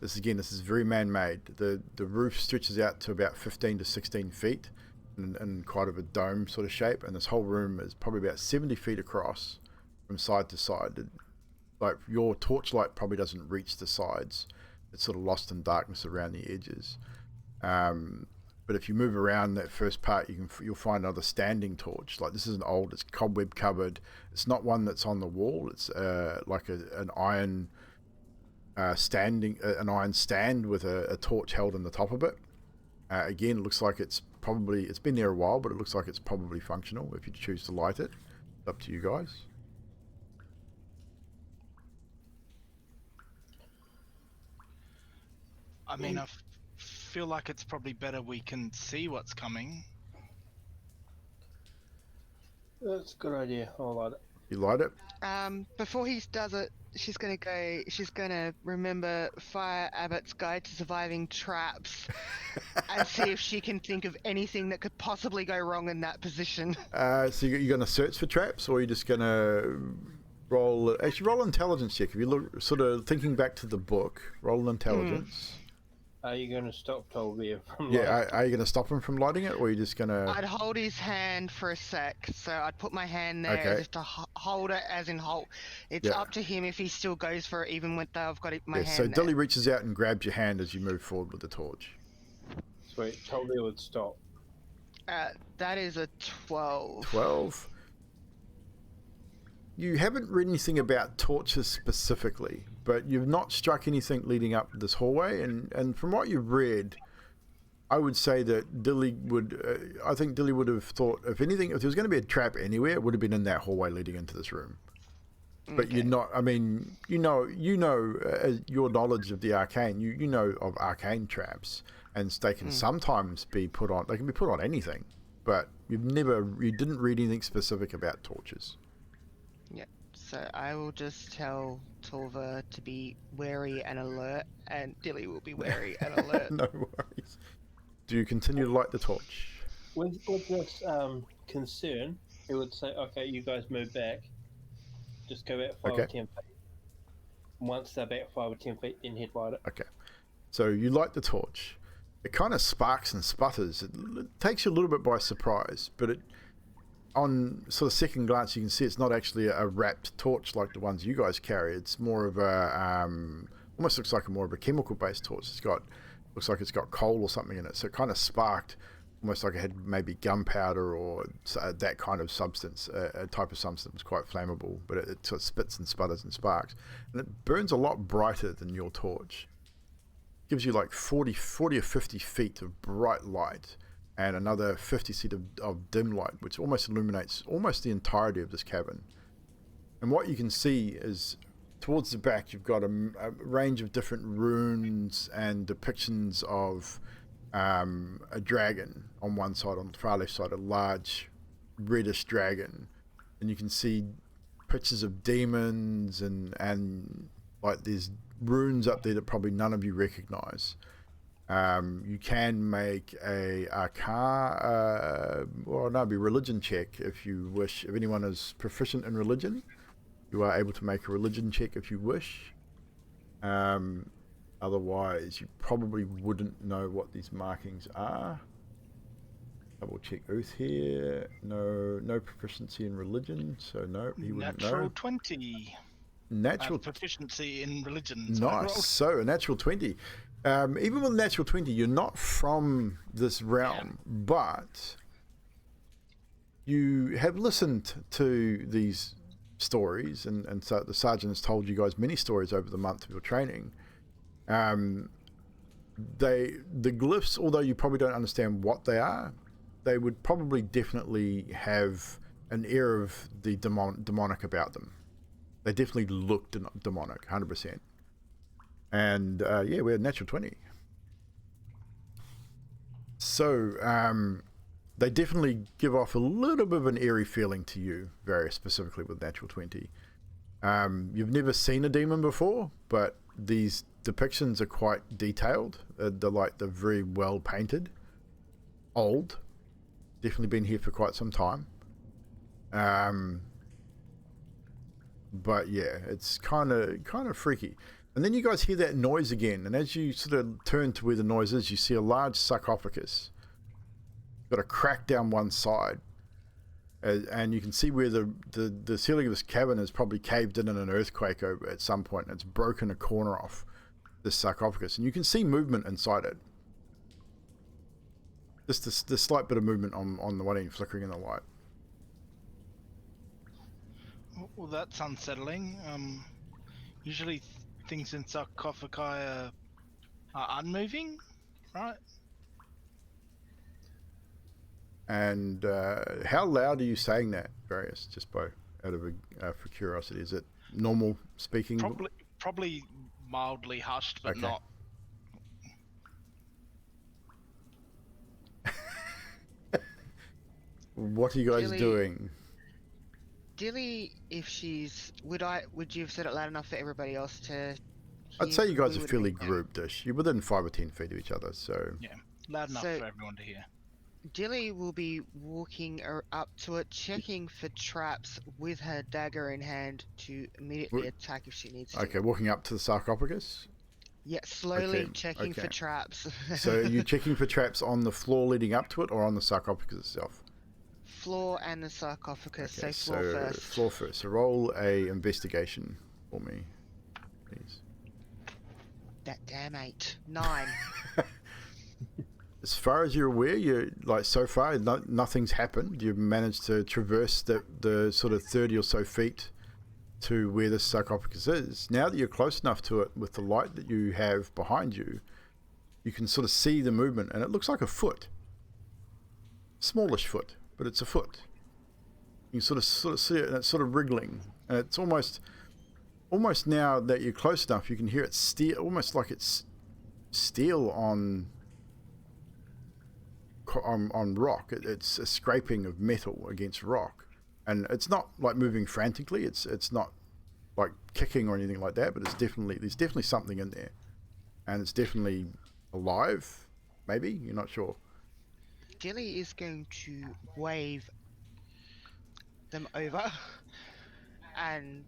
This is very man-made. The roof stretches out to about 15 to 16 feet in quite of a dome sort of shape, and this whole room is probably about 70 feet across from side to side. Like your torchlight probably doesn't reach the sides. It's sort of lost in darkness around the edges. But if you move around that first part, you'll find another standing torch. Like this is it's cobweb covered. It's not one that's on the wall. It's like an iron an iron stand with a torch held in the top of it. Again, it looks like it's been there a while, but it looks like it's probably functional if you choose to light it. It's up to you guys. I mean, I feel like it's probably better we can see what's coming. That's a good idea. I'll light it. You light it? Before he does it, she's gonna remember Fire Abbott's Guide to Surviving Traps and see if she can think of anything that could possibly go wrong in that position. So you're going to search for traps, or are you just going to roll intelligence check? If you look, sort of thinking back to the book, roll intelligence. Are you going to stop Tolvir from are you going to stop him from lighting it, or are you just going to... I'd hold his hand for a sec, so I'd put my hand there as if to hold it, as in hold. It's up to him if he still goes for it, even when I've got my hand so there. Dilly reaches out and grabs your hand as you move forward with the torch. Sweet, Tolvir would stop. That is a 12. 12. You haven't read anything about torches specifically, but you've not struck anything leading up this hallway, and from what you've read, I would say that Dilly would, I think Dilly would have thought, if anything, if there was going to be a trap anywhere, it would have been in that hallway leading into this room. But you're not, I mean, you know, your knowledge of the arcane, you know of arcane traps, and they can sometimes be put on, they can be put on anything, but you didn't read anything specific about torches. Yeah, So I will just tell Torva to be wary and alert, and Dilly will be wary and alert. No worries. Do you continue to light the torch? With this concern, it would say, okay, you guys move back. Just go back 5 or 10 feet. Once they're back 5 or 10 feet, then head light it. Okay. So you light the torch. It kind of sparks and sputters. It takes you a little bit by surprise, but on sort of second glance, you can see it's not actually a wrapped torch like the ones you guys carry. It's more of a almost looks like more of a chemical-based torch. Looks like it's got coal or something in it. So it kind of sparked, almost like it had maybe gunpowder or that kind of substance, a type of substance quite flammable. But it sort of spits and sputters and sparks, and it burns a lot brighter than your torch. Gives you like 40 or 50 feet of bright light and another 50 feet of dim light, which almost illuminates almost the entirety of this cavern. And what you can see is towards the back, you've got a range of different runes and depictions of a dragon on one side, on the far left side, a large reddish dragon. And you can see pictures of demons and like there's runes up there that probably none of you recognize. You can make a be religion check if you wish. If anyone is proficient in religion, you are able to make a religion check if you wish. Otherwise, you probably wouldn't know what these markings are. Double check oath here. No proficiency in religion, so no, he wouldn't know. Natural 20. Natural proficiency in religion. Nice. So a natural 20. Even with a natural 20, you're not from this realm, but you have listened to these stories, and so the sergeant has told you guys many stories over the month of your training. The glyphs, although you probably don't understand what they are, they would probably definitely have an air of the demonic about them. They definitely look demonic, 100%. And yeah, we're natural 20. So they definitely give off a little bit of an eerie feeling to you, very specifically with natural 20. You've never seen a demon before, but these depictions are quite detailed. They're very well painted. Old. Definitely been here for quite some time. But yeah, it's kind of freaky. And then you guys hear that noise again, and as you sort of turn to where the noise is, you see a large sarcophagus. Got a crack down one side, and you can see where the ceiling of this cavern is probably caved in an earthquake at some point, and it's broken a corner off this sarcophagus, and you can see movement inside it. Just this slight bit of movement on the one end, flickering in the light. Well, that's unsettling. Usually things in sarcophagi are unmoving, right? And how loud are you saying that, Various? Just out of for curiosity, is it normal speaking? Probably mildly hushed, but okay. not. What are you guys doing? Dilly, if she's would you have said it loud enough for everybody else to hear? I'd say you guys are fairly grouped-ish. You're within 5 or 10 feet of each other, so yeah, loud enough for everyone to hear. Dilly will be walking up to it, checking for traps with her dagger in hand to immediately attack if she needs to. Okay, walking up to the sarcophagus? Yeah, slowly checking for traps. So are you checking for traps on the floor leading up to it or on the sarcophagus itself? Floor and the sarcophagus, okay, so floor first. Floor first. So roll a investigation for me, please. That damn 8. 9. As far as you're aware, so far nothing's happened. You've managed to traverse the sort of 30 or so feet to where the sarcophagus is. Now that you're close enough to it with the light that you have behind you, you can sort of see the movement, and it looks like a foot. Smallish foot, but it's a foot. You can sort of see it, and it's sort of wriggling, and it's almost now that you're close enough, you can hear it almost like it's steel on rock. It's a scraping of metal against rock, and it's not like moving frantically. It's not like kicking or anything like that, but there's definitely something in there, and it's definitely alive. Maybe, you're not sure. Dilly is going to wave them over and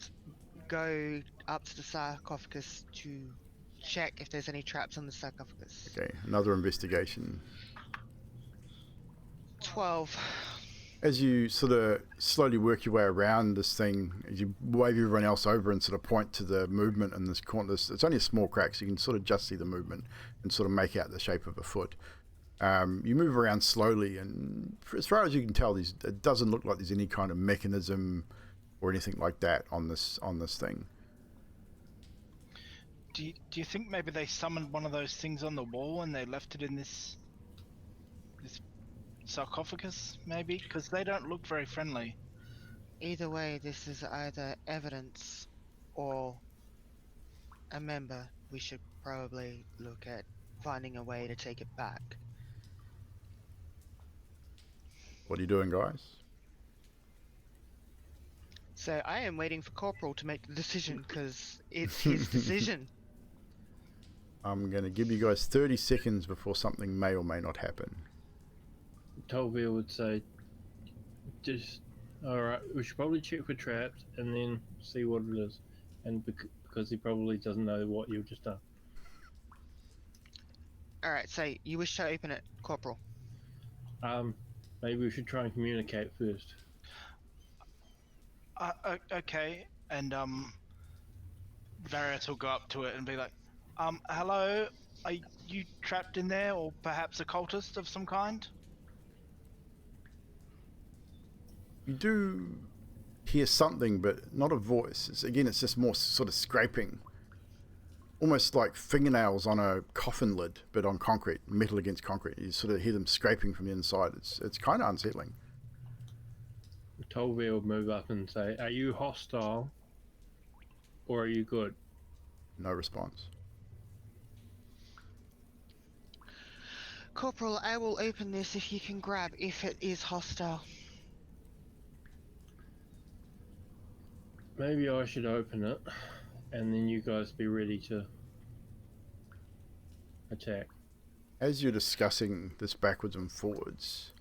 go up to the sarcophagus to check if there's any traps on the sarcophagus. Okay, another investigation. 12. As you sort of slowly work your way around this thing, as you wave everyone else over and sort of point to the movement in this corner, it's only a small crack, so you can sort of just see the movement and sort of make out the shape of a foot. You move around slowly, and as far as you can tell, it doesn't look like there's any kind of mechanism or anything like that on this thing. Do you think maybe they summoned one of those things on the wall and they left it in this sarcophagus, maybe? Because they don't look very friendly. Either way, this is either evidence or a member. We should probably look at finding a way to take it back. What are you doing, guys? So I am waiting for Corporal to make the decision, because it's his decision. I'm going to give you guys 30 seconds before something may or may not happen. Tolville would say, alright, we should probably check for traps and then see what it is. And because he probably doesn't know what you've just done. Alright, so you wish to open it, Corporal? Maybe we should try and communicate first. Okay, and Various will go up to it and be like, hello, are you trapped in there, or perhaps a cultist of some kind? You do hear something, but not a voice. It's just more sort of scraping. Almost like fingernails on a coffin lid, but on concrete, metal against concrete. You sort of hear them scraping from the inside. It's kind of unsettling. Tolville would move up and say, are you hostile or are you good? No response. Corporal, I will open this if you can grab if it is hostile. Maybe I should open it and then you guys be ready to attack. As you're discussing this backwards and forwards,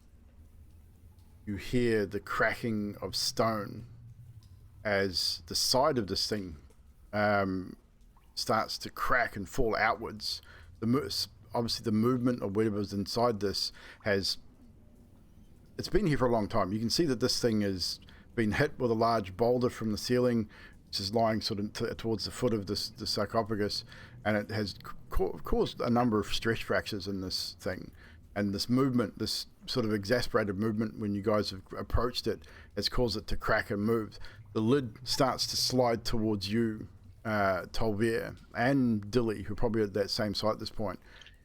you hear the cracking of stone as the side of this thing starts to crack and fall outwards. Obviously the movement of whatever's inside this it's been here for a long time. You can see that this thing has been hit with a large boulder from the ceiling, which is lying sort of towards the foot of the sarcophagus, and it has caused a number of stress fractures in this thing. And this movement, this sort of exasperated movement when you guys have approached it, has caused it to crack and move. The lid starts to slide towards you, Tolville, and Dilly, who are probably at that same site at this point.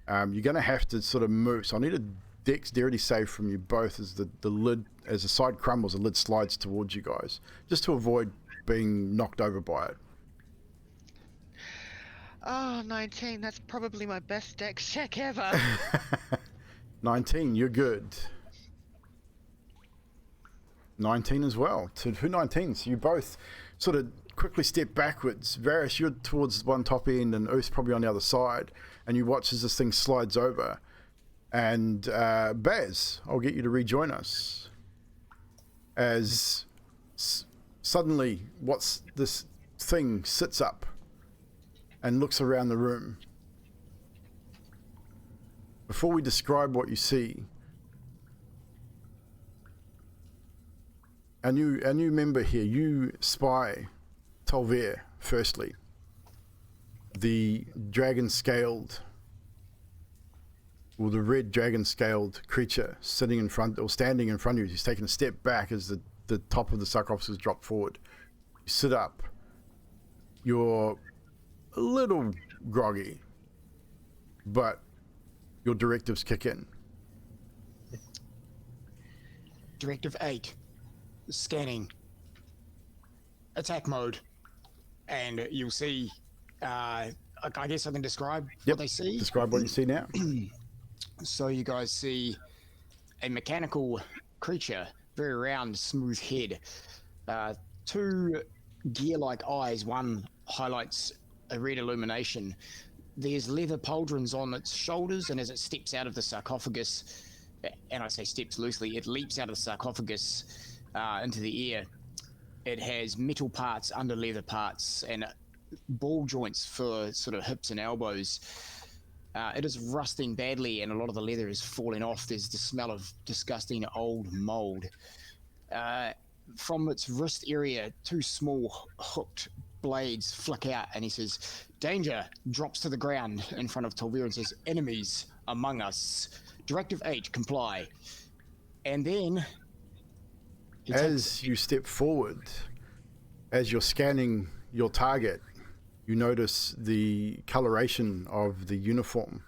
You're going to have to sort of move. So I need a dexterity save from you both as the lid, as the side crumbles, the lid slides towards you guys, just to avoid being knocked over by it. Oh, 19. That's probably my best dex check ever. 19, you're good. 19 as well. To 19, so you both sort of quickly step backwards. Varys, you're towards one top end and Uth probably on the other side, and you watch as this thing slides over. And Baz, I'll get you to rejoin us. As suddenly, what's this thing sits up and looks around the room. Before we describe what you see, a new member here, you spy Tolville firstly. The dragon-scaled, or the red dragon-scaled creature sitting in front, or standing in front of you. He's taken a step back as the top of the sarcophagus has dropped forward. You sit up. You're a little groggy, but your directives kick in. Directive 8. Scanning. Attack mode. And you'll see, I guess I can describe what they see. Describe what you see now. So you guys see a mechanical creature, very round, smooth head. Two gear-like eyes. One highlights a red illumination. There's leather pauldrons on its shoulders, and as it steps out of the sarcophagus, and I say steps loosely, it leaps out of the sarcophagus into the air. It has metal parts under leather parts and ball joints for sort of hips and elbows. It is rusting badly, and a lot of the leather is falling off. There's the smell of disgusting old mold. From its wrist area, 2 small hooked blades flick out, and he says, "Danger!" Drops to the ground in front of Tolvir and says, "Enemies among us. Directive 8, comply." And then... As you step forward, as you're scanning your target, you notice the coloration of the uniform,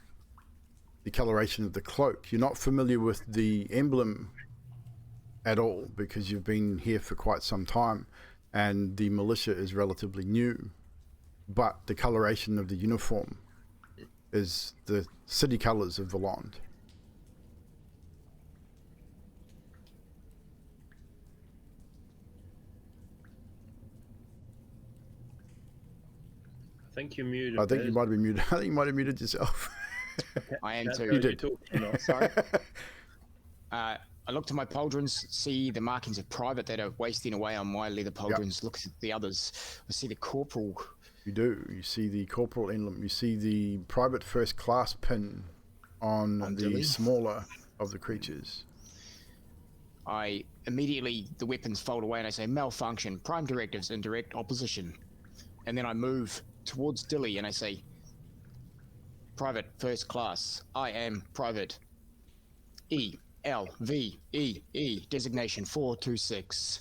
the coloration of the cloak. You're not familiar with the emblem at all because you've been here for quite some time and the militia is relatively new, but the coloration of the uniform is the city colors of Valand. I think you're muted. I think you might have been muted. I think you might have muted yourself. I am too. You did. Sorry. I look to my pauldrons, see the markings of private that are wasting away on my leather pauldrons. Yep. Look at the others. I see the corporal. You do. You see the corporal emblem. You see the private first class pin on the Dilly. Smaller of the creatures. I immediately, the weapons fold away and I say, "Malfunction, prime directives in direct opposition." And then I move towards Dilly and I say, "Private first class, I am Private Evlve, designation 426.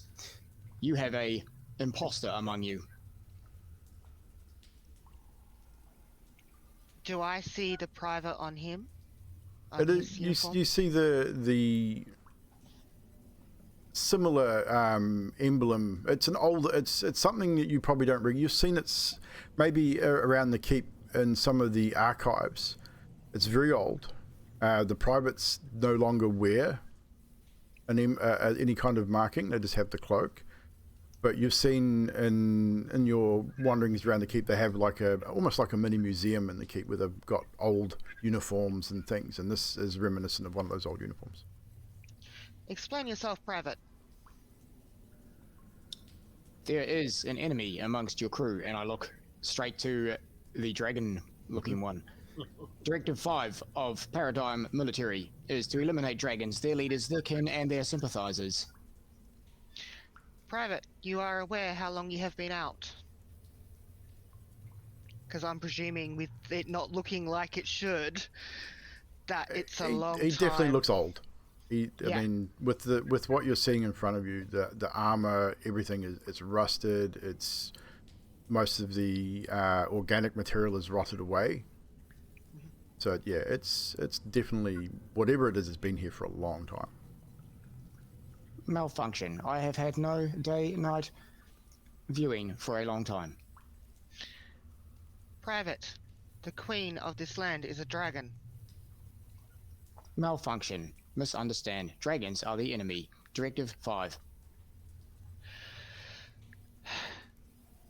You have a imposter among you." Do I see the private on him? It is, you see the similar emblem. It's an old. It's something that you probably don't. You've seen it's maybe around the keep in some of the archives. It's very old. The privates no longer wear any kind of marking. They just have the cloak. But you've seen in your wanderings around the keep, they have like almost like a mini museum in the keep where they've got old uniforms and things. And this is reminiscent of one of those old uniforms. Explain yourself, Private. There is an enemy amongst your crew, and I look straight to the dragon-looking one. Directive 5 of Paradigm Military is to eliminate dragons, their leaders, their kin, and their sympathizers. Private, you are aware how long you have been out? Because I'm presuming with it not looking like it should, that it's a long time. He definitely looks old. I mean, with what you're seeing in front of you, the armor, everything is rusted. It's most of the organic material is rotted away. So yeah, it's definitely, whatever it is, it's been here for a long time. Malfunction. I have had no day-night viewing for a long time. Private, the queen of this land is a dragon. Malfunction. Misunderstand. Dragons are the enemy. Directive 5.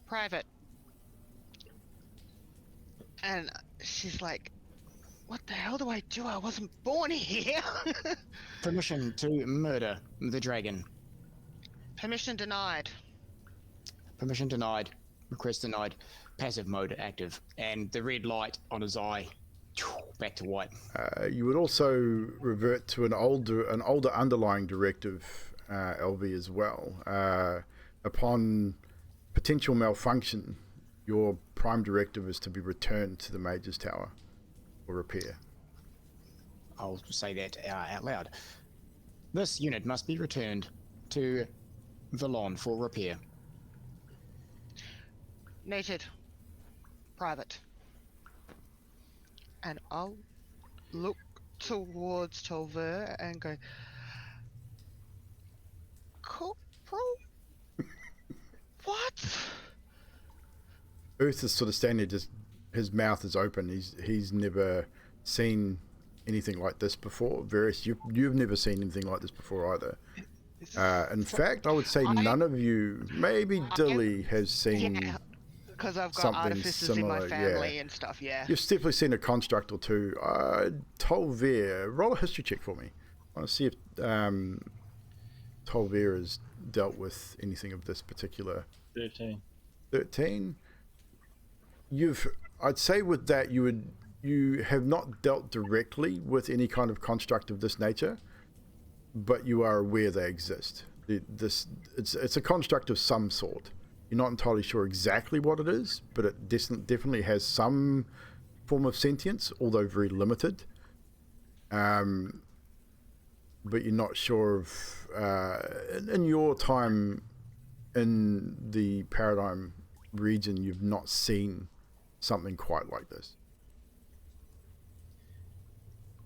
Private. And she's like, "What the hell do I do? I wasn't born here." Permission to murder the dragon. Permission denied. Permission denied. Request denied. Passive mode active. And the red light on his eye, back to white. You would also revert to an older underlying directive, LV, as well. Upon potential malfunction, your prime directive is to be returned to the Mage's Tower for repair. I'll say that out loud. This unit must be returned to Valon for repair. Noted. Private. And I'll look towards Tolver and go, "Corporal? What?" Earth is sort of standing there, just his mouth is open. He's never seen anything like this before. Varys, you've never seen anything like this before either. In fact, I would say none of you, maybe Dilly, has seen Yeah, because I've got something artificers in my similar. family Yeah, and stuff. Yeah. you've definitely seen a construct or two. Tolver, roll a history check for me. I want to see if Tolver has dealt with anything of this particular. 13. 13. I'd say with that you have not dealt directly with any kind of construct of this nature, but you are aware they exist. It's a construct of some sort. You're not entirely sure exactly what it is, but it definitely has some form of sentience, although very limited. But you're not sure of in your time in the paradigm region, you've not seen something quite like this.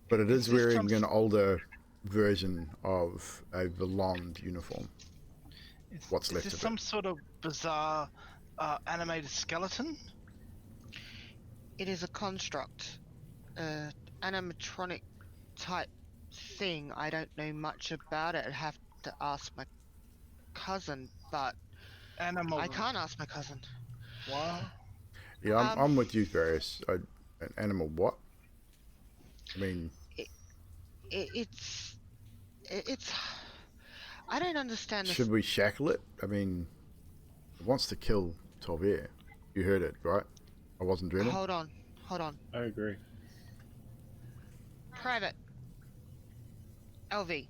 But it is wearing an older version of a Veland uniform. What's left Is this of some it? sort of bizarre animated skeleton? It is a construct, animatronic type thing. I don't know much about it. I'd have to ask my cousin, but Animal. I can't ask my cousin. Wow. Yeah, I'm with you, Various. An animal what? I mean, It's I don't understand this. should we shackle it? I mean, it wants to kill Tolver. You heard it, right? I wasn't dreaming. Hold on. I agree. Private LV.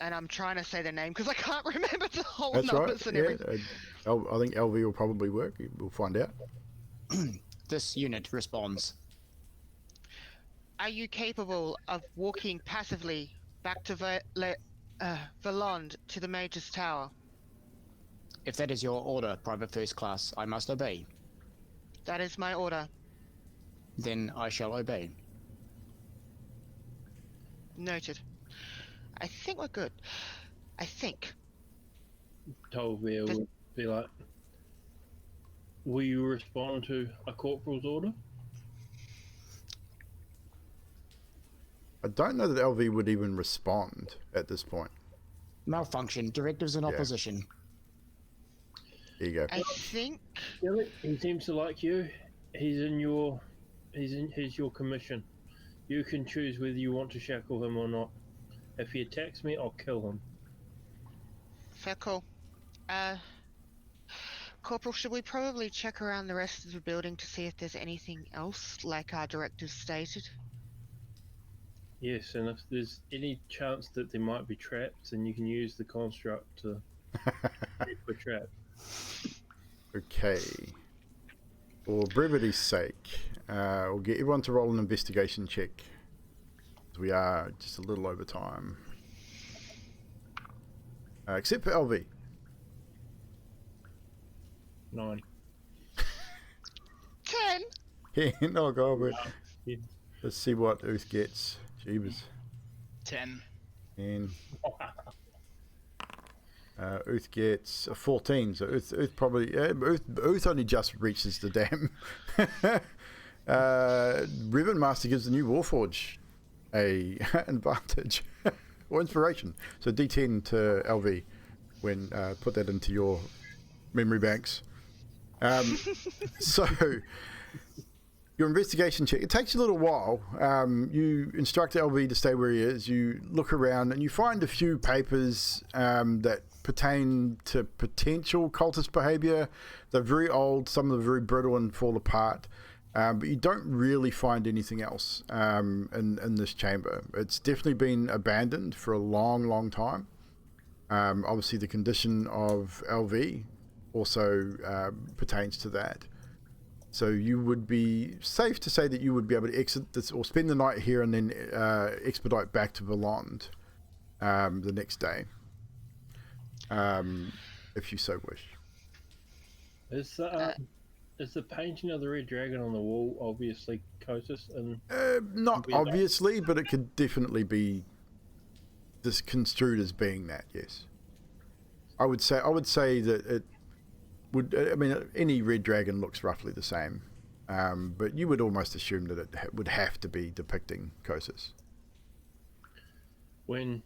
And I'm trying to say the name because I can't remember the whole That's right. numbers and Yeah, everything. I think LV will probably work. We'll find out. This unit responds. Are you capable of walking passively back to Veland to the Major's Tower? If that is your order, Private First Class, I must obey. That is my order. Then I shall obey. Noted. I think we're good. I think. Tolvere would be like, will you respond to a corporal's order? I don't know that LV would even respond at this point. Malfunction. Directives in Yeah. opposition. There you go. I think. He seems to like you. He's your commission. You can choose whether you want to shackle him or not. If he attacks me, I'll kill him. Fair call. Corporal, should we probably check around the rest of the building to see if there's anything else, like our directive stated? Yes, and if there's any chance that there might be traps, then you can use the construct to set the trap. Okay. For brevity's sake, we'll get everyone to roll an investigation check. We are just a little over time. Except for LV. 9. 10! Yeah, no, God, but Yeah. let's see what Earth gets. Jeebus. 10. And Earth gets a 14, so Earth probably Earth only just reaches the dam. Ribbon Master gives the new Warforge a advantage or inspiration. So D10 to LV when put that into your memory banks. So your investigation check, it takes you a little while. You instruct LV to stay where he is. You look around and you find a few papers that pertain to potential cultist behavior. They're very old, some of them are very brittle and fall apart. But you don't really find anything else in this chamber. It's definitely been abandoned for a long, long time. Obviously, the condition of LV also pertains to that. So you would be safe to say that you would be able to exit this or spend the night here and then expedite back to Veland the next day, if you so wish. Is the painting of the red dragon on the wall obviously Kotis? And Not obviously, but it could definitely be construed as being that. Yes, I would say that it would. I mean, any red dragon looks roughly the same, but you would almost assume that it would have to be depicting Kosis. when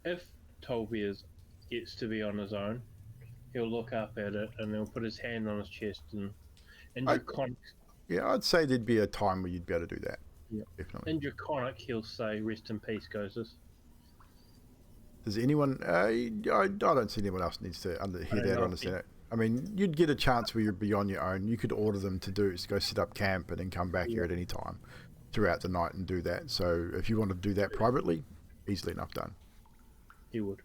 if Tolbiers gets to be on his own, he'll look up at it and he'll put his hand on his chest and draconic. Yeah, I'd say there'd be a time where you'd be able to do that. Yeah. Definitely. In draconic, he'll say, "Rest in peace, Ghosts." Does anyone? I don't see anyone else needs to hear that or understand it. I mean, you'd get a chance where you're beyond your own. You could order them to go set up camp and then come back here at any time throughout the night and do that. So if you want to do that privately, easily enough done. He would.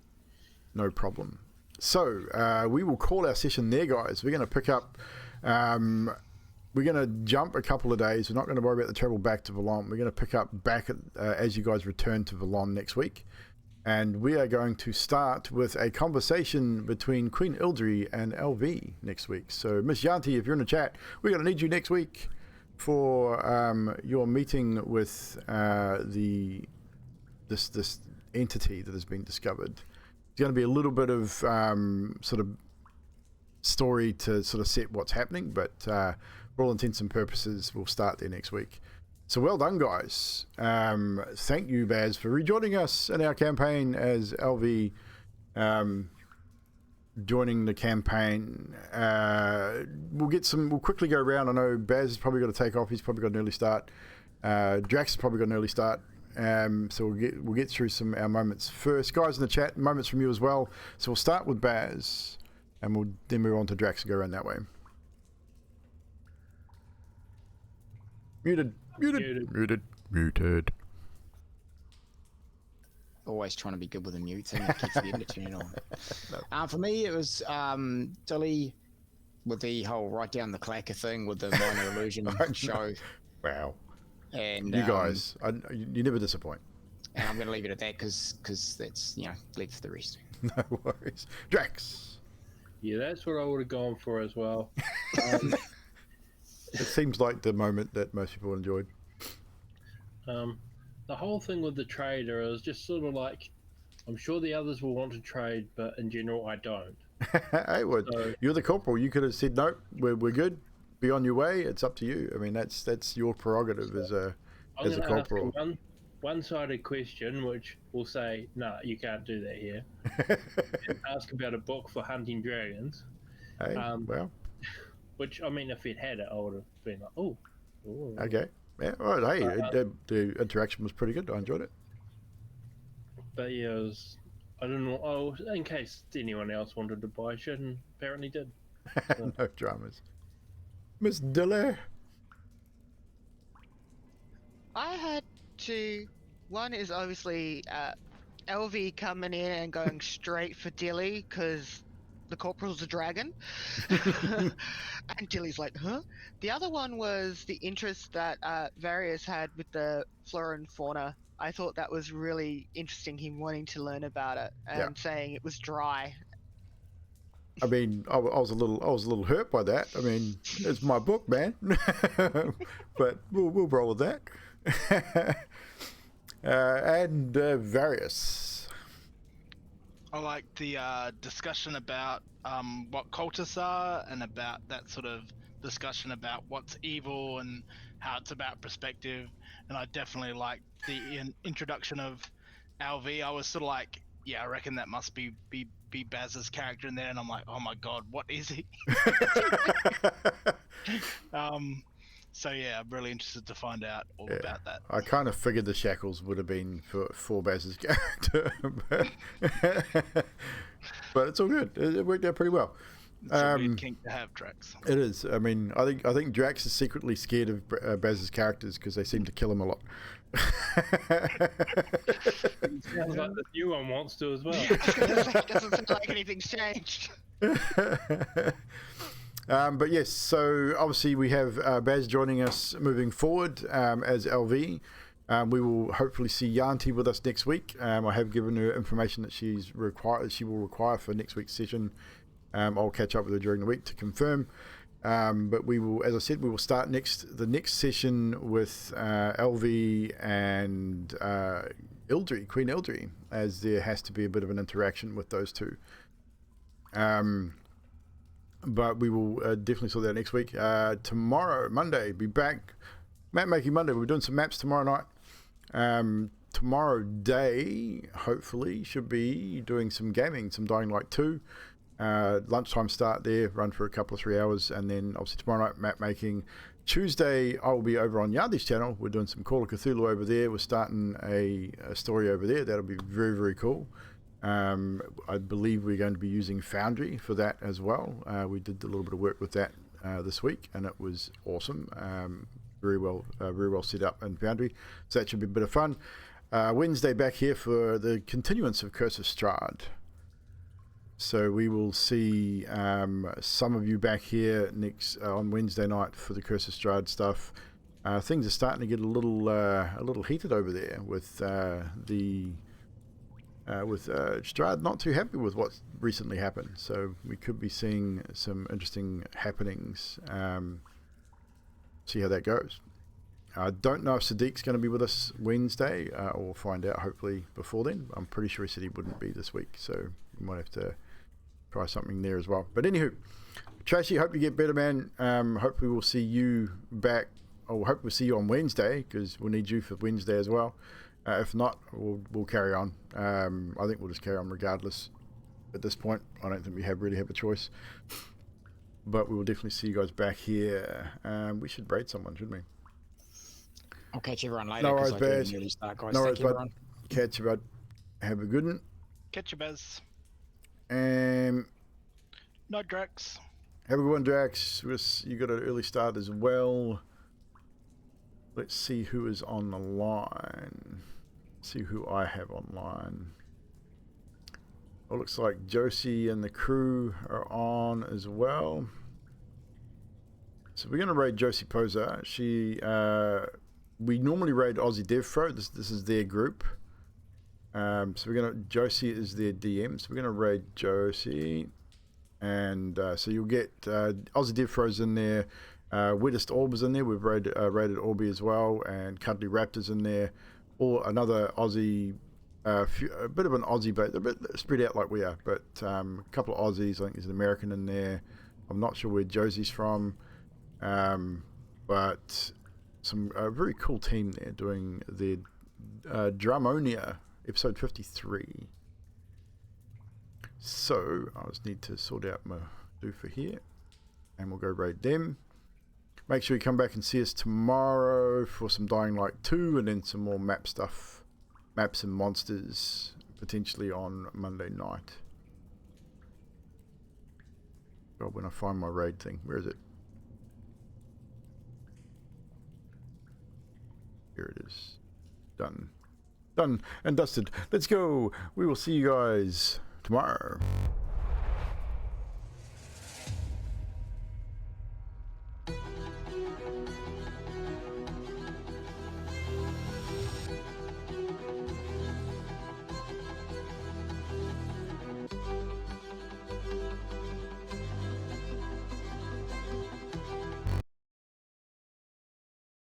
No problem. So we will call our session there, guys. We're going to pick up. We're going to jump a couple of days. We're not going to worry about the travel back to Valon. We're going to pick up back as you guys return to Valon next week. And we are going to start with a conversation between Queen Ildry and LV next week. So, Miss Yanti, if you're in the chat, we're going to need you next week for your meeting with this entity that has been discovered. It's going to be a little bit of sort of story to sort of set what's happening, but for all intents and purposes, we'll start there next week. So well done, guys. Thank you, Baz, for rejoining us in our campaign as LV joining the campaign. We'll quickly go around. I know Baz has probably got to take off. He's probably got an early start. Drax has probably got an early start. So we'll get through our moments first. Guys in the chat, moments from you as well. So we'll start with Baz, and we'll then move on to Drax and go around that way. Muted. Always trying to be good with the mute thing. I keep forgetting to turn it on. For me, it was Dilly with the whole write down the clacker thing with the minor illusion show. Wow. And you guys, you never disappoint. And I'm going to leave it at that because that's, leave for the rest. No worries. Drax. Yeah, that's what I would have gone for as well. It seems like the moment that most people enjoyed. The whole thing with the trader is just sort of like, I'm sure the others will want to trade, but in general, I don't. Hey, well, So- you're the corporal. You could have said, nope, we're good. Be on your way. It's up to you. I mean, that's your prerogative as a I'm going to ask corporal. a one-sided question, which will say, "No, you can't do that here." And ask about a book for hunting dragons. Hey, well, Which, I mean, if it had it, I would have been like, "Oh, okay. Yeah, all right. Hey, the interaction was pretty good. I enjoyed it. But yeah, I don't know. Oh, in case anyone else wanted to buy shit, and apparently did. No dramas. Miss Diller. I had to. One is obviously LV coming in and going straight for Dilly because the corporal's a dragon. And Dilly's like, huh? The other one was the interest that Various had with the flora and fauna. I thought that was really interesting, him wanting to learn about it and saying it was dry. I mean, I was a little hurt by that. I mean, it's my book, man. But we'll roll with that. And Various. I like the discussion about what cultists are and about that sort of discussion about what's evil and how it's about perspective. And I definitely like the introduction of LV. I was sort of like, yeah, I reckon that must be Baz's character in there. And I'm like, oh my god, what is he? So yeah, I'm really interested to find out all about that. I kind of figured the shackles would have been for Baz's character, but it's all good. It worked out pretty well. It's a weird kink to have, Drax. It is. I mean, I think Drax is secretly scared of Baz's characters because they seem to kill him a lot. Sounds like the new one wants to as well. It doesn't sound like anything's changed. But yes, so obviously we have Baz joining us moving forward as LV. We will hopefully see Yanti with us next week. I have given her information that she will require for next week's session. I'll catch up with her during the week to confirm. But we will, as I said, we will start the next session with LV and Ildry, Queen Ildry, as there has to be a bit of an interaction with those two. But we will definitely sort that out next week. Tomorrow, Monday, be back. Map making Monday. We're doing some maps tomorrow night. tomorrow day, hopefully, should be doing some gaming, some Dying Light 2. Lunchtime start there, run for a couple of 3 hours, and then obviously tomorrow night map making. Tuesday I will be over on Yardi's channel. We're doing some Call of Cthulhu over there. We're starting a story over there. That'll be very, very cool. I believe we're going to be using Foundry for that as well. We did a little bit of work with that this week, and it was awesome. Very well set up in Foundry, so that should be a bit of fun. Wednesday back here for the continuance of Curse of Strahd. So we will see some of you back here next on Wednesday night for the Curse of Strahd stuff. Things are starting to get a little heated over there with Strahd not too happy with what's recently happened. So we could be seeing some interesting happenings. See how that goes. I don't know if Sadiq's going to be with us Wednesday. We'll find out hopefully before then. I'm pretty sure he said he wouldn't be this week, so we might have to try something there as well. But anywho, Tracy, hope you get better, man. Hopefully we'll see you back, or hope we'll see you on Wednesday, because we'll need you for Wednesday as well. If not, we'll carry on. I think we'll just carry on regardless at this point. I don't think we really have a choice. But we will definitely see you guys back here. We should raid someone, shouldn't we? I'll catch everyone later. No worries, I Baz. do really start, guys. No worries, Thank you, bud. everyone. Catch you, bud. Have a good one. Catch you, Bez. And No, Drax. have a good one, Drax. You got an early start as well. Let's see who is on the line. See who I have online. It looks like Josie and the crew are on as well. So we're going to raid Josie Poser. We normally raid Aussie DevFro. This is their group. So Josie is their DM. So we're going to raid Josie. And so you'll get Aussie DevFro's in there. Wettest Orb is in there. We've raided Orby as well. And Cuddly Raptor's in there. Or another Aussie, a bit of an Aussie, but a bit spread out like we are. But a couple of Aussies. I think there's an American in there. I'm not sure where Josie's from. But some very cool team there doing the Drumonia episode 53. So I just need to sort out my do for here, and we'll go raid them. Make sure you come back and see us tomorrow for some Dying Light 2, and then some more map stuff, maps and monsters, potentially on Monday night. God, when I find my raid thing, where is it? Here it is. Done and dusted. Let's go. We will see you guys tomorrow.